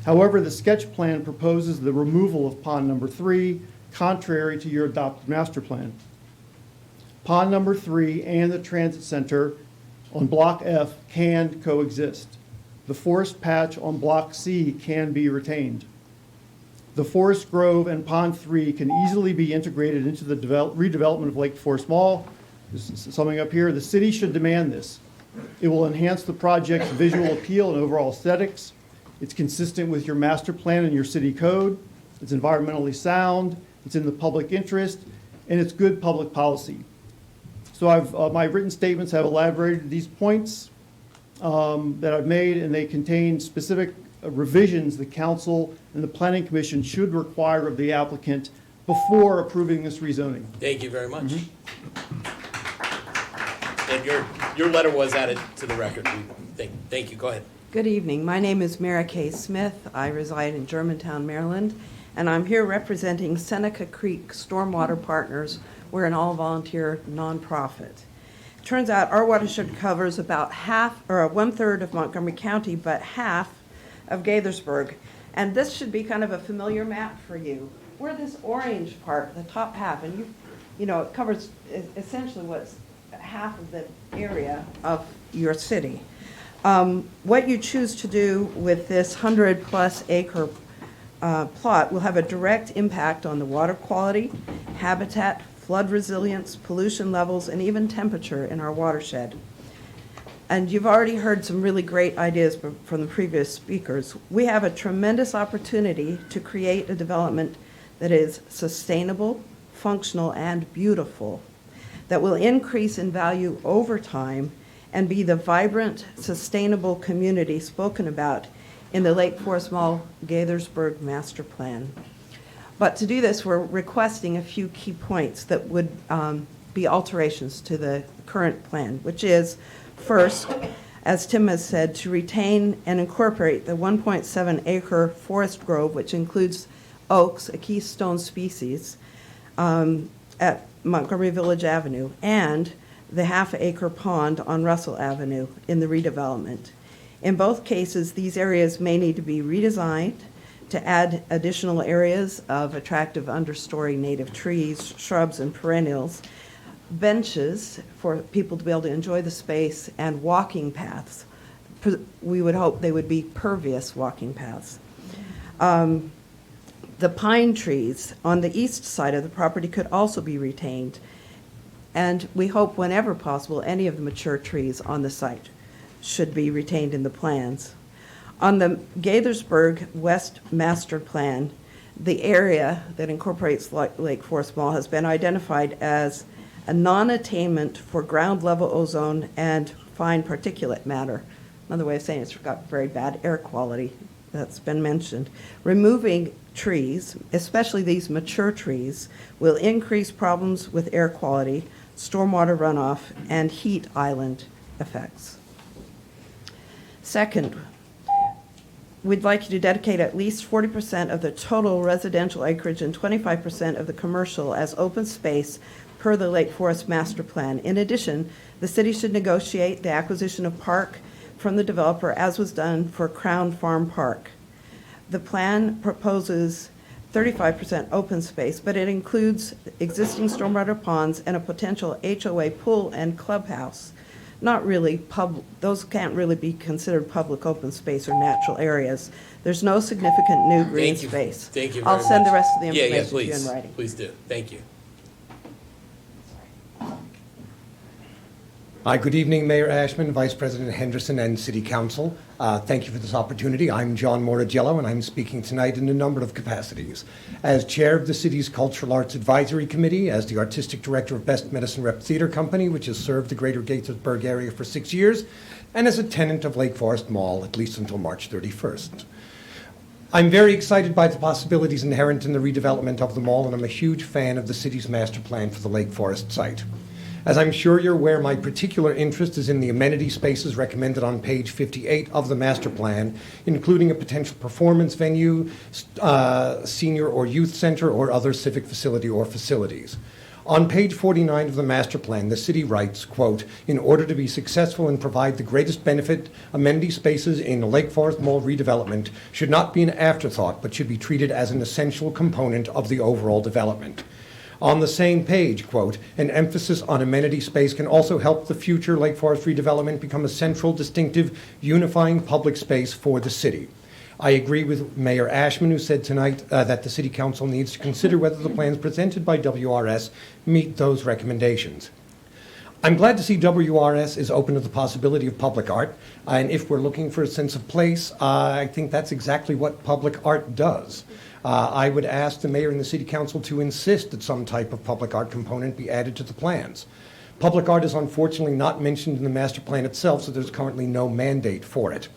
However, the sketch plan proposes the removal of pond number 3, contrary to your adopted master plan. Pond number 3 and the transit center on Block F can coexist. The forest patch on Block C can be retained. The forest grove and pond 3 can easily be integrated into the redevelopment of Lakeforest Mall. Summing up here, the city should demand this. It will enhance the project's visual appeal and overall aesthetics. It's consistent with your master plan and your city code. It's environmentally sound. It's in the public interest, and it's good public policy. So my written statements have elaborated these points that I've made, and they contain specific revisions the council and the planning commission should require of the applicant before approving this rezoning. Thank you very much. And your letter was added to the record. Thank you. Go ahead. Good evening. My name is Mara Kay Smith. I reside in Germantown, Maryland, and I'm here representing Seneca Creek Stormwater Partners. We're an all-volunteer nonprofit. Turns out our watershed covers about half or 1/3 of Montgomery County, but half of Gaithersburg. And this should be kind of a familiar map for you. Where this orange part, the top half, and you know, it covers essentially what's half of the area of your city. What you choose to do with this 100+ acre plot will have a direct impact on the water quality, habitat, flood resilience, pollution levels, and even temperature in our watershed. And you've already heard some really great ideas from the previous speakers. We have a tremendous opportunity to create a development that is sustainable, functional, and beautiful, that will increase in value over time and be the vibrant, sustainable community spoken about in the Lakeforest Mall Gaithersburg Master Plan. But to do this, we're requesting a few key points that would be alterations to the current plan, which is, first, as Tim has said, to retain and incorporate the 1.7 acre forest grove, which includes oaks, a keystone species, at Montgomery Village Avenue, and the half-acre pond on Russell Avenue in the redevelopment. In both cases, these areas may need to be redesigned to add additional areas of attractive understory native trees, shrubs, and perennials, benches for people to be able to enjoy the space, and walking paths. We would hope they would be pervious walking paths. The pine trees on the east side of the property could also be retained. And we hope whenever possible, any of the mature trees on the site should be retained in the plans. On the Gaithersburg West Master Plan, the area that incorporates Lakeforest Mall has been identified as a non-attainment for ground level ozone and fine particulate matter. Another way of saying it's got very bad air quality. That's been mentioned. Removing trees, especially these mature trees, will increase problems with air quality, stormwater runoff, and heat island effects. Second, we'd like you to dedicate at least 40% of the total residential acreage and 25% of the commercial as open space per the Lakeforest Master Plan. In addition, the city should negotiate the acquisition of park from the developer, as was done for Crown Farm Park. The plan proposes 35% open space, but it includes existing stormwater ponds and a potential HOA pool and clubhouse. Not really public, those can't really be considered public open space or natural areas. There's no significant new green space. Thank you very much. I'll send the rest of the information Yeah, to you please. in writing. Please do. Thank you. Hi, good evening, Mayor Ashman, Vice President Henderson, and City Council. Thank you for this opportunity. I'm John Mortagello, and I'm speaking tonight in a number of capacities. As Chair of the City's Cultural Arts Advisory Committee, as the Artistic Director of Best Medicine Rep Theater Company, which has served the greater Gaithersburg area for 6 years, and as a tenant of Lakeforest Mall, at least until March 31st. I'm very excited by the possibilities inherent in the redevelopment of the mall, and I'm a huge fan of the city's master plan for the Lakeforest site. As I'm sure you're aware, my particular interest is in the amenity spaces recommended on page 58 of the master plan, including a potential performance venue, senior or youth center, or other civic facility or facilities. On page 49 of the master plan, the city writes, quote, "In order to be successful and provide the greatest benefit, amenity spaces in the Lakeforest Mall redevelopment should not be an afterthought, but should be treated as an essential component of the overall development." On the same page, quote, "An emphasis on amenity space can also help the future Lakeforest redevelopment become a central, distinctive, unifying public space for the city." I agree with Mayor Ashman, who said tonight that the City Council needs to consider whether the plans presented by WRS meet those recommendations. I'm glad to see WRS is open to the possibility of public art, and if we're looking for a sense of place, I think that's exactly what public art does. I would ask the mayor and the city council to insist that some type of public art component be added to the plans. Public art is unfortunately not mentioned in the master plan itself, so there's currently no mandate for it.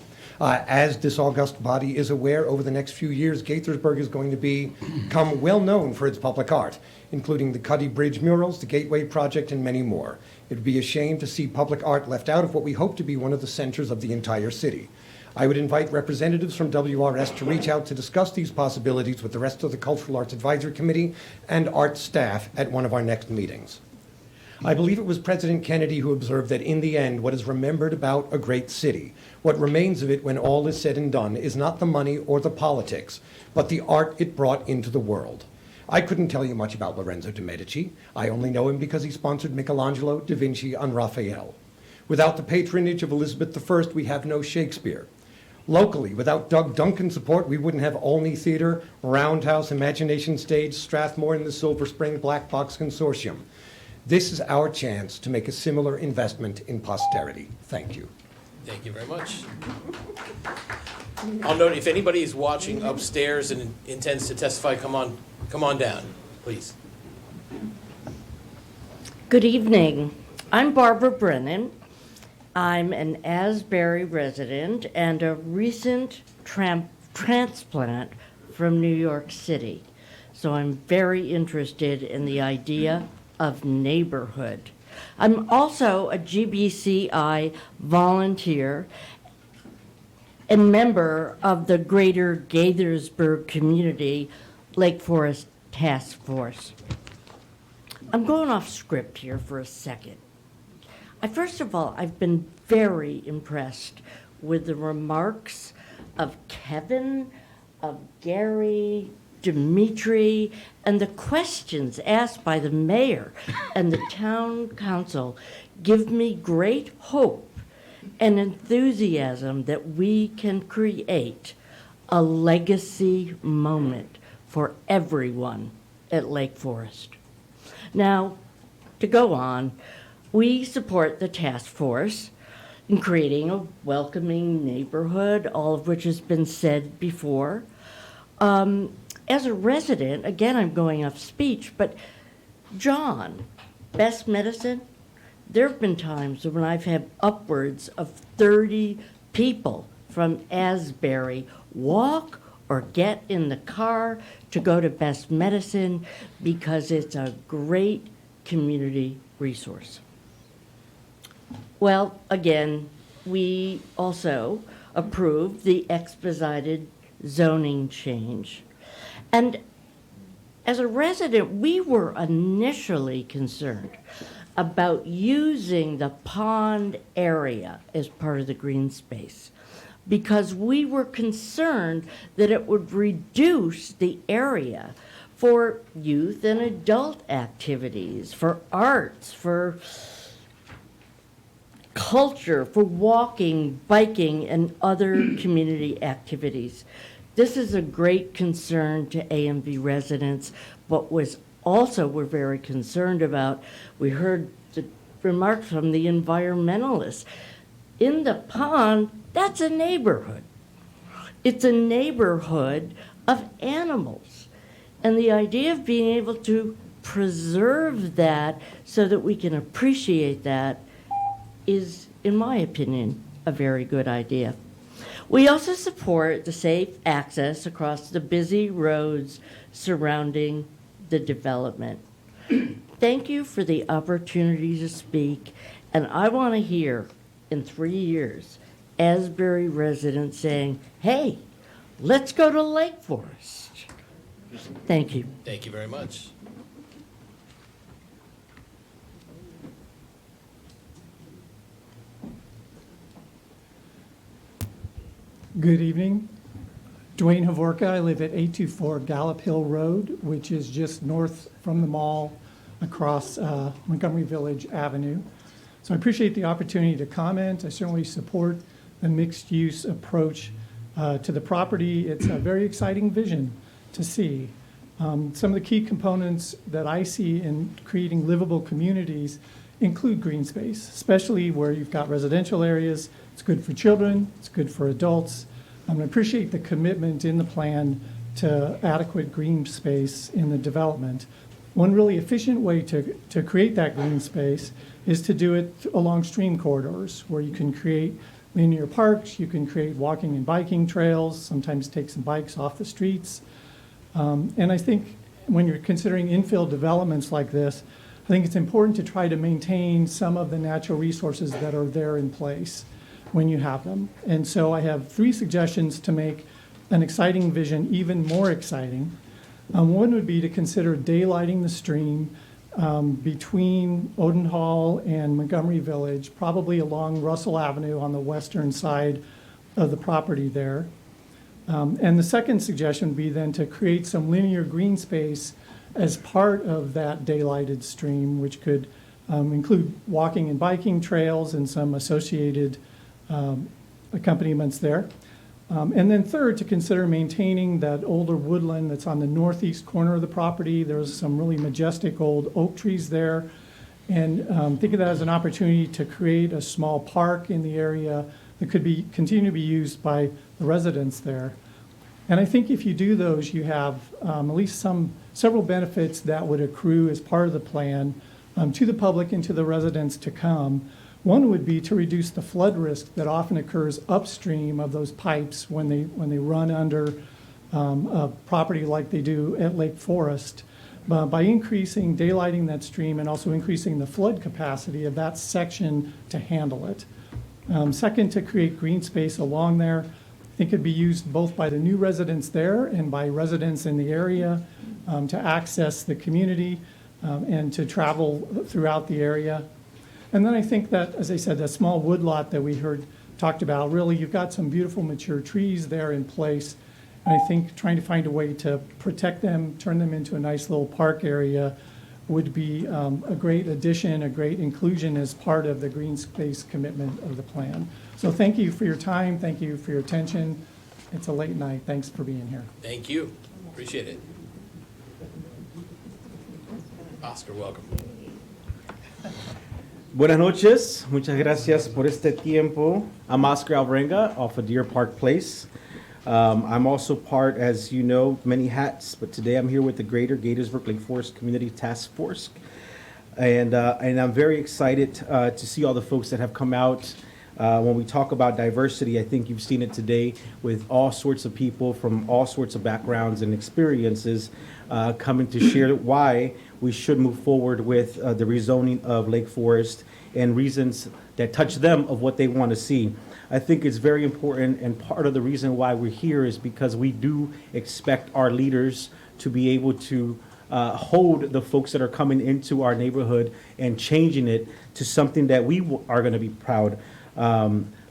As this august body is aware, over the next few years, Gaithersburg is going to become well known for its public art, including the Cuddy Bridge murals, the Gateway Project, and many more. It would be a shame to see public art left out of what we hope to be one of the centers of the entire city. I would invite representatives from WRS to reach out to discuss these possibilities with the rest of the Cultural Arts Advisory Committee and art staff at one of our next meetings. I believe it was President Kennedy who observed that in the end, what is remembered about a great city, what remains of it when all is said and done, is not the money or the politics, but the art it brought into the world. I couldn't tell you much about Lorenzo de' Medici. I only know him because he sponsored Michelangelo, Da Vinci, and Raphael. Without the patronage of Elizabeth I, we have no Shakespeare. Locally, without Doug Duncan's support, we wouldn't have Olney Theater, Roundhouse, Imagination Stage, Strathmore, and the Silver Spring Black Box Consortium. This is our chance to make a similar investment in posterity. Thank you. Thank you very much. I'll note if anybody is watching upstairs and intends to testify, come on down, please. Good evening. I'm Barbara Brennan. I'm an Asbury resident and a recent transplant from New York City. So I'm very interested in the idea of neighborhood. I'm also a GBCI volunteer and member of the Greater Gaithersburg Community Lakeforest Task Force. I'm going off script here for a second. First of all, I've been very impressed with the remarks of Kevin, of Gary, Dimitri, and the questions asked by the mayor and the town council give me great hope and enthusiasm that we can create a legacy moment for everyone at Lakeforest. Now, to go on, we support the task force in creating a welcoming neighborhood, all of which has been said before. As a resident, again, I'm going off speech, but John, Best Medicine, there have been times when I've had upwards of 30 people from Asbury walk or get in the car to go to Best Medicine because it's a great community resource. Well, again, we also approved the expedited zoning change. And as a resident, we were initially concerned about using the pond area as part of the green space because we were concerned that it would reduce the area for youth and adult activities, for arts, for culture, for walking, biking, and other community activities. This is a great concern to AMV residents, but was also we're very concerned about. We heard the remarks from the environmentalists. In the pond, that's a neighborhood. It's a neighborhood of animals. And the idea of being able to preserve that so that we can appreciate that is, in my opinion, a very good idea. We also support the safe access across the busy roads surrounding the development. Thank you for the opportunity to speak, and I want to hear in 3 years Asbury residents saying, hey, let's go to Lakeforest. Thank you. Thank you very much. Good evening. Dwayne Havorka. I live at 824 Gallop Hill Road, which is just north from the mall across Montgomery Village Avenue. So I appreciate the opportunity to comment. I certainly support the mixed-use approach to the property. It's a very exciting vision to see. Some of the key components that I see in creating livable communities include green space, especially where you've got residential areas. It's good for children, it's good for adults. I appreciate the commitment in the plan to adequate green space in the development. One really efficient way to create that green space is to do it along stream corridors where you can create linear parks, you can create walking and biking trails, sometimes take some bikes off the streets. And I think when you're considering infill developments like this, I think it's important to try to maintain some of the natural resources that are there in place when you have them. And so I have 3 suggestions to make an exciting vision even more exciting. One would be to consider daylighting the stream between Odenhall and Montgomery Village, probably along Russell Avenue on the western side of the property there. And the second suggestion would be then to create some linear green space as part of that daylighted stream, which could include walking and biking trails and some associated accompaniments there. And then third, to consider maintaining that older woodland that's on the northeast corner of the property. There's some really majestic old oak trees there. And think of that as an opportunity to create a small park in the area that could continue to be used by the residents there. And I think if you do those, you have at least several benefits that would accrue as part of the plan to the public and to the residents to come. One would be to reduce the flood risk that often occurs upstream of those pipes when they run under a property like they do at Lakeforest. By increasing daylighting that stream and also increasing the flood capacity of that section to handle it. Second, to create green space along there. I think it'd be used both by the new residents there and by residents in the area to access the community and to travel throughout the area. And then I think that, as I said, that small woodlot that we talked about, really you've got some beautiful mature trees there in place. And I think trying to find a way to protect them, turn them into a nice little park area would be a great addition, a great inclusion as part of the green space commitment of the plan. So thank you for your time. Thank you for your attention. It's a late night. Thanks for being here. Thank you. Appreciate it. Oscar, welcome. Buenas noches, muchas gracias por este tiempo. I'm Oscar Alvarenga off of Deer Park Place. I'm also part, as you know, many hats, but today I'm here with the Greater Gaithersburg Lakeforest Community Task Force. And I'm very excited to see all the folks that have come out. When we talk about diversity, I think you've seen it today with all sorts of people from all sorts of backgrounds and experiences coming to share why we should move forward with the rezoning of Lakeforest and reasons that touch them of what they want to see. I think it's very important, and part of the reason why we're here is because we do expect our leaders to be able to hold the folks that are coming into our neighborhood and changing it to something that we are going to be proud.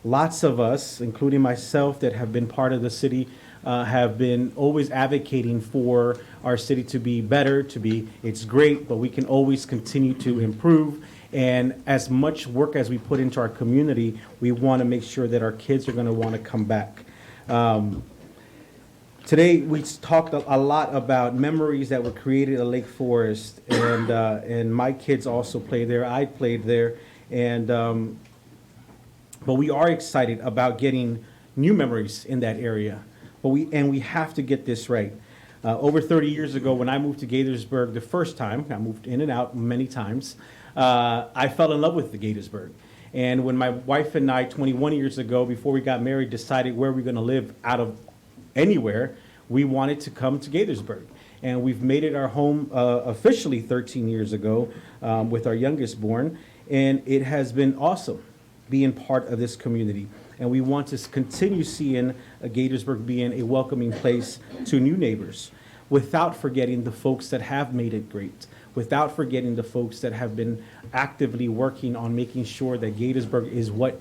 Lots of us, including myself, that have been part of the city have been always advocating for our city to be better, it's great, but we can always continue to improve. And as much work as we put into our community, we want to make sure that our kids are going to want to come back. Today, we talked a lot about memories that were created at Lakeforest, and my kids also played there. I played there, but we are excited about getting new memories in that area. But we have to get this right. Over 30 years ago, when I moved to Gaithersburg the first time, I moved in and out many times, I fell in love with the Gaithersburg. And when my wife and I, 21 years ago, before we got married, decided where we're going to live out of anywhere, we wanted to come to Gaithersburg. And we've made it our home officially 13 years ago with our youngest born. And it has been awesome being part of this community. And we want to continue seeing Gaithersburg being a welcoming place to new neighbors, without forgetting the folks that have made it great, without forgetting the folks that have been actively working on making sure that Gaithersburg is what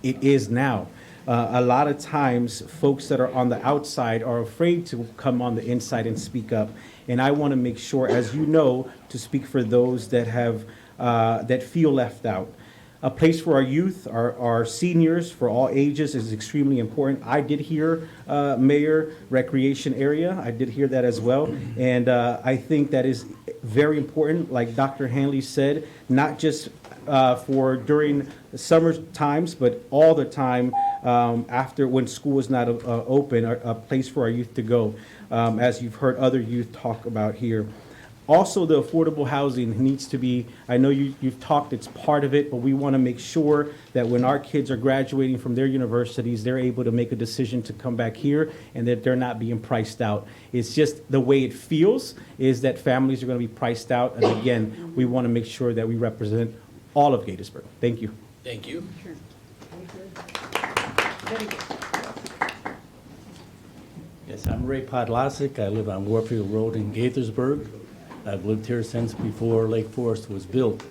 it is now. A lot of times, folks that are on the outside are afraid to come on the inside and speak up. And I want to make sure, as you know, to speak for those that have that feel left out. A place for our youth, our seniors, for all ages is extremely important. I did hear Mayor Recreation Area. I did hear that as well. And I think that is very important, like Dr. Hanley said, not just for during the summer times, but all the time after when school is not open, a place for our youth to go, as you've heard other youth talk about here. Also, the affordable housing needs to be, I know you've talked, it's part of it, but we want to make sure that when our kids are graduating from their universities, they're able to make a decision to come back here and that they're not being priced out. It's just the way it feels is that families are going to be priced out. And again, we want to make sure that we represent all of Gaithersburg. Thank you. Thank you. Yes, I'm Ray Podlasic. I live on Warfield Road in Gaithersburg. I've lived here since before Lakeforest was built.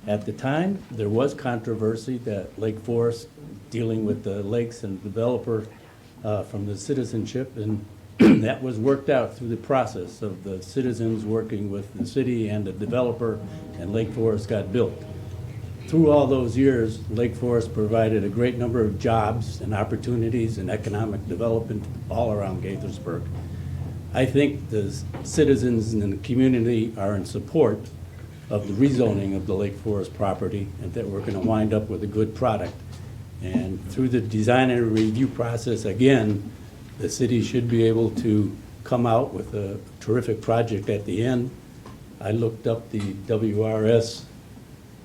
At the time, there was controversy that Lakeforest, dealing with the lakes and developer from the citizenship, and that was worked out through the process of the citizens working with the city and the developer, and Lakeforest got built. Through all those years, Lakeforest provided a great number of jobs and opportunities and economic development all around Gaithersburg. I think the citizens in the community are in support of the rezoning of the Lakeforest property, and that we're going to wind up with a good product. And through the design and review process, again, the city should be able to come out with a terrific project at the end. I looked up the WRS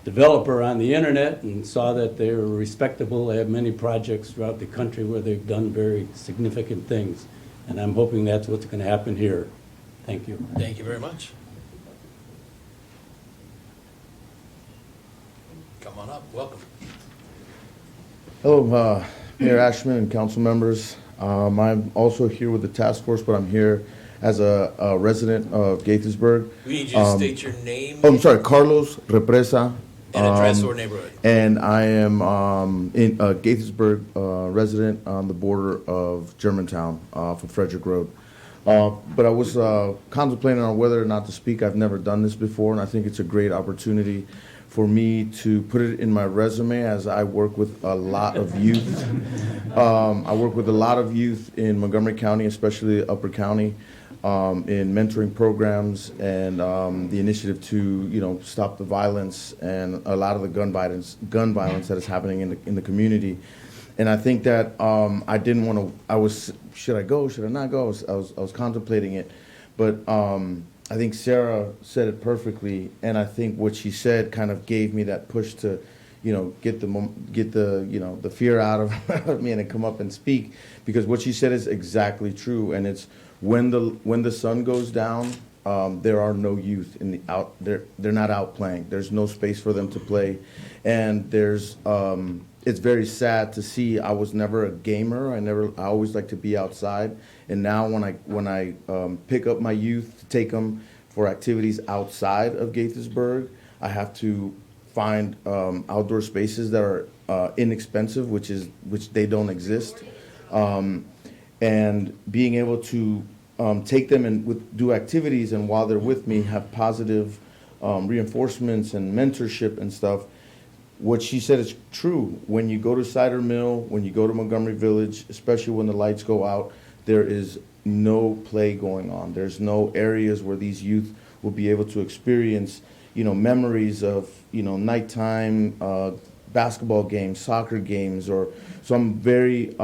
developer on the internet and saw that they were respectable. They have many projects throughout the country where they've done very significant things. And I'm hoping that's what's going to happen here. Thank you. Thank you very much. Come on up. Welcome. Hello, Mayor Ashman and council members. I'm also here with the task force, but I'm here as a resident of Gaithersburg. We need you to state your name. Oh, I'm sorry, Carlos Represa. And address or neighborhood. And I am in Gaithersburg resident on the border of Germantown for Frederick Road. But I was contemplating on whether or not to speak. I've never done this before, and I think it's a great opportunity for me to put it in my resume, as I work with a lot of youth. I work with a lot of youth in Montgomery County, especially Upper County, in mentoring programs and the initiative to stop the violence and a lot of the gun violence that is happening in the community. And I think that I didn't want to. Should I go? Should I not go? I was contemplating it, but I think Sarah said it perfectly, and I think what she said kind of gave me that push to, get the fear out of me and come up and speak, because what she said is exactly true, and it's when the sun goes down, there are no youth they're not out playing. There's no space for them to play, and it's very sad to see. I was never a gamer. I always like to be outside. And now when I pick up my youth to take them for activities outside of Gaithersburg, I have to find outdoor spaces that are inexpensive, which they don't exist. And being able to take them and do activities, and while they're with me, have positive reinforcements and mentorship and stuff. What she said is true. When you go to Cider Mill, when you go to Montgomery Village, especially when the lights go out, there is no play going on. There's no areas where these youth will be able to experience, memories of, nighttime basketball games, soccer games, so I'm very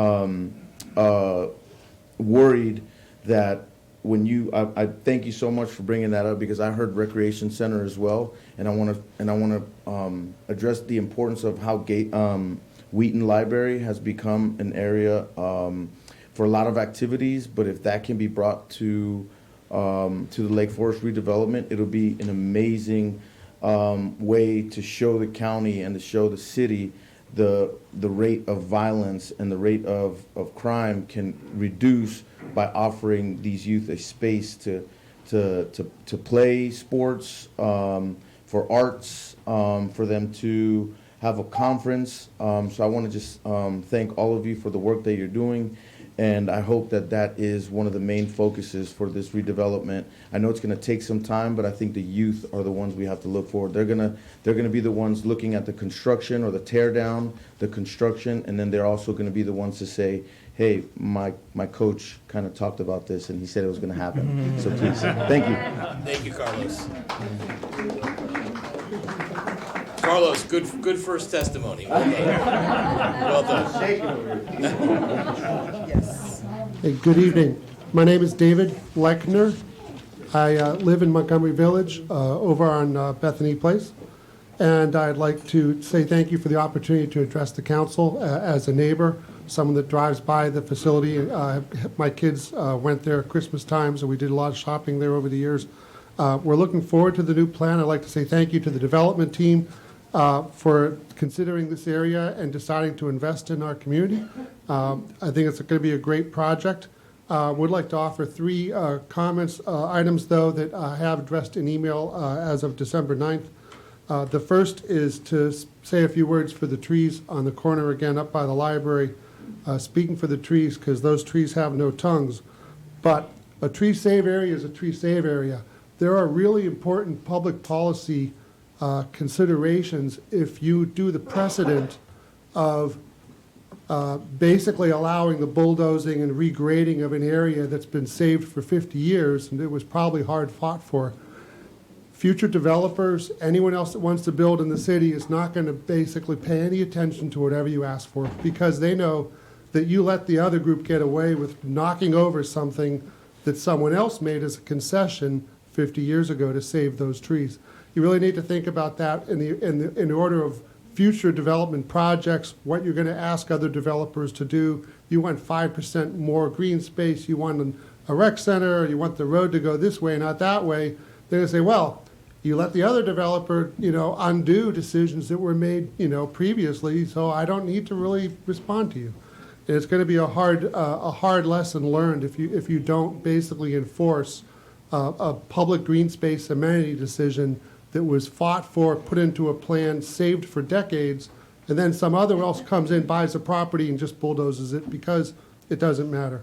worried that I thank you so much for bringing that up, because I heard recreation center as well, and I want to address the importance of how Wheaton Library has become an area for a lot of activities. But if that can be brought to the Lakeforest redevelopment, it'll be an amazing way to show the county and to show the city the rate of violence and the rate of crime can reduce by offering these youth a space to play sports, for arts, for them to have a conference. So I want to just thank all of you for the work that you're doing, and I hope that is one of the main focuses for this redevelopment. I know it's going to take some time, but I think the youth are the ones we have to look for. They're gonna be the ones looking at the construction or the tear down, the construction, and then they're also going to be the ones to say, hey, my coach kind of talked about this, and he said it was going to happen. So please, thank you. Thank you, Carlos. Carlos, good first testimony. Well done. Well done. Hey, good evening. My name is David Lechner. I live in Montgomery Village over on Bethany Place. And I'd like to say thank you for the opportunity to address the council as a neighbor, someone that drives by the facility. My kids went there at Christmas time, so we did a lot of shopping there over the years. We're looking forward to the new plan. I'd like to say thank you to the development team for considering this area and deciding to invest in our community. I think it's going to be a great project. Would like to offer three comments, items though, that I have addressed in email as of December 9th. The first is to say a few words for the trees on the corner again up by the library. Speaking for the trees, because those trees have no tongues. But a tree save area is a tree save area. There are really important public policy considerations if you do the precedent of basically allowing the bulldozing and regrading of an area that's been saved for 50 years, and it was probably hard fought for. Future developers, anyone else that wants to build in the city is not going to basically pay any attention to whatever you ask for, because they know that you let the other group get away with knocking over something that someone else made as a concession 50 years ago to save those trees. You really need to think about that in order of future development projects, what you're going to ask other developers to do. You want 5% more green space, you want a rec center, you want the road to go this way, not that way. They're going to say, well, you let the other developer, undo decisions that were made, previously, so I don't need to really respond to you. And it's going to be a hard lesson learned if you don't basically enforce a public green space amenity decision that was fought for, put into a plan, saved for decades, and then some other else comes in, buys a property, and just bulldozes it because it doesn't matter.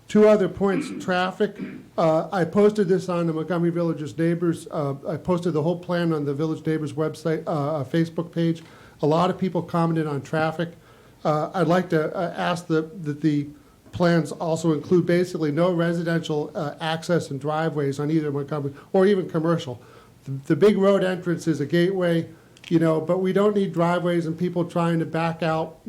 Two other points, traffic. I posted this on the Montgomery Village's Neighbors. I posted the whole plan on the Village Neighbors website, Facebook page. A lot of people commented on traffic. I'd like to ask that the plans also include basically no residential access and driveways on either Montgomery or even commercial. The big road entrance is a gateway, but we don't need driveways and people trying to back out,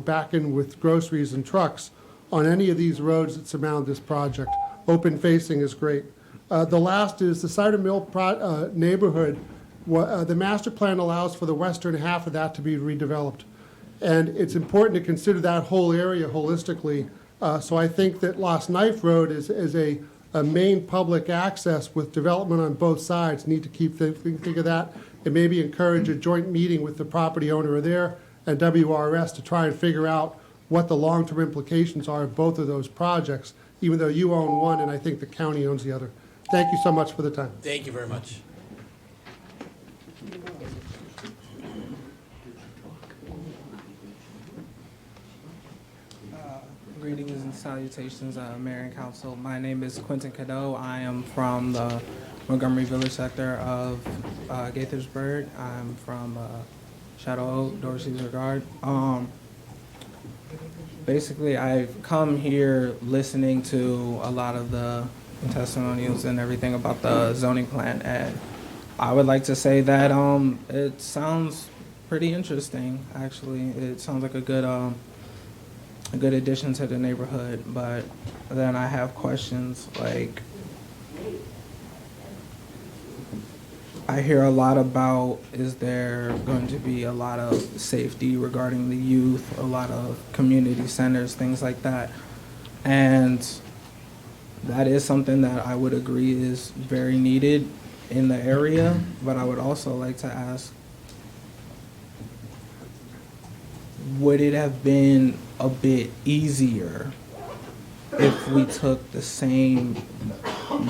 back in with groceries and trucks on any of these roads that surround this project. Open facing is great. The last is the Cider Mill neighborhood. The master plan allows for the western half of that to be redeveloped. And it's important to consider that whole area holistically. So I think that Lost Knife Road is a main public access with development on both sides. Need to keep think of that and maybe encourage a joint meeting with the property owner there and WRS to try and figure out what the long-term implications are of both of those projects, even though you own one and I think the county owns the other. Thank you so much for the time. Thank you very much. Greetings and salutations, Mayor and Council. My name is Quentin Cadeau. I am from the Montgomery Village sector of Gaithersburg. I'm from Shadow Oak, Dorsey's Regard. Basically, I've come here listening to a lot of the testimonials and everything about the zoning plan, and I would like to say that it sounds pretty interesting, actually. It sounds like a good addition to the neighborhood, but then I have questions like, I hear a lot about, is there going to be a lot of safety regarding the youth, a lot of community centers, things like that. And that is something that I would agree is very needed in the area, but I would also like to ask, would it have been a bit easier if we took the same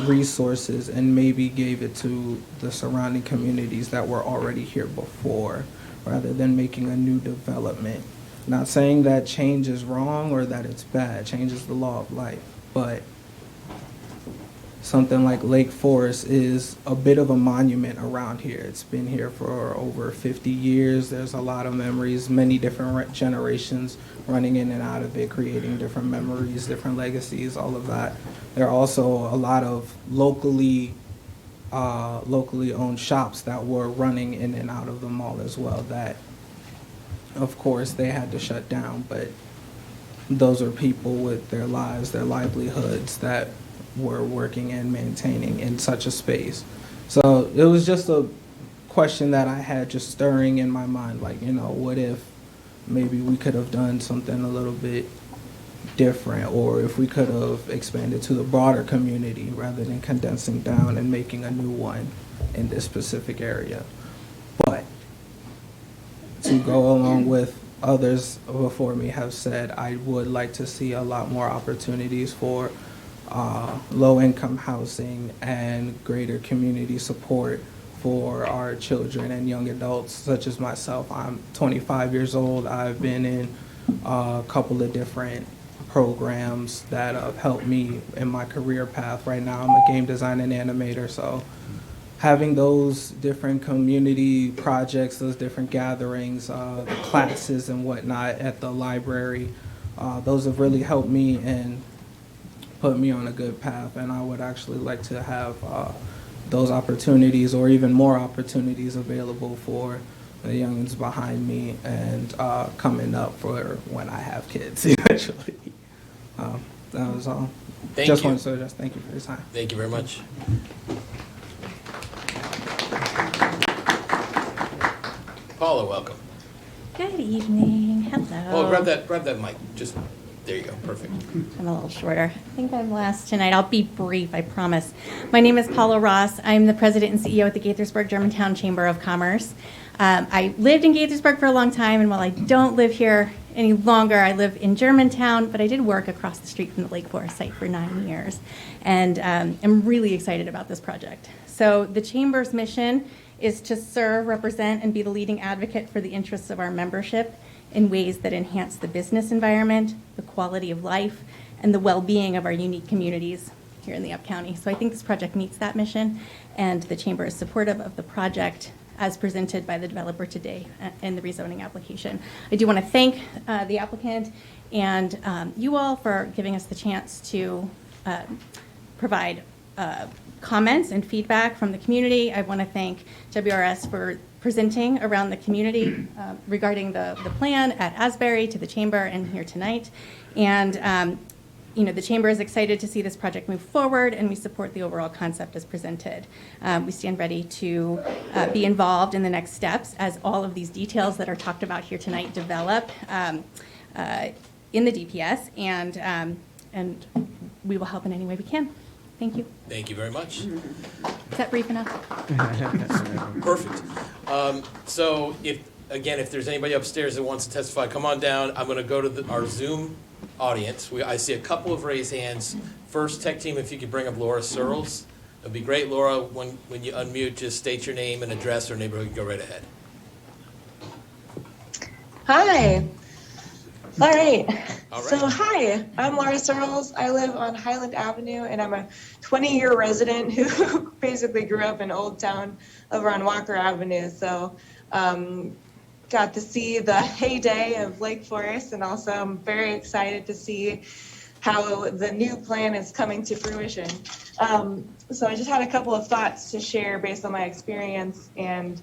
resources and maybe gave it to the surrounding communities that were already here before, rather than making a new development? Not saying that change is wrong or that it's bad. Change is the law of life. But something like Lakeforest is a bit of a monument around here. It's been here for over 50 years. There's a lot of memories, many different generations running in and out of it, creating different memories, different legacies, all of that. There are also a lot of locally owned shops that were running in and out of the mall as well that, of course, they had to shut down, but those are people with their lives, their livelihoods that were working and maintaining in such a space. So it was just a question that I had just stirring in my mind, like, what if maybe we could have done something a little bit different, or if we could have expanded to the broader community rather than condensing down and making a new one in this specific area. But to go along with others before me have said, I would like to see a lot more opportunities for low-income housing and greater community support for our children and young adults, such as myself. I'm 25 years old. I've been in a couple of different programs that have helped me in my career path. Right now, I'm a game design and animator, so having those different community projects, those different gatherings, the classes and whatnot at the library, those have really helped me and put me on a good path. And I would actually like to have those opportunities or even more opportunities available for the youngins behind me and coming up for when I have kids eventually. That was all. Thank Just you. wanted to say just thank you for your time. Thank you very much. Paula, welcome. Good evening. Hello. Oh, grab that mic. Just there you go. Perfect. I'm a little shorter. I think I'm last tonight. I'll be brief, I promise. My name is Paula Ross. I'm the president and CEO at the Gaithersburg Germantown Chamber of Commerce. I lived in Gaithersburg for a long time, and while I don't live here any longer, I live in Germantown, but I did work across the street from the Lakeforest site for 9 years, and I'm really excited about this project. So the Chamber's mission is to serve, represent, and be the leading advocate for the interests of our membership in ways that enhance the business environment, the quality of life, and the well-being of our unique communities here in the Up County. So I think this project meets that mission, and the Chamber is supportive of the project as presented by the developer today in the rezoning application. I do want to thank the applicant and you all for giving us the chance to provide comments and feedback from the community. I want to thank WRS for presenting around the community regarding the plan at Asbury to the Chamber and here tonight. And you know, the Chamber is excited to see this project move forward, and we support the overall concept as presented. We stand ready to be involved in the next steps as all of these details that are talked about here tonight develop in the DPS, and we will help in any way we can. Thank you. Thank you very much. Is that brief enough? Perfect. So if there's anybody upstairs that wants to testify, come on down. I'm going to go to our Zoom audience. I see a couple of raised hands. First, tech team, if you could bring up Laura Searles. It'd be great, Laura, when you unmute, just state your name and address or neighborhood. Go right ahead. Hi. All right. So hi, I'm Laura Searles. I live on Highland Avenue, and I'm a 20-year resident who basically grew up in Old Town over on Walker Avenue. So got to see the heyday of Lakeforest, and also I'm very excited to see how the new plan is coming to fruition. So I just had a couple of thoughts to share based on my experience, and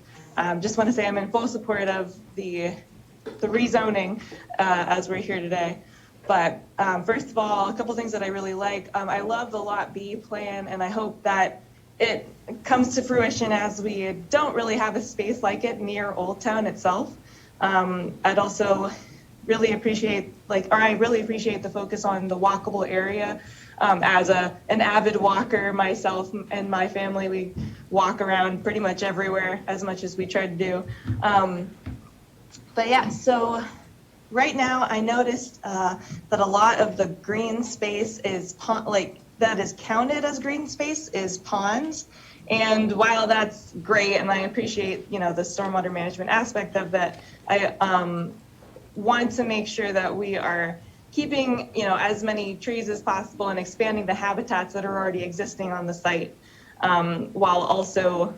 just want to say I'm in full support of the rezoning as we're here today. But first of all, a couple things that I really like. I love the Lot B plan, and I hope that it comes to fruition as we don't really have a space like it near Old Town itself. I'd also really appreciate, I really appreciate the focus on the walkable area. As an avid walker myself and my family, we walk around pretty much everywhere as much as we try to do. But yeah, so right now I noticed that a lot of the green space is that is counted as green space is ponds. And while that's great, and I appreciate, the stormwater management aspect of that, I want to make sure that we are keeping, as many trees as possible and expanding the habitats that are already existing on the site, while also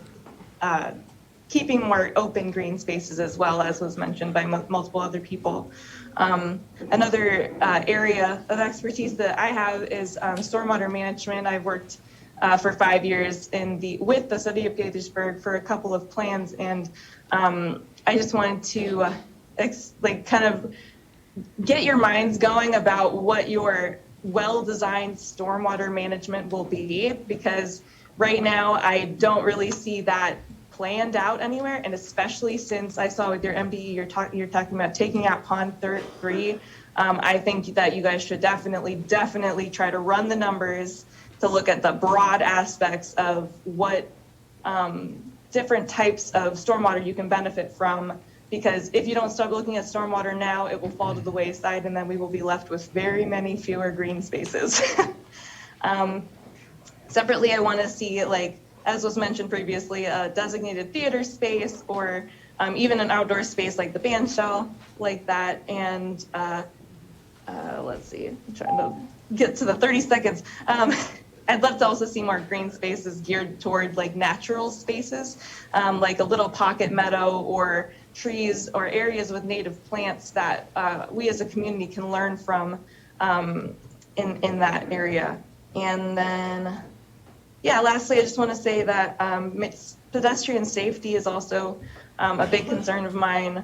keeping more open green spaces as well, as was mentioned by multiple other people. Another area of expertise that I have is stormwater management. I've worked for 5 years with the city of Gaithersburg for a couple of plans, and I just wanted to kind of get your minds going about what your well-designed stormwater management will be, because right now I don't really see that planned out anywhere, and especially since I saw with your MDE you're talking about taking out Pond 3. I think that you guys should definitely try to run the numbers to look at the broad aspects of what different types of stormwater you can benefit from because if you don't start looking at stormwater now, it will fall to the wayside, and then we will be left with very many fewer green spaces. Separately, I want to see, like, as was mentioned previously, a designated theater space, or even an outdoor space like the band shell, like that. And let's see, I'm trying to get to the 30 seconds. I'd love to also see more green spaces geared toward like natural spaces, like a little pocket meadow or trees or areas with native plants that we as a community can learn from in that area. And then, yeah, lastly, I just want to say that pedestrian safety is also a big concern of mine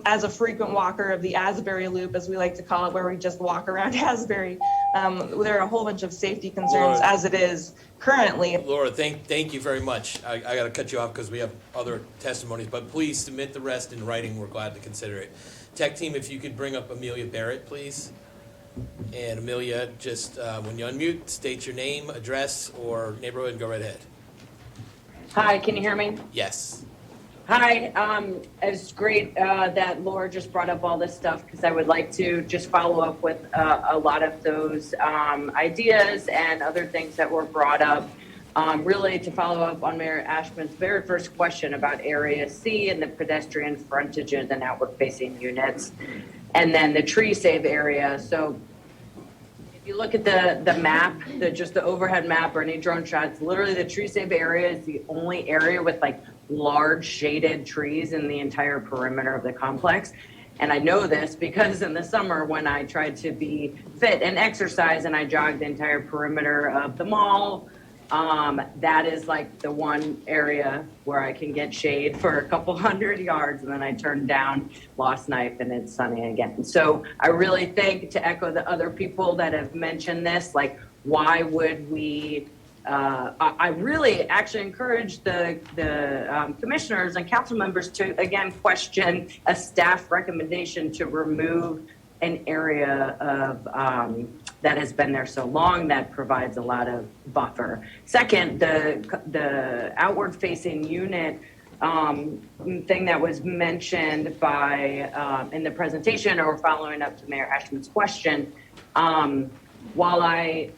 as a frequent walker of the Asbury Loop, as we like to call it, where we just walk around Asbury. There are a whole bunch of safety concerns Laura, as it is currently. Laura, thank you very much. I got to cut you off because we have other testimonies, but please submit the rest in writing. We're glad to consider it. Tech team, if you could bring up Amelia Barrett, please. And Amelia, just when you unmute, state your name, address, or neighborhood, and go right ahead. Hi, can you hear me? Yes. Hi, it's great that Laura just brought up all this stuff, because I would like to just follow up with a lot of those ideas and other things that were brought up. Really to follow up on Mayor Ashman's very first question about Area C and the pedestrian frontages and outward facing units, and then the tree save area. So if you look at the map, just the overhead map or any drone shots, literally the tree save area is the only area with like large shaded trees in the entire perimeter of the complex. And I know this because in the summer when I tried to be fit and exercise and I jogged the entire perimeter of the mall, that is like the one area where I can get shade for a couple hundred yards, and then I turn down Lost Knife and it's sunny again. So I really think, to echo the other people that have mentioned this, like, why would we I really actually encourage the commissioners and council members to, again, question a staff recommendation to remove an area of that has been there so long that provides a lot of buffer. Second, the outward facing unit thing that was mentioned by in the presentation, or following up to Mayor Ashman's question, while I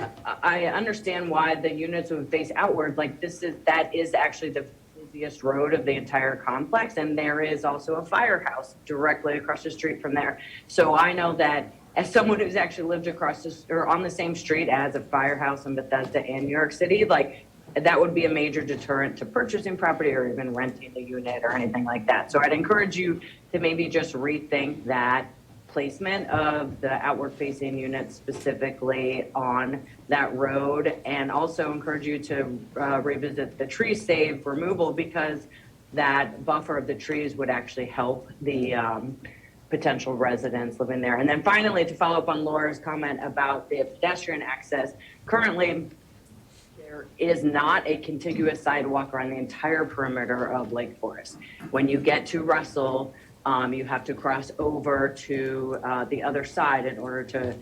understand why the units would face outward, like that is actually the busiest road of the entire complex, and there is also a firehouse directly across the street from there. So I know that as someone who's actually lived across or on the same street as a firehouse in Bethesda and New York City, like that would be a major deterrent to purchasing property or even renting a unit or anything like that. So I'd encourage you to maybe just rethink that placement of the outward facing units specifically on that road, and also encourage you to revisit the tree save removal, because that buffer of the trees would actually help the potential residents living there. And then finally, to follow up on Laura's comment about the pedestrian access, currently there is not a contiguous sidewalk around the entire perimeter of Lakeforest. When you get to Russell, you have to cross over to the other side in order to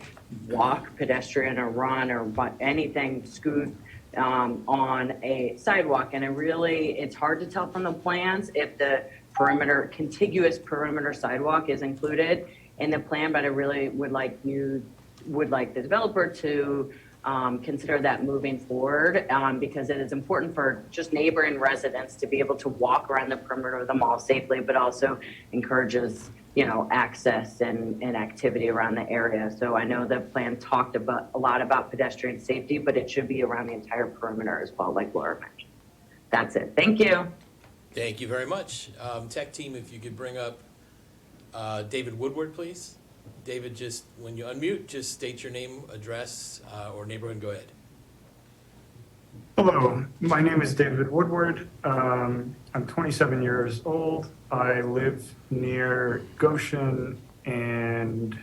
walk, pedestrian, or run, or anything, scoot on a sidewalk. And it's hard to tell from the plans if the contiguous perimeter sidewalk is included in the plan, but I really would like the developer to consider that moving forward, because it is important for just neighboring residents to be able to walk around the perimeter of the mall safely, but also encourages, access and activity around the area. So I know the plan talked a lot about pedestrian safety, but it should be around the entire perimeter as well, like Laura mentioned. That's it. Thank you. Thank you very much. Tech team, if you could bring up David Woodward, please. David, just when you unmute, just state your name, address, or neighborhood, and go ahead. Hello, my name is David Woodward. I'm 27 years old. I live near Goshen and,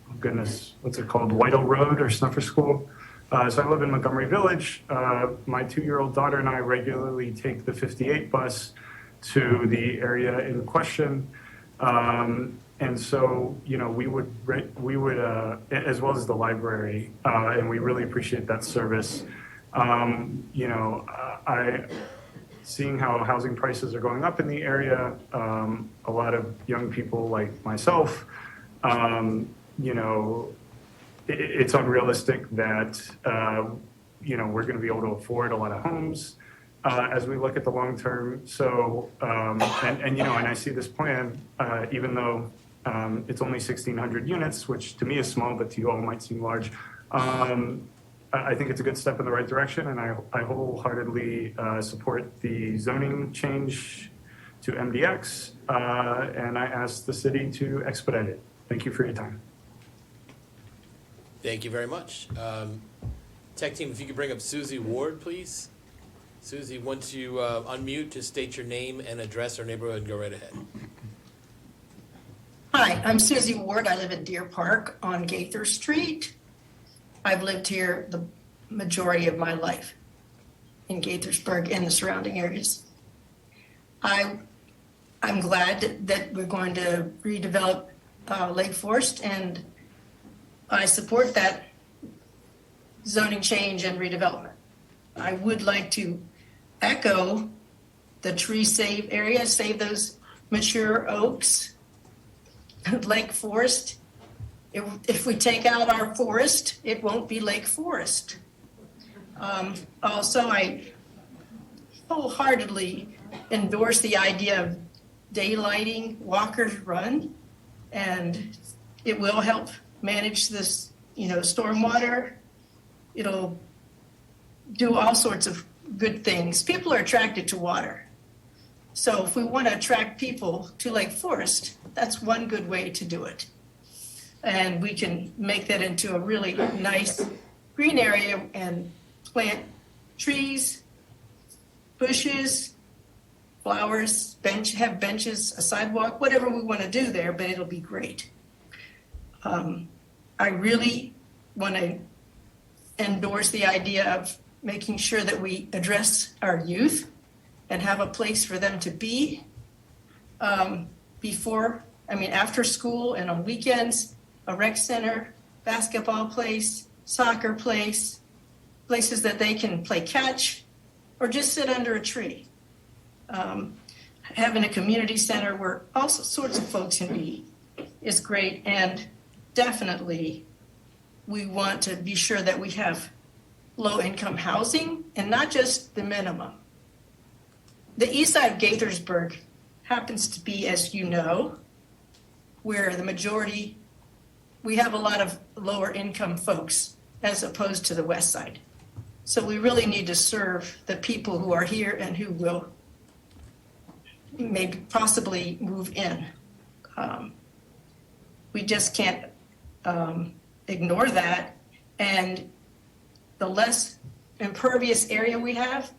oh goodness, what's it called? Whitehall Road or Snuffer School. So I live in Montgomery Village. My 2-year-old daughter and I regularly take the 58 bus to the area in question. And so, we would, as well as the library, and we really appreciate that service. seeing how housing prices are going up in the area, a lot of young people like myself, you know, it's unrealistic that, you know, we're going to be able to afford a lot of homes as we look at the long term. So, and you know, and I see this plan, even though it's only 1,600 units, which to me is small, but to you all might seem large. I think it's a good step in the right direction, and I wholeheartedly support the zoning change to MDX, and I ask the city to expedite it. Thank you for your time. Thank you very much. Tech team, if you could bring up Susie Ward, please. Susie, once you unmute, just state your name and address our neighborhood and go right ahead. Hi, I'm Susie Ward. I live in Deer Park on Gaither Street. I've lived here the majority of my life in Gaithersburg and the surrounding areas. I'm glad that we're going to redevelop Lakeforest, and I support that zoning change and redevelopment. I would like to echo the tree save area, save those mature oaks. Lakeforest, if we take out our forest, it won't be Lakeforest. Also, I wholeheartedly endorse the idea of daylighting Walker's Run, and it will help manage this, you know, stormwater. It'll do all sorts of good things. People are attracted to water. So if we want to attract people to Lakeforest, that's one good way to do it. And we can make that into a really nice green area and plant trees, bushes, flowers, have benches, a sidewalk, whatever we want to do there, but it'll be great. I really want to endorse the idea of making sure that we address our youth and have a place for them to be after school and on weekends, a rec center, basketball place, soccer place, places that they can play catch or just sit under a tree. Having a community center where all sorts of folks can be is great, and definitely we want to be sure that we have low-income housing and not just the minimum. The east side of Gaithersburg happens to be, as you know, where the majority, we have a lot of lower income folks as opposed to the west side. So we really need to serve the people who are here and who will maybe possibly move in. We just can't ignore that. And the less impervious area we have,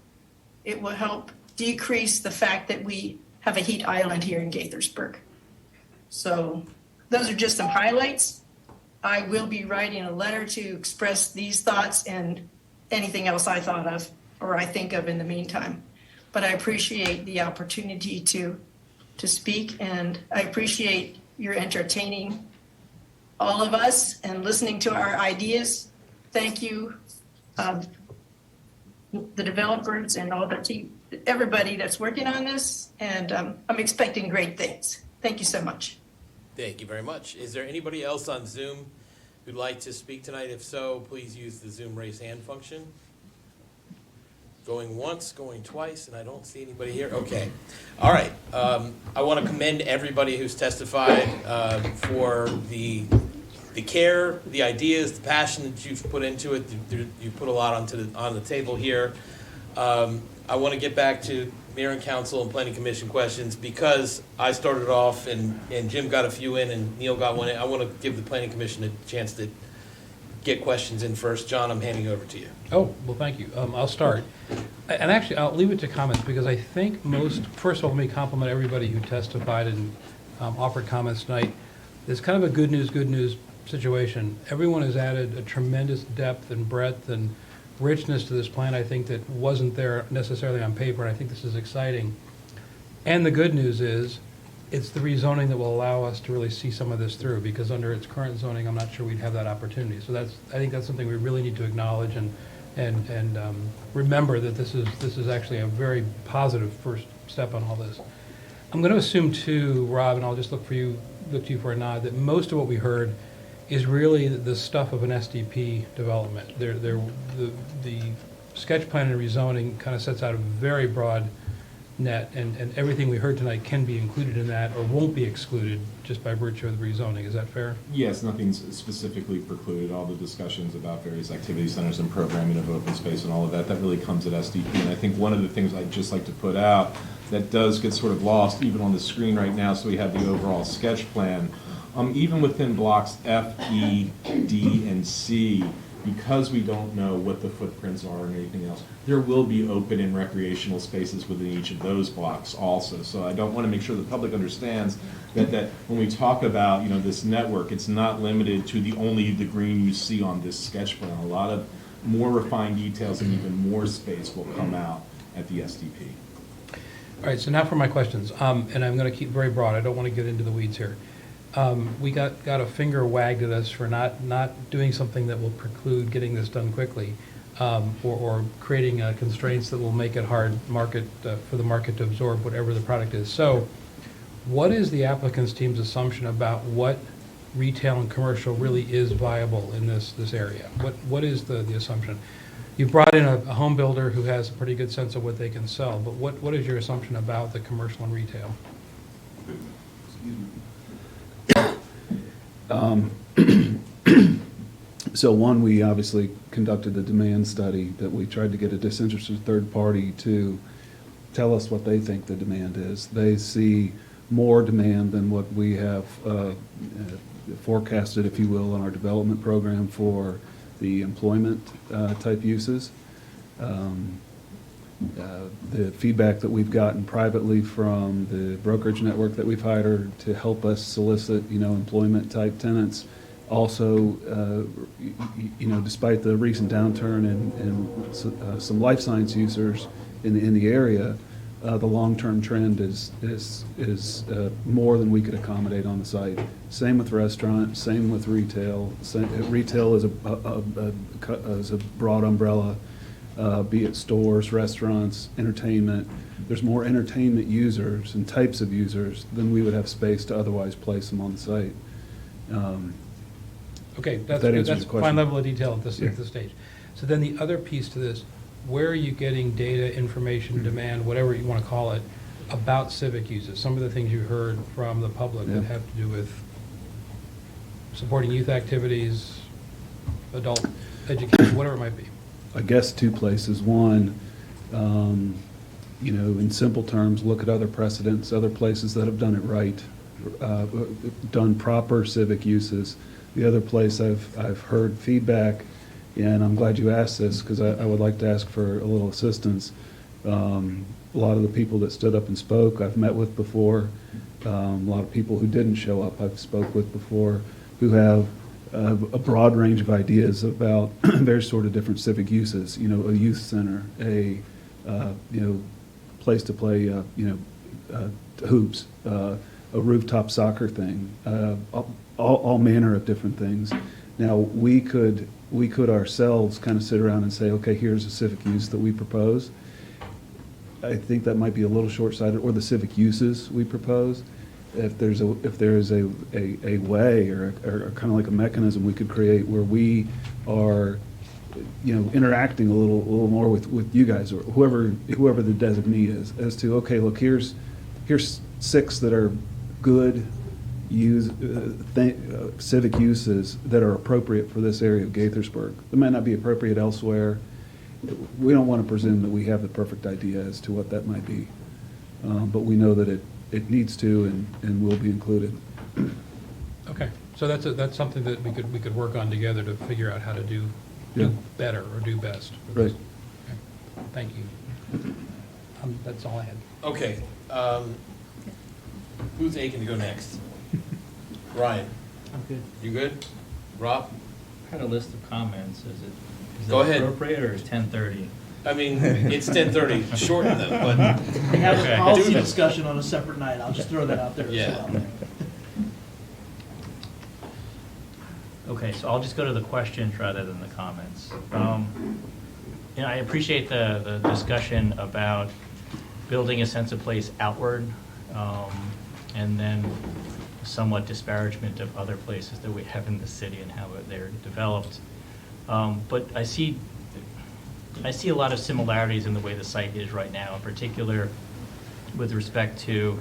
it will help decrease the fact that we have a heat island here in Gaithersburg. So those are just some highlights. I will be writing a letter to express these thoughts and anything else I thought of or I think of in the meantime. But I appreciate the opportunity to speak, and I appreciate your entertaining all of us and listening to our ideas. Thank you, the developers and all the team, everybody that's working on this, and I'm expecting great things. Thank you so much. Thank you very much. Is there anybody else on Zoom who'd like to speak tonight? If so, please use the Zoom raise hand function. Going once, going twice, and I don't see anybody here. Okay. All right. I want to commend everybody who's testified for the care, the ideas, the passion that you've put into it. You've put a lot on the table here. I want to get back to Mayor and Council and Planning Commission questions because I started off and Jim got a few in and Neil got one in. I want to give the Planning Commission a chance to get questions in first. John, I'm handing over to you. Oh, well, thank you. I'll start. And actually, I'll leave it to comments because I think first of all, let me compliment everybody who testified and offered comments tonight. It's kind of a good news situation. Everyone has added a tremendous depth and breadth and richness to this plan, I think, that wasn't there necessarily on paper, and I think this is exciting. And the good news is it's the rezoning that will allow us to really see some of this through, because under its current zoning, I'm not sure we'd have that opportunity. So I think that's something we really need to acknowledge and and remember that this is actually a very positive first step on all this. I'm going to assume too, Rob, and I'll just look to you for a nod, that most of what we heard is really the stuff of an SDP development. The sketch plan and rezoning kind of sets out a very broad net, and everything we heard tonight can be included in that or won't be excluded just by virtue of the rezoning. Is that fair? Yes, nothing's specifically precluded. All the discussions about various activity centers and programming of open space and all of that, that really comes at SDP. And I think one of the things I'd just like to put out that does get sort of lost even on the screen right now, so we have the overall sketch plan. Even within blocks F, E, D, and C, because we don't know what the footprints are and anything else, there will be open and recreational spaces within each of those blocks also. So I don't want to make sure the public understands that when we talk about, this network, it's not limited to only the green you see on this sketch plan. A lot of more refined details and even more space will come out at the SDP. All right, so now for my questions, and I'm going to keep very broad. I don't want to get into the weeds here. We got a finger wagged at us for not doing something that will preclude getting this done quickly, or creating constraints that will make it hard for the market to absorb whatever the product is. So what is the applicant's team's assumption about what retail and commercial really is viable in this area? What is the assumption? You brought in a home builder who has a pretty good sense of what they can sell, but what is your assumption about the commercial and retail? So one, we obviously conducted a demand study that we tried to get a disinterested third party to tell us what they think the demand is. They see more demand than what we have forecasted, if you will, in our development program for the employment type uses. The feedback that we've gotten privately from the brokerage network that we've hired to help us solicit, employment type tenants. Also, despite the recent downturn in some life science users in the area, the long-term trend is more than we could accommodate on the site. Same with restaurant, same with retail. Retail is a broad umbrella. Be it stores, restaurants, entertainment. There's more entertainment users and types of users than we would have space to otherwise place them on the site. Okay, that's that good. answers That's your a question. fine level of detail at this stage. So then the other piece to this, where are you getting data, information, demand, whatever you want to call it, about civic uses? Some of the things you heard from the public that have to do with supporting youth activities, adult education, whatever it might be. I guess two places. One, in simple terms, look at other precedents, other places that have done it right, done proper civic uses. The other place I've heard feedback, and I'm glad you asked this because I would like to ask for a little assistance. A lot of the people that stood up and spoke I've met with before. A lot of people who didn't show up I've spoke with before, who have a broad range of ideas about various sort of different civic uses. A youth center, a place to play hoops, a rooftop soccer thing, all manner of different things. Now we could ourselves kind of sit around and say, okay, here's a civic use that we propose. I think that might be a little short-sighted, or the civic uses we propose. If there is a way or kind of like a mechanism we could create where we are, interacting a little more with you guys or whoever the designee is, as to, okay, look, here's 6 that are good civic uses that are appropriate for this area of Gaithersburg. They might not be appropriate elsewhere. We don't want to presume that we have the perfect idea as to what that might be, but we know that it needs to and will be included. Okay, so that's something that we could work on together to figure out how to do better or do best. Right. Okay. Thank you. That's all I had. Okay. Who's aching to go next? Ryan. I'm good. You good? Rob? I had a list of comments. Is Go it ahead. appropriate or is 10:30? I mean, it's 10:30. Shorten them, but We have okay. a policy Do them. discussion on a separate night. I'll just throw that out there as well. Okay, so I'll just go to the questions rather than the comments. I appreciate the discussion about building a sense of place outward, and then somewhat disparagement of other places that we have in the city and how they're developed. But I see a lot of similarities in the way the site is right now, in particular with respect to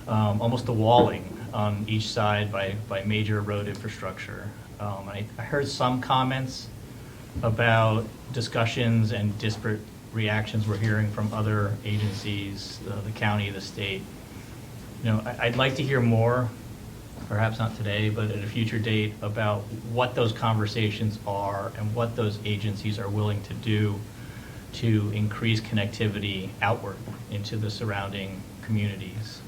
almost the walling on each side by major road infrastructure. I heard some comments about discussions and disparate reactions we're hearing from other agencies, the county, the state. I'd like to hear more, perhaps not today, but at a future date, about what those conversations are and what those agencies are willing to do to increase connectivity outward into the surrounding communities.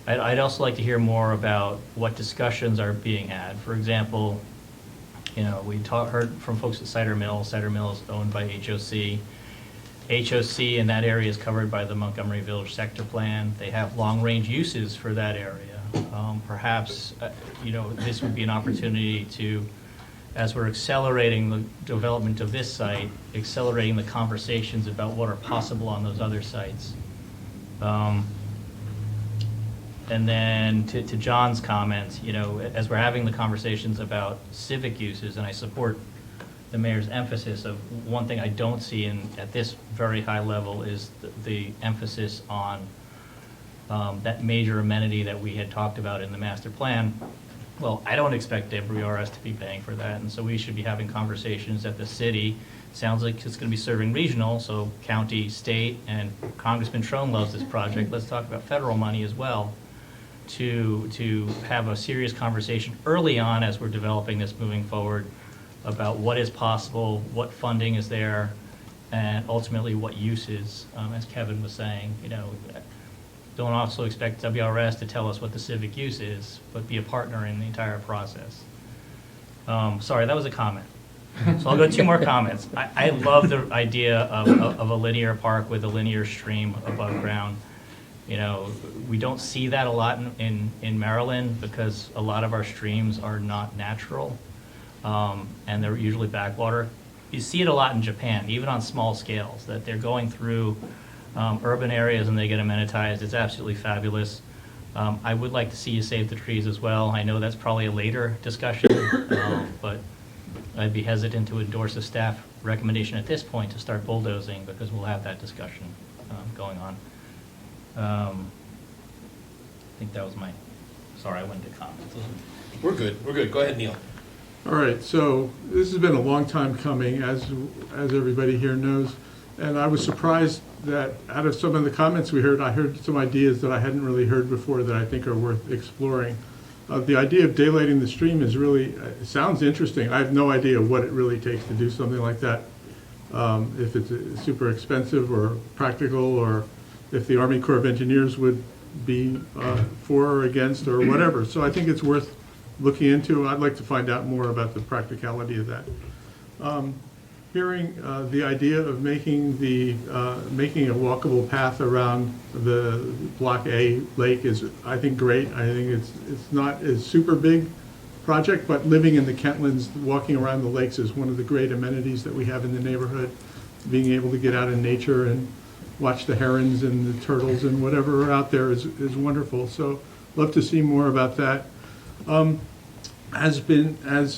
I'd also like to hear more about what discussions are being had. For example, we heard from folks at Cider Mill. Cider Mill is owned by HOC. HOC in that area is covered by the Montgomery Village Sector Plan. They have long-range uses for that area. Perhaps, this would be an opportunity to, as we're accelerating the development of this site, accelerating the conversations about what are possible on those other sites. And then to John's comments, as we're having the conversations about civic uses, and I support the mayor's emphasis of one thing I don't see at this very high level is the emphasis on that major amenity that we had talked about in the master plan. Well, I don't expect WRS to be paying for that, and so we should be having conversations at the city. Sounds like it's going to be serving regional, so county, state, and Congressman Trone loves this project. Let's talk about federal money as well to have a serious conversation early on as we're developing this moving forward about what is possible, what funding is there, and ultimately what uses, as Kevin was saying. Don't also expect WRS to tell us what the civic use is, but be a partner in the entire process. Sorry, that was a comment. So I'll go 2 more comments. I love the idea of a linear park with a linear stream above ground. We don't see that a lot in Maryland because a lot of our streams are not natural, and they're usually backwater. You see it a lot in Japan, even on small scales, that they're going through urban areas and they get amenitized. It's absolutely fabulous. I would like to see you save the trees as well. I know that's probably a later discussion, but I'd be hesitant to endorse a staff recommendation at this point to start bulldozing because we'll have that discussion going on. I think that was sorry, I went to comments. We're good. Go ahead, Neil. All right, so this has been a long time coming, as everybody here knows, and I was surprised that out of some of the comments we heard, I heard some ideas that I hadn't really heard before that I think are worth exploring. The idea of daylighting the stream is really, sounds interesting. I have no idea what it really takes to do something like that, if it's super expensive or practical, or if the Army Corps of Engineers would be for or against or whatever. So I think it's worth looking into. I'd like to find out more about the practicality of that. Hearing the idea of making a walkable path around the Block A lake is, I think, great. I think it's not a super big project, but living in the Kentlands, walking around the lakes is one of the great amenities that we have in the neighborhood. Being able to get out in nature and watch the herons and the turtles and whatever are out there is wonderful. So love to see more about that. As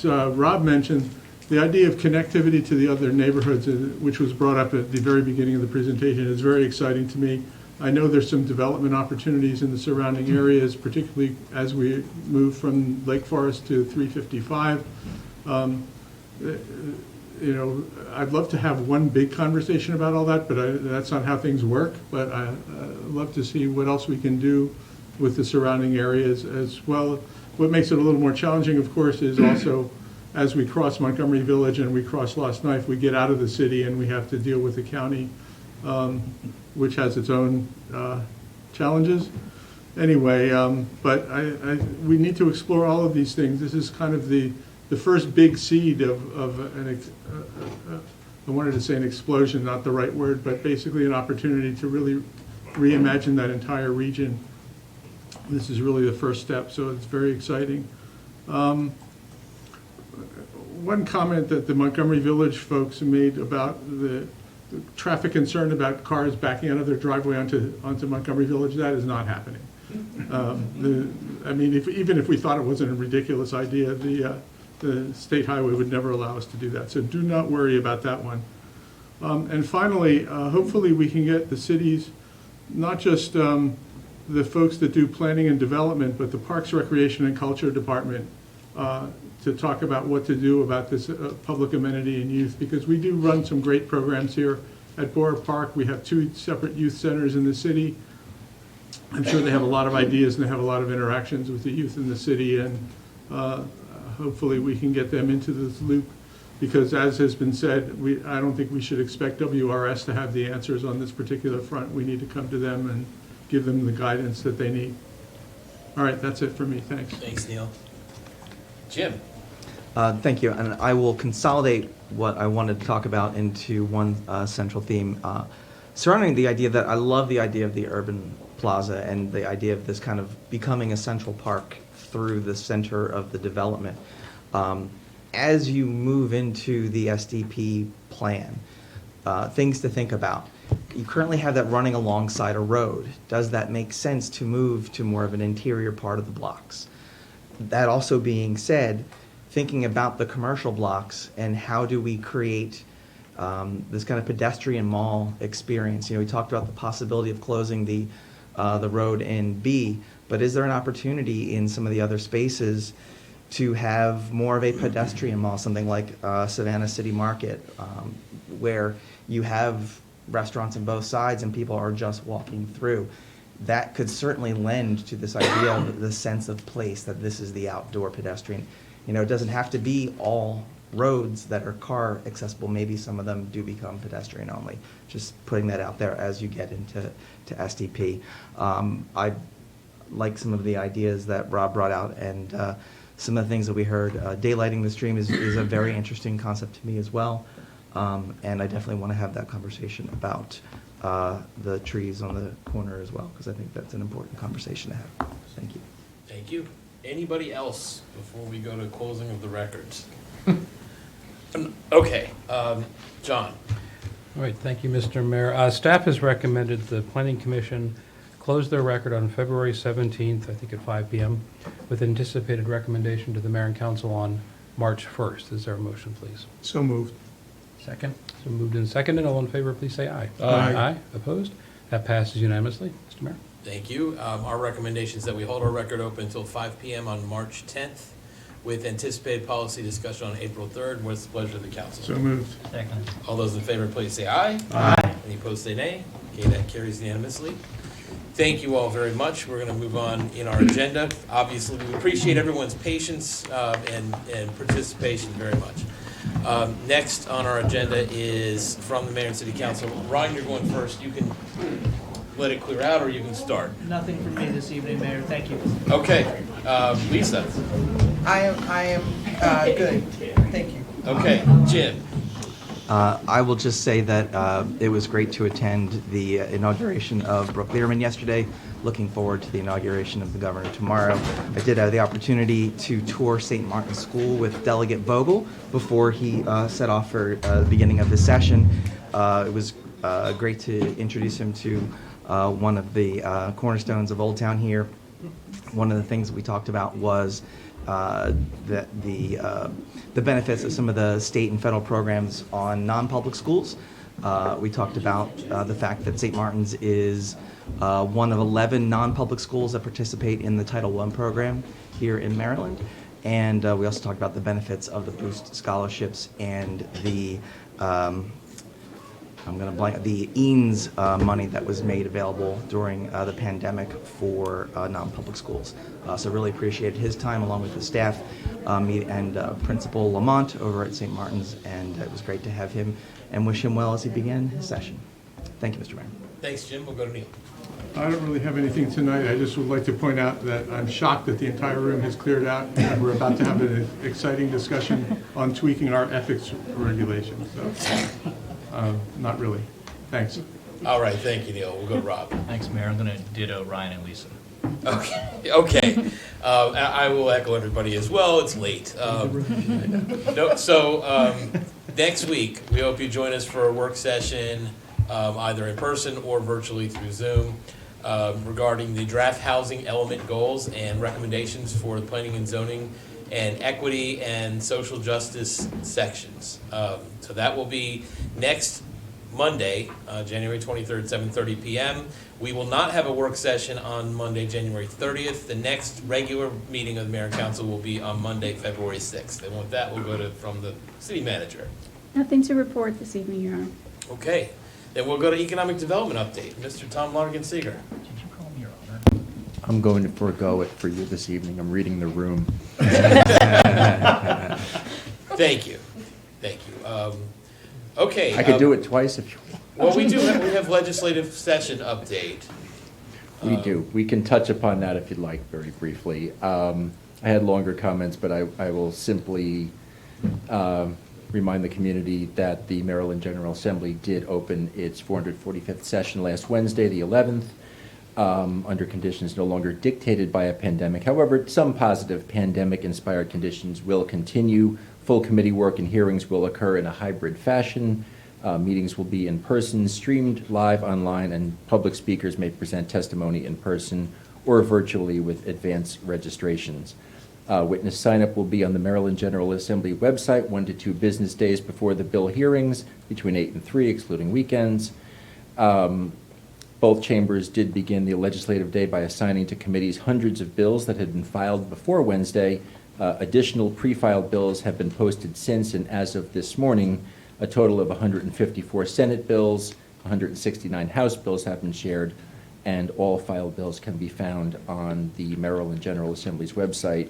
Rob mentioned, the idea of connectivity to the other neighborhoods, which was brought up at the very beginning of the presentation, is very exciting to me. I know there's some development opportunities in the surrounding areas, particularly as we move from Lakeforest to 355. I'd love to have one big conversation about all that, but that's not how things work. But I'd love to see what else we can do with the surrounding areas as well. What makes it a little more challenging, of course, is also as we cross Montgomery Village and we cross Lost Knife, we get out of the city and we have to deal with the county, which has its own challenges. Anyway, but we need to explore all of these things. This is kind of the first big seed of I wanted to say an explosion, not the right word, but basically an opportunity to really reimagine that entire region. This is really the first step, so it's very exciting. one comment that the Montgomery Village folks made about the traffic concern about cars backing out of their driveway onto Montgomery Village, that is not happening. I mean, even if we thought it wasn't a ridiculous idea, the state highway would never allow us to do that. So do not worry about that one. And finally, hopefully we can get the cities, not just the folks that do planning and development, but the Parks, Recreation, and Culture Department to talk about what to do about this public amenity and youth, because we do run some great programs here at Borough Park. We have 2 separate youth centers in the city. I'm sure they have a lot of ideas and they have a lot of interactions with the youth in the city, and hopefully we can get them into this loop, because as has been said, I don't think we should expect WRS to have the answers on this particular front. We need to come to them and give them the guidance that they need. All right, that's it for me. Thanks. Thanks, Neil. Jim. Thank you, and I will consolidate what I wanted to talk about into one central theme surrounding the idea that I love the idea of the urban plaza and the idea of this kind of becoming a central park through the center of the development. As you move into the SDP plan, things to think about. You currently have that running alongside a road. Does that make sense to move to more of an interior part of the blocks? That also being said, thinking about the commercial blocks and how do we create this kind of pedestrian mall experience. You know, we talked about the possibility of closing the road in B, but is there an opportunity in some of the other spaces to have more of a pedestrian mall, something like Savannah City Market, where you have restaurants on both sides and people are just walking through? That could certainly lend to this idea of the sense of place, that this is the outdoor pedestrian. You know, it doesn't have to be all roads that are car accessible. Maybe some of them do become pedestrian only. Just putting that out there as you get into SDP. I like some of the ideas that Rob brought out, and some of the things that we heard. Daylighting the stream is a very interesting concept to me as well. And I definitely want to have that conversation about the trees on the corner as well, because I think that's an important conversation to have. Thank you. Thank you. Anybody else before we go to closing of the records? Okay, John. All right, thank you, Mr. Mayor. Staff has recommended the Planning Commission close their record on February 17th, I think at 5 p.m., with anticipated recommendation to the Mayor and Council on March 1st. Is there a motion, please? So moved. Second. So moved and seconded. All in favor, please say aye. Aye. Aye. Opposed? That passes unanimously. Mr. Mayor. Thank you. Our recommendation is that we hold our record open until 5 p.m. on March 10th with anticipated policy discussion on April 3rd. What's the pleasure of the council? So moved. Second. All those in favor, please say aye. Aye. Any opposed, say nay. Okay, that carries unanimously. Thank you all very much. We're going to move on in our agenda. Obviously, we appreciate everyone's patience and participation very much. Next on our agenda is from the Mayor and City Council. Ryan, you're going first. You can let it clear out, or you can start. Nothing from me this evening, Mayor. Thank you. Okay. Lisa. I am good. Thank you. Okay. Jim. I will just say that it was great to attend the inauguration of Brooke Learman yesterday. Looking forward to the inauguration of the governor tomorrow. I did have the opportunity to tour St. Martin's School with Delegate Vogel before he set off for the beginning of the session. It was great to introduce him to one of the cornerstones of Old Town here. One of the things that we talked about was that the benefits of some of the state and federal programs on non-public schools. We talked about the fact that St. Martin's is one of 11 non-public schools that participate in the Title I program here in Maryland. And we also talked about the benefits of the Boost scholarships and the the EANS money that was made available during the pandemic for non-public schools. So really appreciated his time along with the staff and Principal Lamont over at St. Martin's, and it was great to have him and wish him well as he began his session. Thank you, Mr. Mayor. Thanks, Jim. We'll go to Neil. I don't really have anything tonight. I just would like to point out that I'm shocked that the entire room has cleared out, and we're about to have an exciting discussion on tweaking our ethics regulations. So, not really. Thanks. All right. Thank you, Neil. We'll go to Rob. Thanks, Mayor. I'm going to ditto Ryan and Lisa. Okay. I will echo everybody as well. It's late. Next week, we hope you join us for a work session, either in person or virtually through Zoom, regarding the draft housing element goals and recommendations for the planning and zoning and equity and social justice sections. So that will be next Monday, January 23rd, 7:30 p.m. We will not have a work session on Monday, January 30th. The next regular meeting of the Mayor and Council will be on Monday, February 6th. And with that, we'll go from the city manager. Nothing to report this evening, Your Honor. Okay. Then we'll go to economic development update. Mr. Tom Lonergan-Seeger. I'm going to forego it for you this evening. I'm reading the room. Thank you. Thank you. Okay. I could do it twice if you want. Well, we have legislative session update. We do. We can touch upon that if you'd like, very briefly. I had longer comments, but I will simply remind the community that the Maryland General Assembly did open its 445th session last Wednesday, the 11th, under conditions no longer dictated by a pandemic. However, some positive pandemic-inspired conditions will continue. Full committee work and hearings will occur in a hybrid fashion. Meetings will be in person, streamed live online, and public speakers may present testimony in person or virtually with advance registrations. Witness sign-up will be on the Maryland General Assembly website 1 to 2 business days before the bill hearings, between 8 and 3, excluding weekends. Both chambers did begin the legislative day by assigning to committees hundreds of bills that had been filed before Wednesday. Additional pre-filed bills have been posted since, and as of this morning, a total of 154 Senate bills, 169 House bills have been shared, and all filed bills can be found on the Maryland General Assembly's website.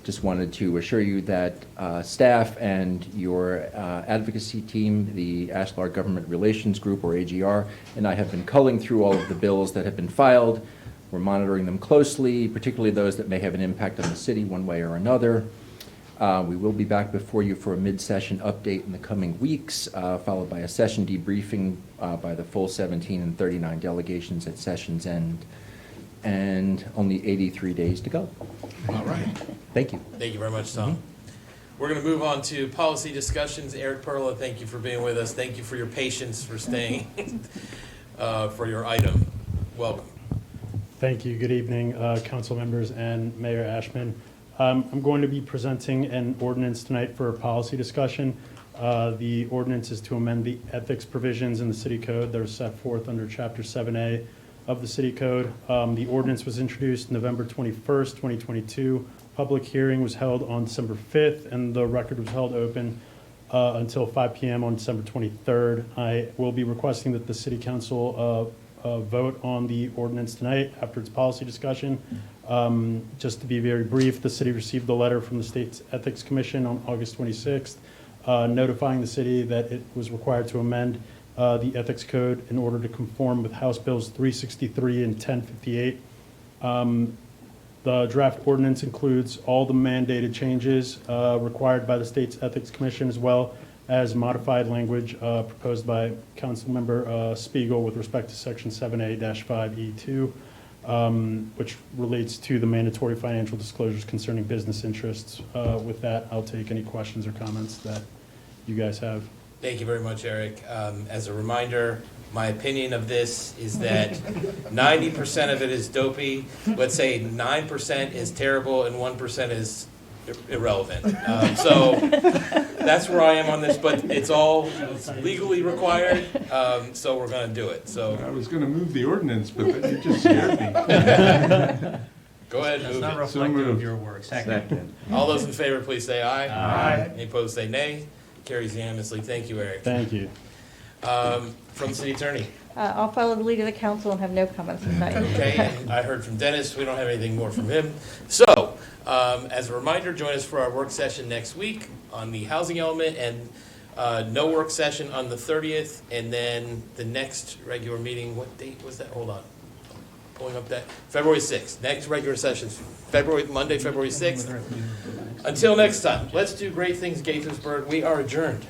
Just wanted to assure you that staff and your advocacy team, the Ashlar Government Relations Group, or AGR, and I have been culling through all of the bills that have been filed. We're monitoring them closely, particularly those that may have an impact on the city one way or another. We will be back before you for a mid-session update in the coming weeks, followed by a session debriefing by the full 17 and 39 delegations at session's end. And only 83 days to go. All right. Thank you. Thank you very much, Tom. We're going to move on to policy discussions. Eric Perla, thank you for being with us. Thank you for your patience for staying for your item. Welcome. Thank you. Good evening, council members and Mayor Ashman. I'm going to be presenting an ordinance tonight for a policy discussion. The ordinance is to amend the ethics provisions in the city code that are set forth under Chapter 7A of the city code. The ordinance was introduced November 21st, 2022. Public hearing was held on December 5th, and the record was held open until 5 p.m. on December 23rd. I will be requesting that the city council vote on the ordinance tonight after its policy discussion. Just to be very brief, the city received a letter from the state's Ethics Commission on August 26th, notifying the city that it was required to amend the Ethics Code in order to conform with House Bills 363 and 1058. The draft ordinance includes all the mandated changes required by the state's Ethics Commission, as well as modified language proposed by Councilmember Spiegel with respect to Section 7A-5E2, which relates to the mandatory financial disclosures concerning business interests. With that, I'll take any questions or comments that you guys have. Thank you very much, Eric. As a reminder, my opinion of this is that 90% of it is dopey. Let's say 9% is terrible and 1% is irrelevant. So that's where I am on this, but it's legally required, so we're going to do it. So I was going to move the ordinance, but then you just scared me. Go ahead and move not it. reflective of your work. Second. All those in favor, please say aye. Aye. Any opposed, say nay. Carries unanimously. Thank you, Eric. Thank you. From the city attorney. I'll follow the lead of the council and have no comments tonight. Okay, and I heard from Dennis. We don't have anything more from him. So, as a reminder, join us for our work session next week on the housing element, and no work session on the 30th, and then the next regular meeting, what date was that? Hold on. Pulling up that, February 6th. Next regular session, Monday, February 6th. Until next time, let's do great things, Gaithersburg. We are adjourned.